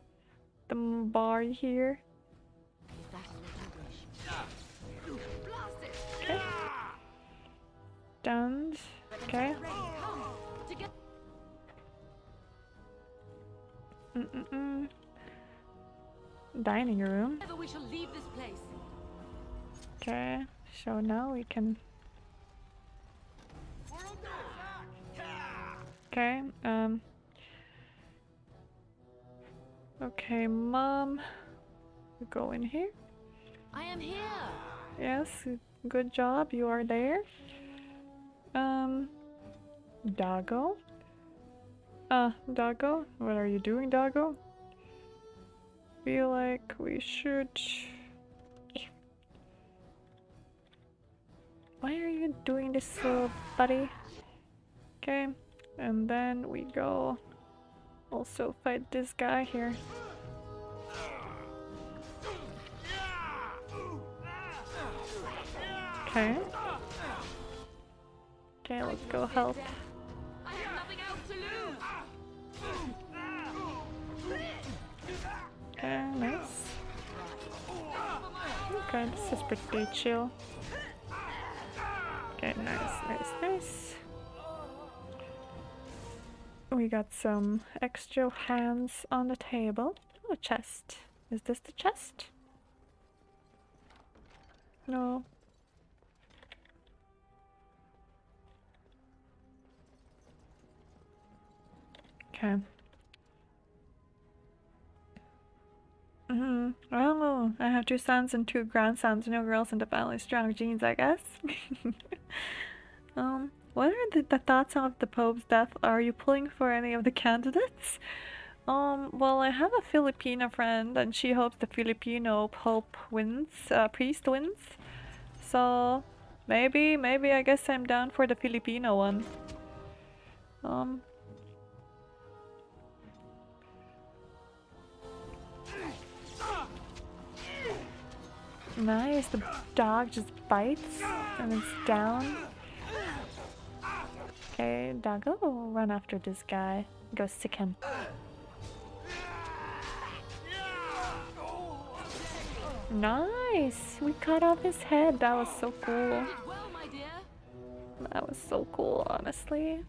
the bar here. Okay. Done. Okay. Dining room. Okay, so now we can. Okay, okay, Mom, you go in here. I am here. Yes, good job, you are there. Doggo? Doggo? What are you doing, Doggo? Feel like we should... Why are you doing this, buddy? Okay, and then we go also fight this guy here. Okay. Okay, let's go help. Okay, nice. Okay, this is pretty chill. Okay, nice. We got some extra hands on the table. Oh, a chest. Is this the chest? No. Okay. Oh, I have 2 sons and 2 grandsons. No girls in the family. Strong genes, I guess. What are the thoughts of the Pope's death? Are you pulling for any of the candidates? Well, I have a Filipino friend, and she hopes the Filipino Pope wins, priest wins. So, maybe I guess I'm down for the Filipino one. Nice, the dog just bites and it's down. Okay, Doggo will run after this guy. Go sick him. Nice! We cut off his head. That was so cool. That was so cool, honestly.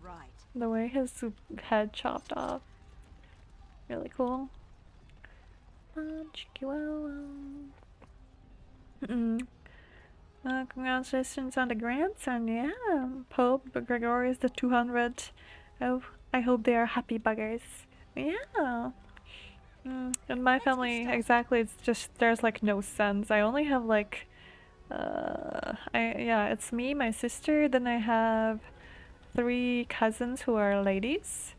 The way his head chopped off. Really cool. Congratulations on the grandson, yeah. Pope Gregorius the 200. Oh, I hope they are happy buggers. Yeah. In my family, exactly, it's just there's like no sons. I only have like, it's me, my sister, then I have 3 cousins who are ladies.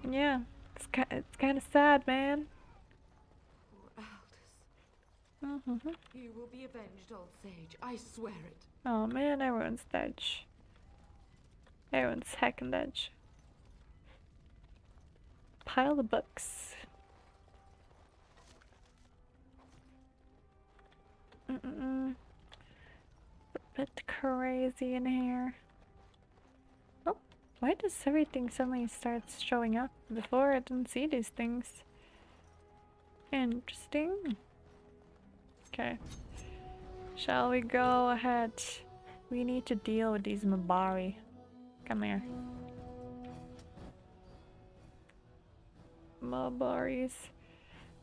Yeah, it's kind of sad, man. You will be avenged, old sage. I swear it. Oh man, everyone's dead. Everyone's heckin' dead. Pile of books. A bit crazy in here. Oh, why does everything suddenly start showing up? Before I didn't see these things. Interesting. Okay. Shall we go ahead? We need to deal with these Mabari. Come here. Mabaris.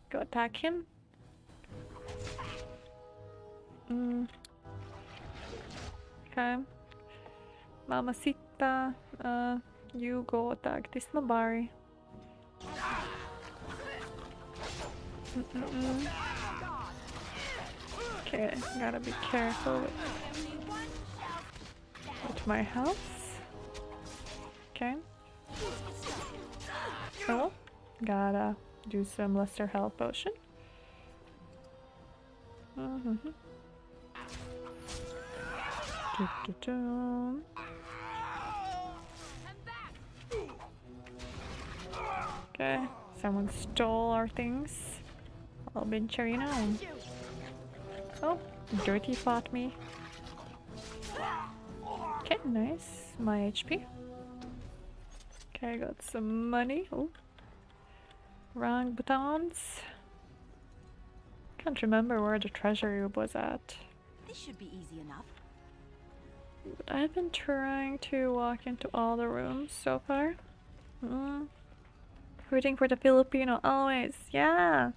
Go attack him. Okay. Mamacita, you go attack this Mabari. Okay, gotta be careful with my health. Okay. Oh, gotta do some lesser health potion. Okay, someone stole our things. I'll be sure you know. Oh, Dirty fought me. Okay, nice. My HP. Okay, I got some money. Oh, wrong buttons. Can't remember where the treasury was at. This should be easy enough. But I've been trying to walk into all the rooms so far. Rooting for the Filipino always, yeah.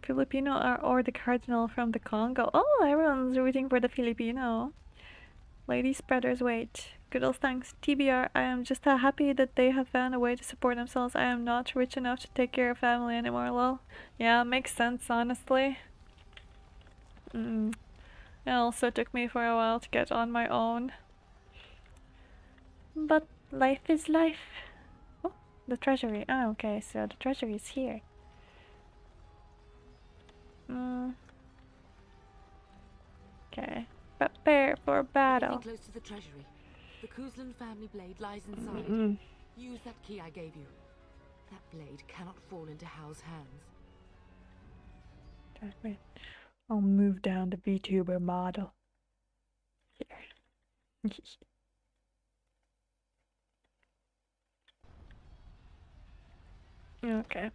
Filipino or the Cardinal from the Congo. Oh, everyone's rooting for the Filipino. Lady spreaders wait. Good old thanks. TBR, I am just happy that they have found a way to support themselves. I am not rich enough to take care of family anymore, lol. Yeah, makes sense, honestly. It also took me for a while to get on my own. But life is life. Oh, the treasury. Oh, okay, so the treasury is here. Okay. Prepare for battle. Close to the treasury. The Kuzlan family blade lies inside. Use that key I gave you. That blade cannot fall into Hal's hands. Wait. I'll move down the VTuber model. Here. Okay.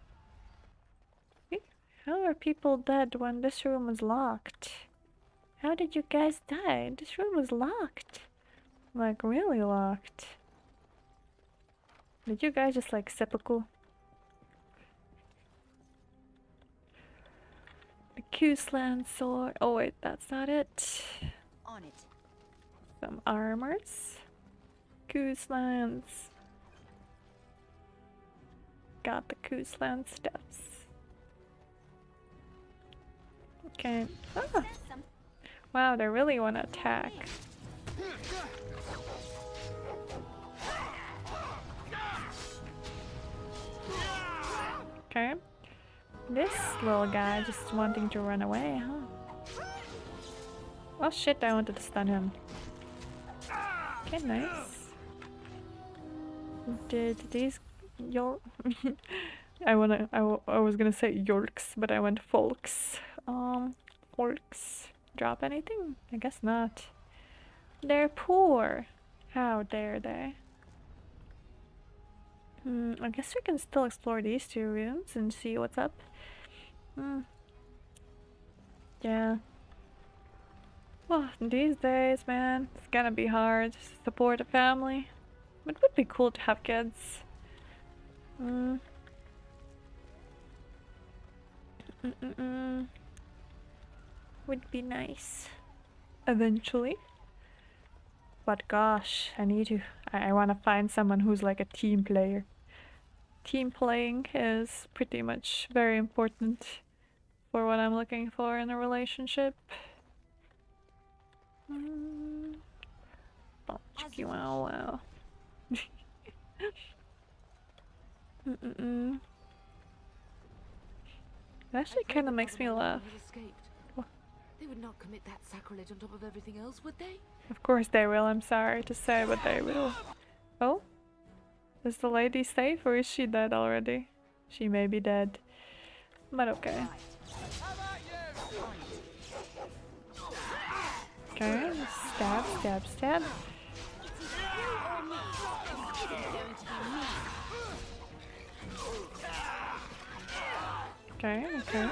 How are people dead when this room was locked? How did you guys die? This room was locked. Like, really locked. Did you guys just like seppuku? The Kuzlan sword. Oh wait, that's not it. On it. Some armors. Kuzlans. Got the Kuzlan stuffs. Okay. Ah. Wow, they really want to attack. Okay. This little guy just wanting to run away, huh? Oh shit, I wanted to stun him. Okay, nice. Did these I was gonna say Yorks, but I went folks. Folks drop anything? I guess not. They're poor. How dare they? I guess we can still explore these 2 rooms and see what's up. Yeah. Well, these days, man, it's gonna be hard to support a family. But it would be cool to have kids. Would be nice. Eventually. But gosh, I want to find someone who's like a team player. Team playing is pretty much very important for what I'm looking for in a relationship. Wow, wow. It actually kind of makes me laugh. They would not commit that sacrilege on top of everything else, would they? Of course they will, I'm sorry to say, but they will. Oh? Is the lady safe or is she dead already? She may be dead. But okay. Okay, stab, stab, stab. Okay, okay.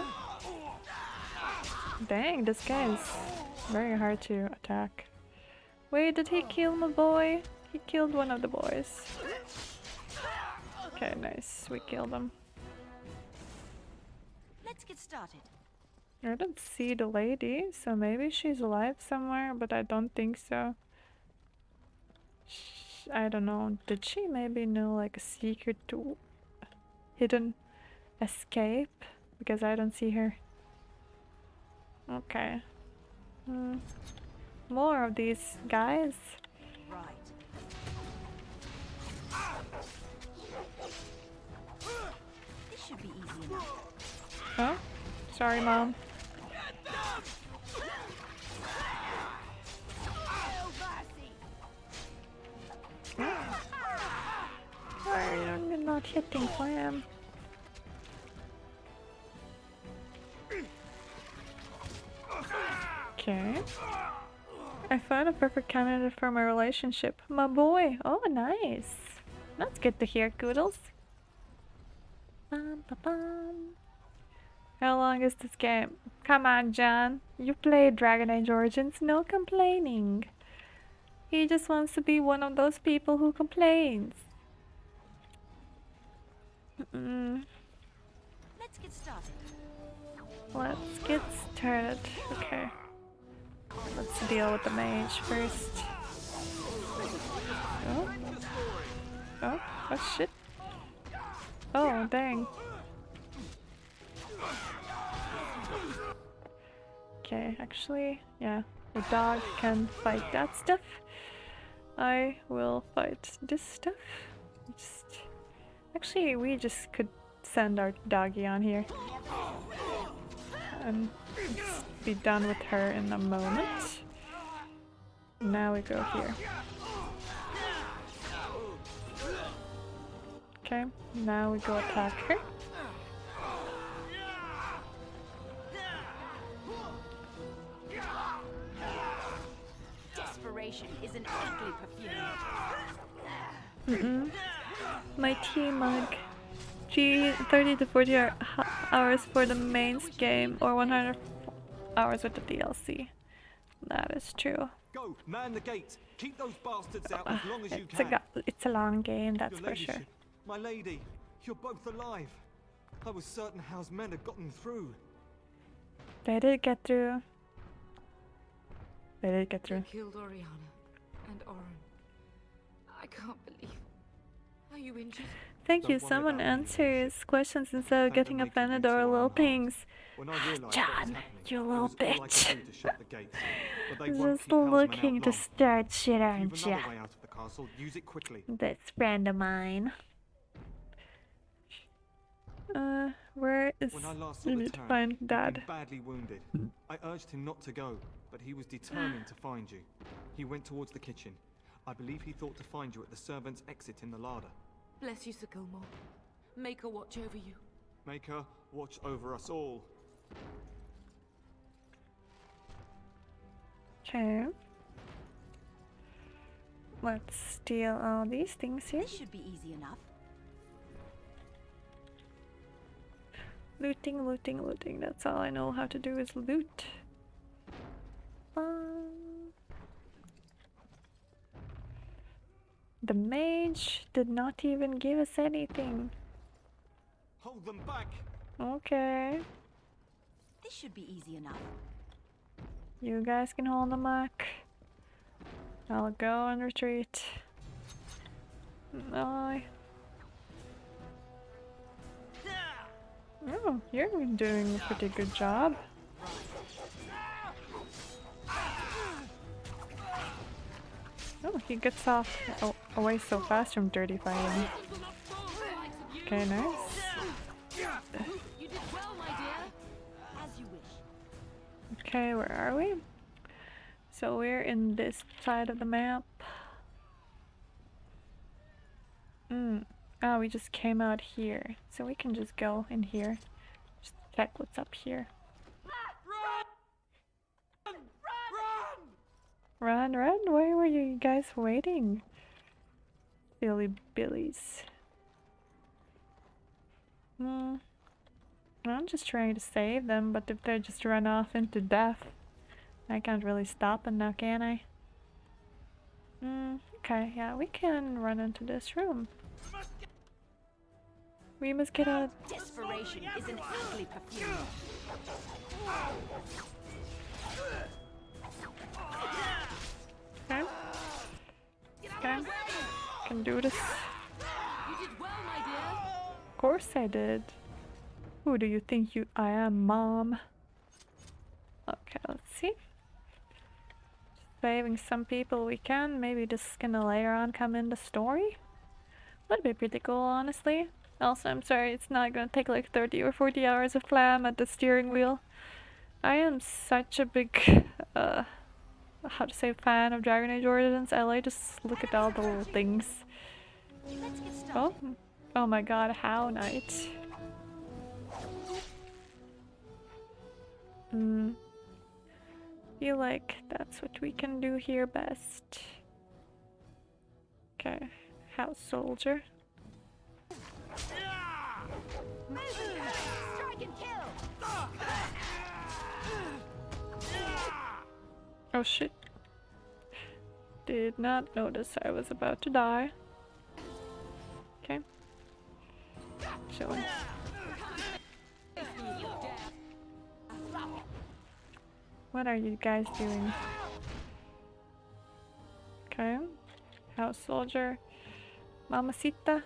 Dang, this guy is very hard to attack. Wait, did he kill my boy? He killed one of the boys. Okay, nice. We killed him. Let's get started. I don't see the lady, so maybe she's alive somewhere, but I don't think so. I don't know. Did she maybe know like a secret to hidden escape? Because I don't see her. Okay. More of these guys. Right. This should be easy enough. Oh, sorry, Mom. Why are you not hitting Clam? Okay. I found a perfect candidate for my relationship. My boy. Oh, nice. That's good to hear, Goodles. Bum, ba, bum. How long is this game? Come on, John. You played Dragon Age Origins, no complaining. He just wants to be one of those people who complains. Let's get started. Let's get started. Okay. Let's deal with the mage first. Oh. Oh, oh shit. Oh, dang. Okay, actually, yeah, the dog can fight that stuff. I will fight this stuff. Actually, we just could send our doggy on here. And just be done with her in a moment. Now we go here. Okay, now we go attack her. Desperation is an ugly perfume. My tea mug. 30 to 40 hours for the main game or 100 hours with the DLC. That is true. Go, man the gate. Keep those bastards out as long as you can. It's a long game, that's Your for ladyship, sure. My lady, you're both alive. I was certain Howe's men had gotten through. They did get through. They did get through. They killed Oriana and Oren. I can't believe. Are you injured? Thank you. Someone answers questions instead of getting offended over little things. John, you little bitch. Just looking to start shit, aren't ya? This friend of mine. Where is you need to find Dad? Badly wounded. I urged him not to go, but he was determined to find you. He went towards the kitchen. I believe he thought to find you at the servants' exit in the larder. Bless you, Sir Gilmore. Make her watch over you. Make her watch over us all. Okay. Let's steal all these things here. This should be easy enough. Looting, looting, looting. That's all I know how to do is loot. The mage did not even give us anything. Hold them back. Okay. This should be easy enough. You guys can hold the mark. I'll go and retreat. No. Oh, you're doing a pretty good job. Oh, he gets off away so fast from dirty fighting. Okay, nice. Okay, where are we? So we're in this side of the map. Oh, we just came out here. So we can just go in here. Just check what's up here. Run, run! Why were you guys waiting? Silly billies. I'm just trying to save them, but if they just run off into death, I can't really stop them now, can I? Okay, yeah, we can run into this room. We must get out. Desperation is an ugly perfume. Okay. Okay. Can do this. Of course I did. Who do you think I am, Mom? Okay, let's see. Saving some people we can. Maybe this is gonna later on come in the story. That'd be pretty cool, honestly. Also, I'm sorry, it's not gonna take like 30 or 40 hours of flam at the steering wheel. I am such a big, how to say, fan of Dragon Age Origins. I like just look at all the little things. Oh, oh my god, how nice. Feel like that's what we can do here best. Okay, house soldier. Oh shit. Did not notice I was about to die. Okay. Chilling. What are you guys doing? Okay. House soldier. Mamacita.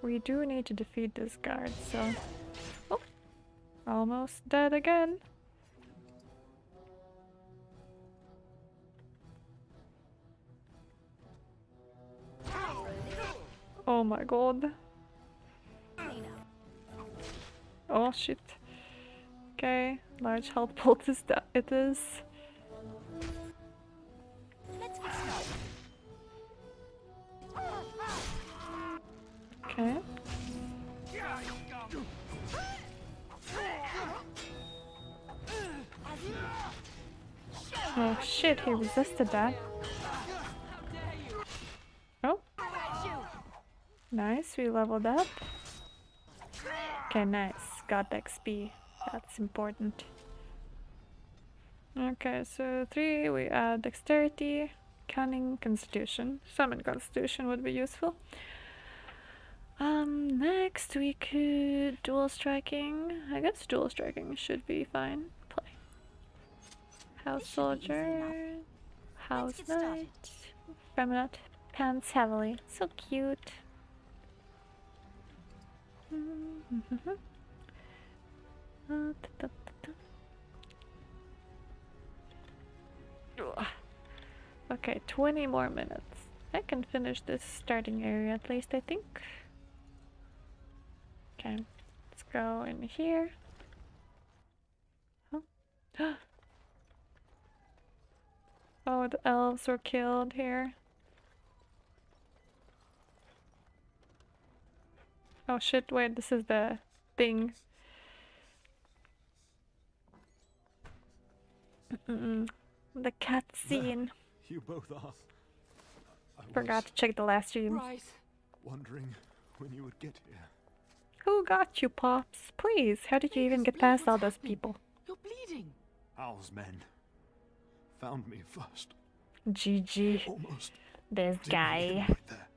We do need to defeat this guard, so... Oh! Almost dead again. Oh my god. Oh shit. Okay, large health poultice that it is. Okay. Oh shit, he resisted that. Oh. Nice, we leveled up. Okay, nice. Got XP. That's important. Okay, so 3, we add dexterity, cunning, constitution. Summon constitution would be useful. Next we could dual striking. I guess dual striking should be fine. Play. House soldier, house knight, feminine, pants heavily. So cute. Okay, 20 more minutes. I can finish this starting area at least, I think. Okay, let's go in here. Huh? Oh, the elves were killed here. Oh shit, wait, this is the thing. The cutscene. You both are. Forgot to check the last stream. Wondering when you would get here. Who got you, Pops? Please, how did you even get past all those people? You're bleeding. Owl's men found me first. GG. Almost. This guy. Right there.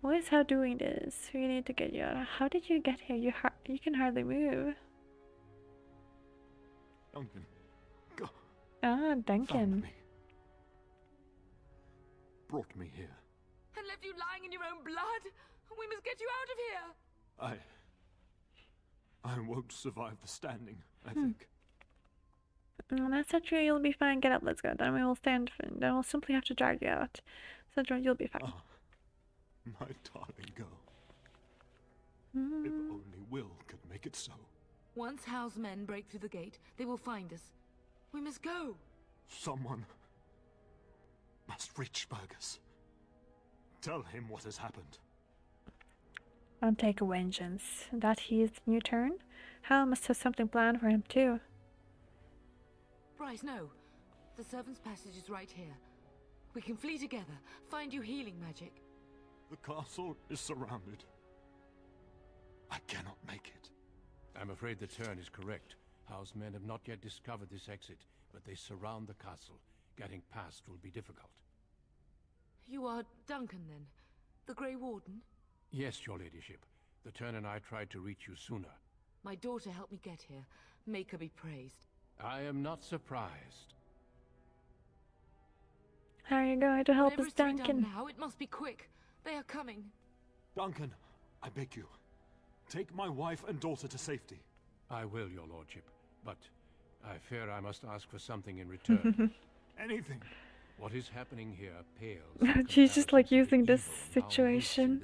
What is how doing this? We need to get you out. How did you get here? You can hardly move. Duncan, go. Ah, Duncan. Found me. Brought me here. And left you lying in your own blood? We must get you out of here! I won't survive the standing, I think. That's not true. You'll be fine. Get up. Let's go. Then we will stand. Then we'll simply have to drag you out. So you'll be fine. Oh, my darling girl. If only Will could make it so. Once Hal's men break through the gate, they will find us. We must go. Someone must reach Burgess. Tell him what has happened. I'll take a vengeance. That he is new turn? Hal must have something planned for him too. Bryce, no. The servant's passage is right here. We can flee together, find you healing magic. The castle is surrounded. I cannot make it. I'm afraid the turn is correct. House men have not yet discovered this exit, but they surround the castle. Getting past will be difficult. You are Duncan, then? The Grey Warden? Yes, your ladyship. The turn and I tried to reach you sooner. My daughter helped me get here. Make her be praised. I am not surprised. How are you going to help us, Whatever is to be Duncan? done now, it must be quick. They are coming. Duncan, I beg you. Take my wife and daughter to safety. I will, your lordship. But I fear I must ask for something in return. Anything. What is happening here pales. She's just like using this situation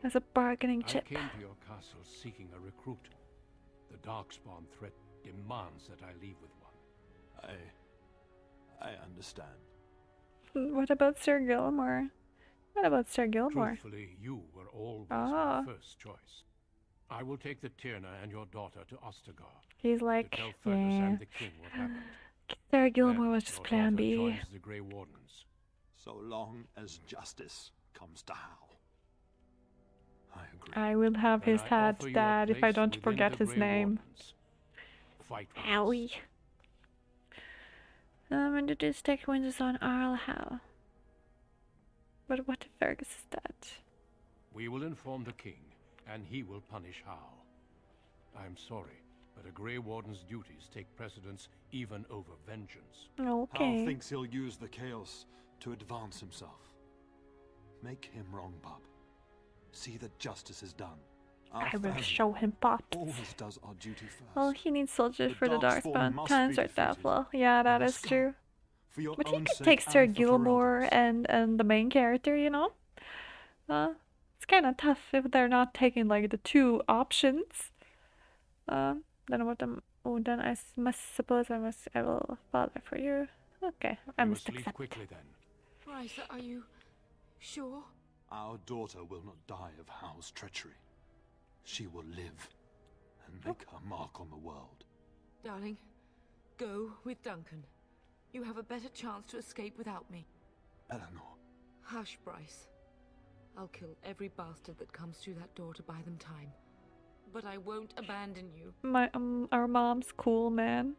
as a bargaining chip. I came to your castle seeking a recruit. The Darkspawn threat demands that I leave with one. I understand. What about Sir Gilmore? What about Sir Gilmore? Truthfully, you were always my first choice. I will take the Tyrna and your daughter to Ostagar. He's like, to tell Fergus yeah. and the king what happened. Sir Gilmore Then was just your plan daughter B. joins the Grey Wardens. So long as justice comes to Hal. I agree. I will have Then his I head, offer you a Dad, if I place don't within forget the his Grey name. Wardens. Fight with Owie. us. And it is take wins on Arl Hal. But what if Fergus is dead? We will inform the king, and he will punish Howe. I'm sorry, but a Grey Warden's duties take precedence even over vengeance. Okay. Hal thinks he'll use the chaos to advance himself. Make him wrong, bub. See that justice is done. I will show him pops. Always does our duty first. Well, he needs soldiers for the Darkspawn Darkspawn. must Times be right that defeated. well. Yeah, that is must go. true. For your But he own could sake take Sir and for Gilmore Ferelden's. and the main character, you know? It's kind of tough if they're not taking like the two options. Then what am? Oh, then I must suppose I will father for you. Okay, I You must must leave accept. quickly then. Bryce, are you sure? Our daughter will not die of Hal's treachery. She will live and make her mark on the world. Darling, go with Duncan. You have a better chance to escape without me. Eleanor. Hush, Bryce. I'll kill every bastard that comes through that door to buy them time. But I won't abandon you. Our mom's cool, man.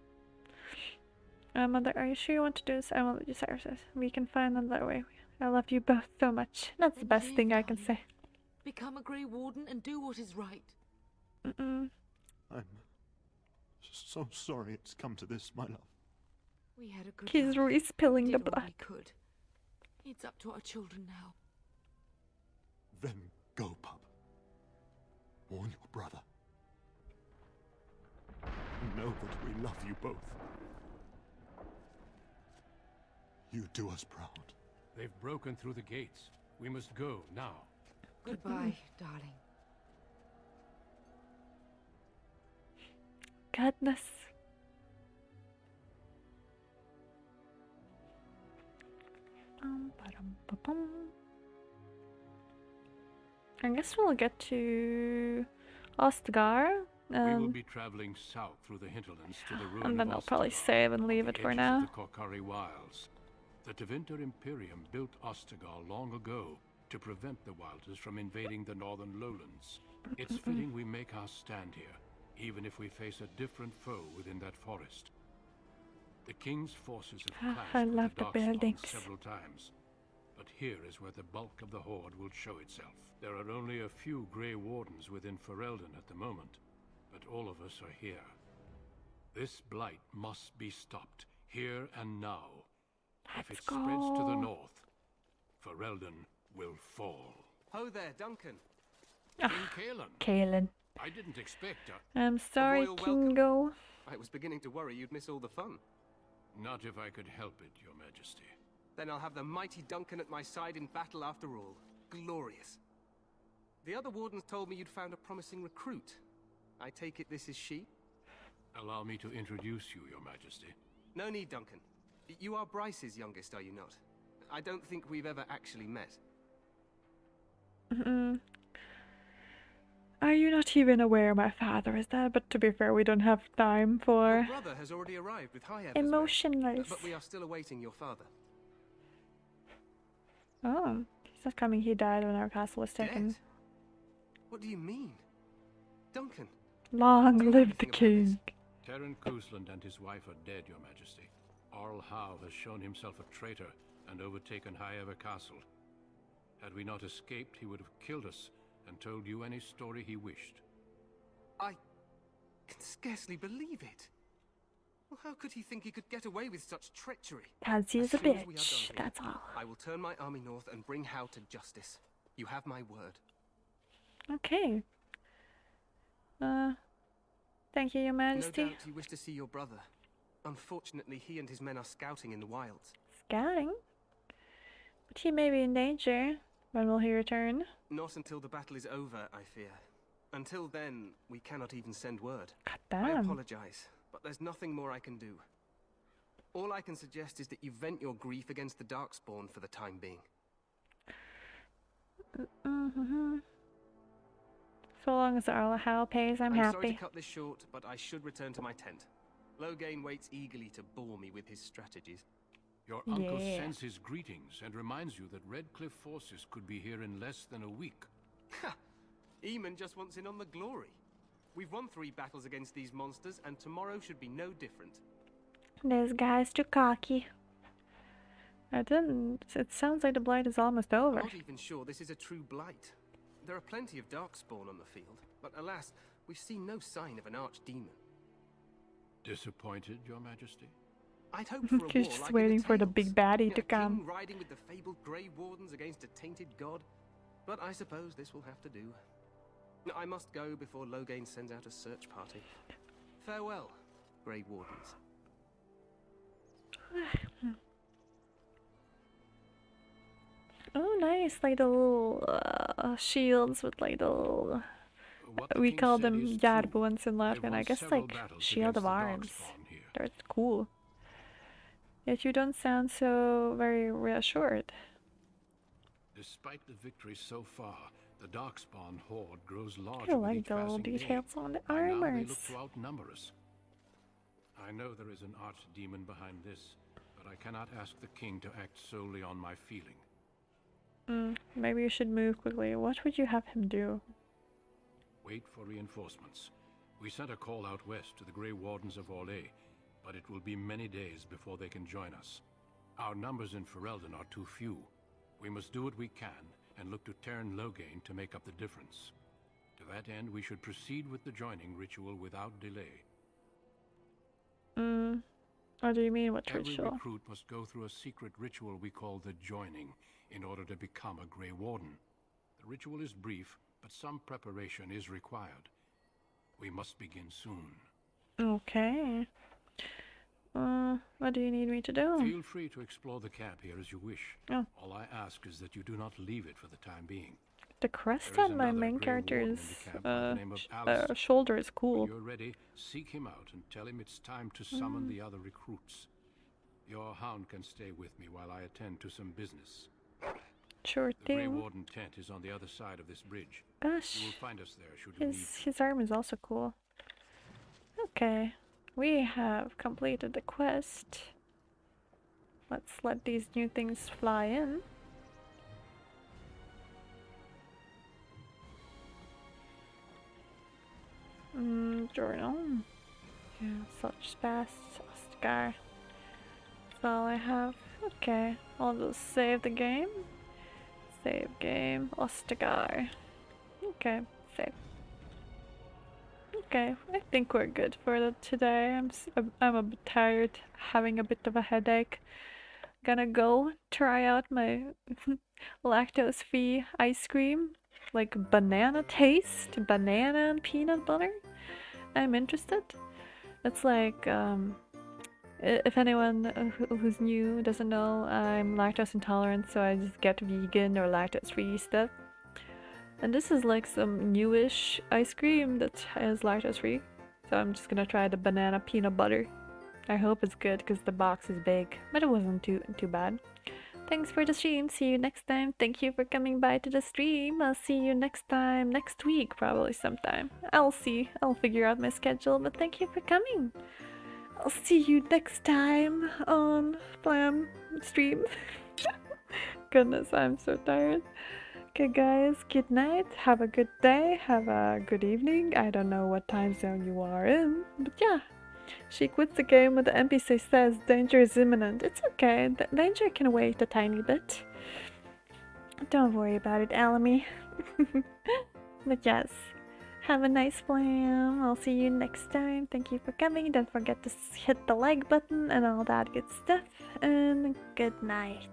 Mother, are you sure you want to do this? I won't let you sacrifice. We can find another way. I love you both so much. That's the best thing I can say. Become a Grey Warden and do what is right. Mm-mm. I'm so sorry it's come to this, my love. We had a good He's life. respilling the Did what blood. we could. It's up to our children now. Then go, pup. Warn your brother. Know that we love you both. You do us proud. They've broken through the gates. We must go now. Goodbye, darling. Goodness. I guess we'll get to Ostagar. We will be traveling south through the hinterlands to the ruin And then of I'll probably Ostagar, save and on leave the it for edges now. of the Korkari Wilds. The Tevinter Imperium built Ostagar long ago to prevent the Wilders from invading the northern lowlands. It's fitting we make our stand here, even if we face a different foe within that forest. The King's forces have clashed I with love the the Darkspawn buildings. several times, But here is where the bulk of the horde will show itself. There are only a few Grey Wardens within Ferelden at the moment, but all of us are here. This blight must be stopped, here and now. If it spreads to the north, Ferelden will fall. Ho there, Duncan. King Kalen. Kalen. I didn't expect I'm sorry, Kingo. I was beginning to worry you'd miss all the fun. Not if I could help it, Your Majesty. Then I'll have the mighty Duncan at my side in battle after all. Glorious. The other wardens told me you'd found a promising recruit. I take it this is she? Allow me to introduce you, Your Majesty. No need, Duncan. You are Bryce's youngest, are you not? I don't think we've ever actually met. Are you not even aware my father is there? But to be fair, we don't have time for Your brother has already arrived with high emotionless. But we are still awaiting your father. Oh, he's not coming. He died when our castle was taken. Dead? What do you mean? Duncan. Long live the king. Terran Cousland and his wife are dead, Your Majesty. Arl Howe has shown himself a traitor and overtaken Highever Castle. Had we not escaped, he would have killed us and told you any story he wished. I can scarcely believe it. Well, how could he think he could get away with such treachery? Cause he's a bitch, that's all. I will turn my army north and bring Howe to justice. You have my word. Okay. Thank you, Your Majesty. No doubt you wish to see your brother. Unfortunately, he and his men are scouting in the wilds. Scouting? But he may be in danger. When will he return? Not until the battle is over, I fear. Until then, we cannot even send word. God damn. I apologize, but there's nothing more I can do. All I can suggest is that you vent your grief against the Darkspawn for the time being. So long as Arl Howe pays, I'm happy. Sorry to cut this short, but I should return to my tent. Logain waits eagerly to bore me with his strategies. Your uncle sends his greetings and reminds you that Redcliffe forces could be here in less than a week. Ha! Eamon just wants in on the glory. We've won 3 battles against these monsters, and tomorrow should be no different. This guy's too cocky. It sounds like the blight is almost over. I'm not even sure this is a true blight. There are plenty of Darkspawn on the field, but alas, we've seen no sign of an archdemon. Disappointed, Your Majesty? I'd hoped for a He's war just like waiting for the big baddie to come. King riding with the fabled Grey Wardens against a tainted god. But I suppose this will have to do. I must go before Logain sends out a search party. Farewell, Grey Wardens. Oh, nice, like the little shields with like the little... We call them Jarbuans in Latvian, I guess like shield of arms. That's cool. Yet you don't sound so very reassured. Despite the victory so far, the Darkspawn horde grows larger. I like the little details on the armors. Now they armors. look to outnumber us. I know there is an archdemon behind this, but I cannot ask the king to act solely on my feeling. Maybe you should move quickly. What would you have him do? Wait for reinforcements. We sent a call out west to the Grey Wardens of Orlais, but it will be many days before they can join us. Our numbers in Ferelden are too few. We must do what we can and look to Terran Logain to make up the difference. To that end, we should proceed with the joining ritual without delay. What do you mean, what Every ritual? recruit must go through a secret ritual we call the joining in order to become a Grey Warden. The ritual is brief, but some preparation is required. We must begin soon. Okay. What do you need me to do? Feel free to explore the camp here as you wish. Oh. All I ask is that you do not leave it for the time being. The crest There is on my another main Grey Warden character's in the camp by the name of Alistair. shoulder is cool. When you're ready, seek him out and tell him it's time to summon the other recruits. Your hound can stay with me while I attend to some business. Sure The Grey thing. Warden tent is on the other side of this bridge. Gosh. You will find us there should you need. His arm is also cool. Okay. We have completed the quest. Let's let these new things fly in. Journal. Yeah, such fast Oscar. all I have. Okay, I'll just save the game. Save game. Ostagar. Okay, save. Okay, I think we're good for today. I'm a bit tired, having a bit of a headache. Gonna go try out my lactose-free ice cream, like banana taste, banana and peanut butter. I'm interested. It's like if anyone who's new doesn't know, I'm lactose intolerant, so I just get vegan or lactose-free stuff. And this is like some newish ice cream that is lactose-free. So I'm just gonna try the banana peanut butter. I hope it's good because the box is big, but it wasn't too bad. Thanks for the stream. See you next time. Thank you for coming by to the stream. I'll see you next time, next week probably sometime. I'll see. I'll figure out my schedule, but thank you for coming. I'll see you next time on Flam stream. Goodness, I'm so tired. Okay guys, good night. Have a good day. Have a good evening. I don't know what time zone you are in, but yeah. She quits the game when the NPC says danger is imminent. It's okay, the danger can wait a tiny bit. Don't worry about it, Alamy. But yes, have a nice Flam. I'll see you next time. Thank you for coming. Don't forget to hit the like button and all that good stuff. And good night.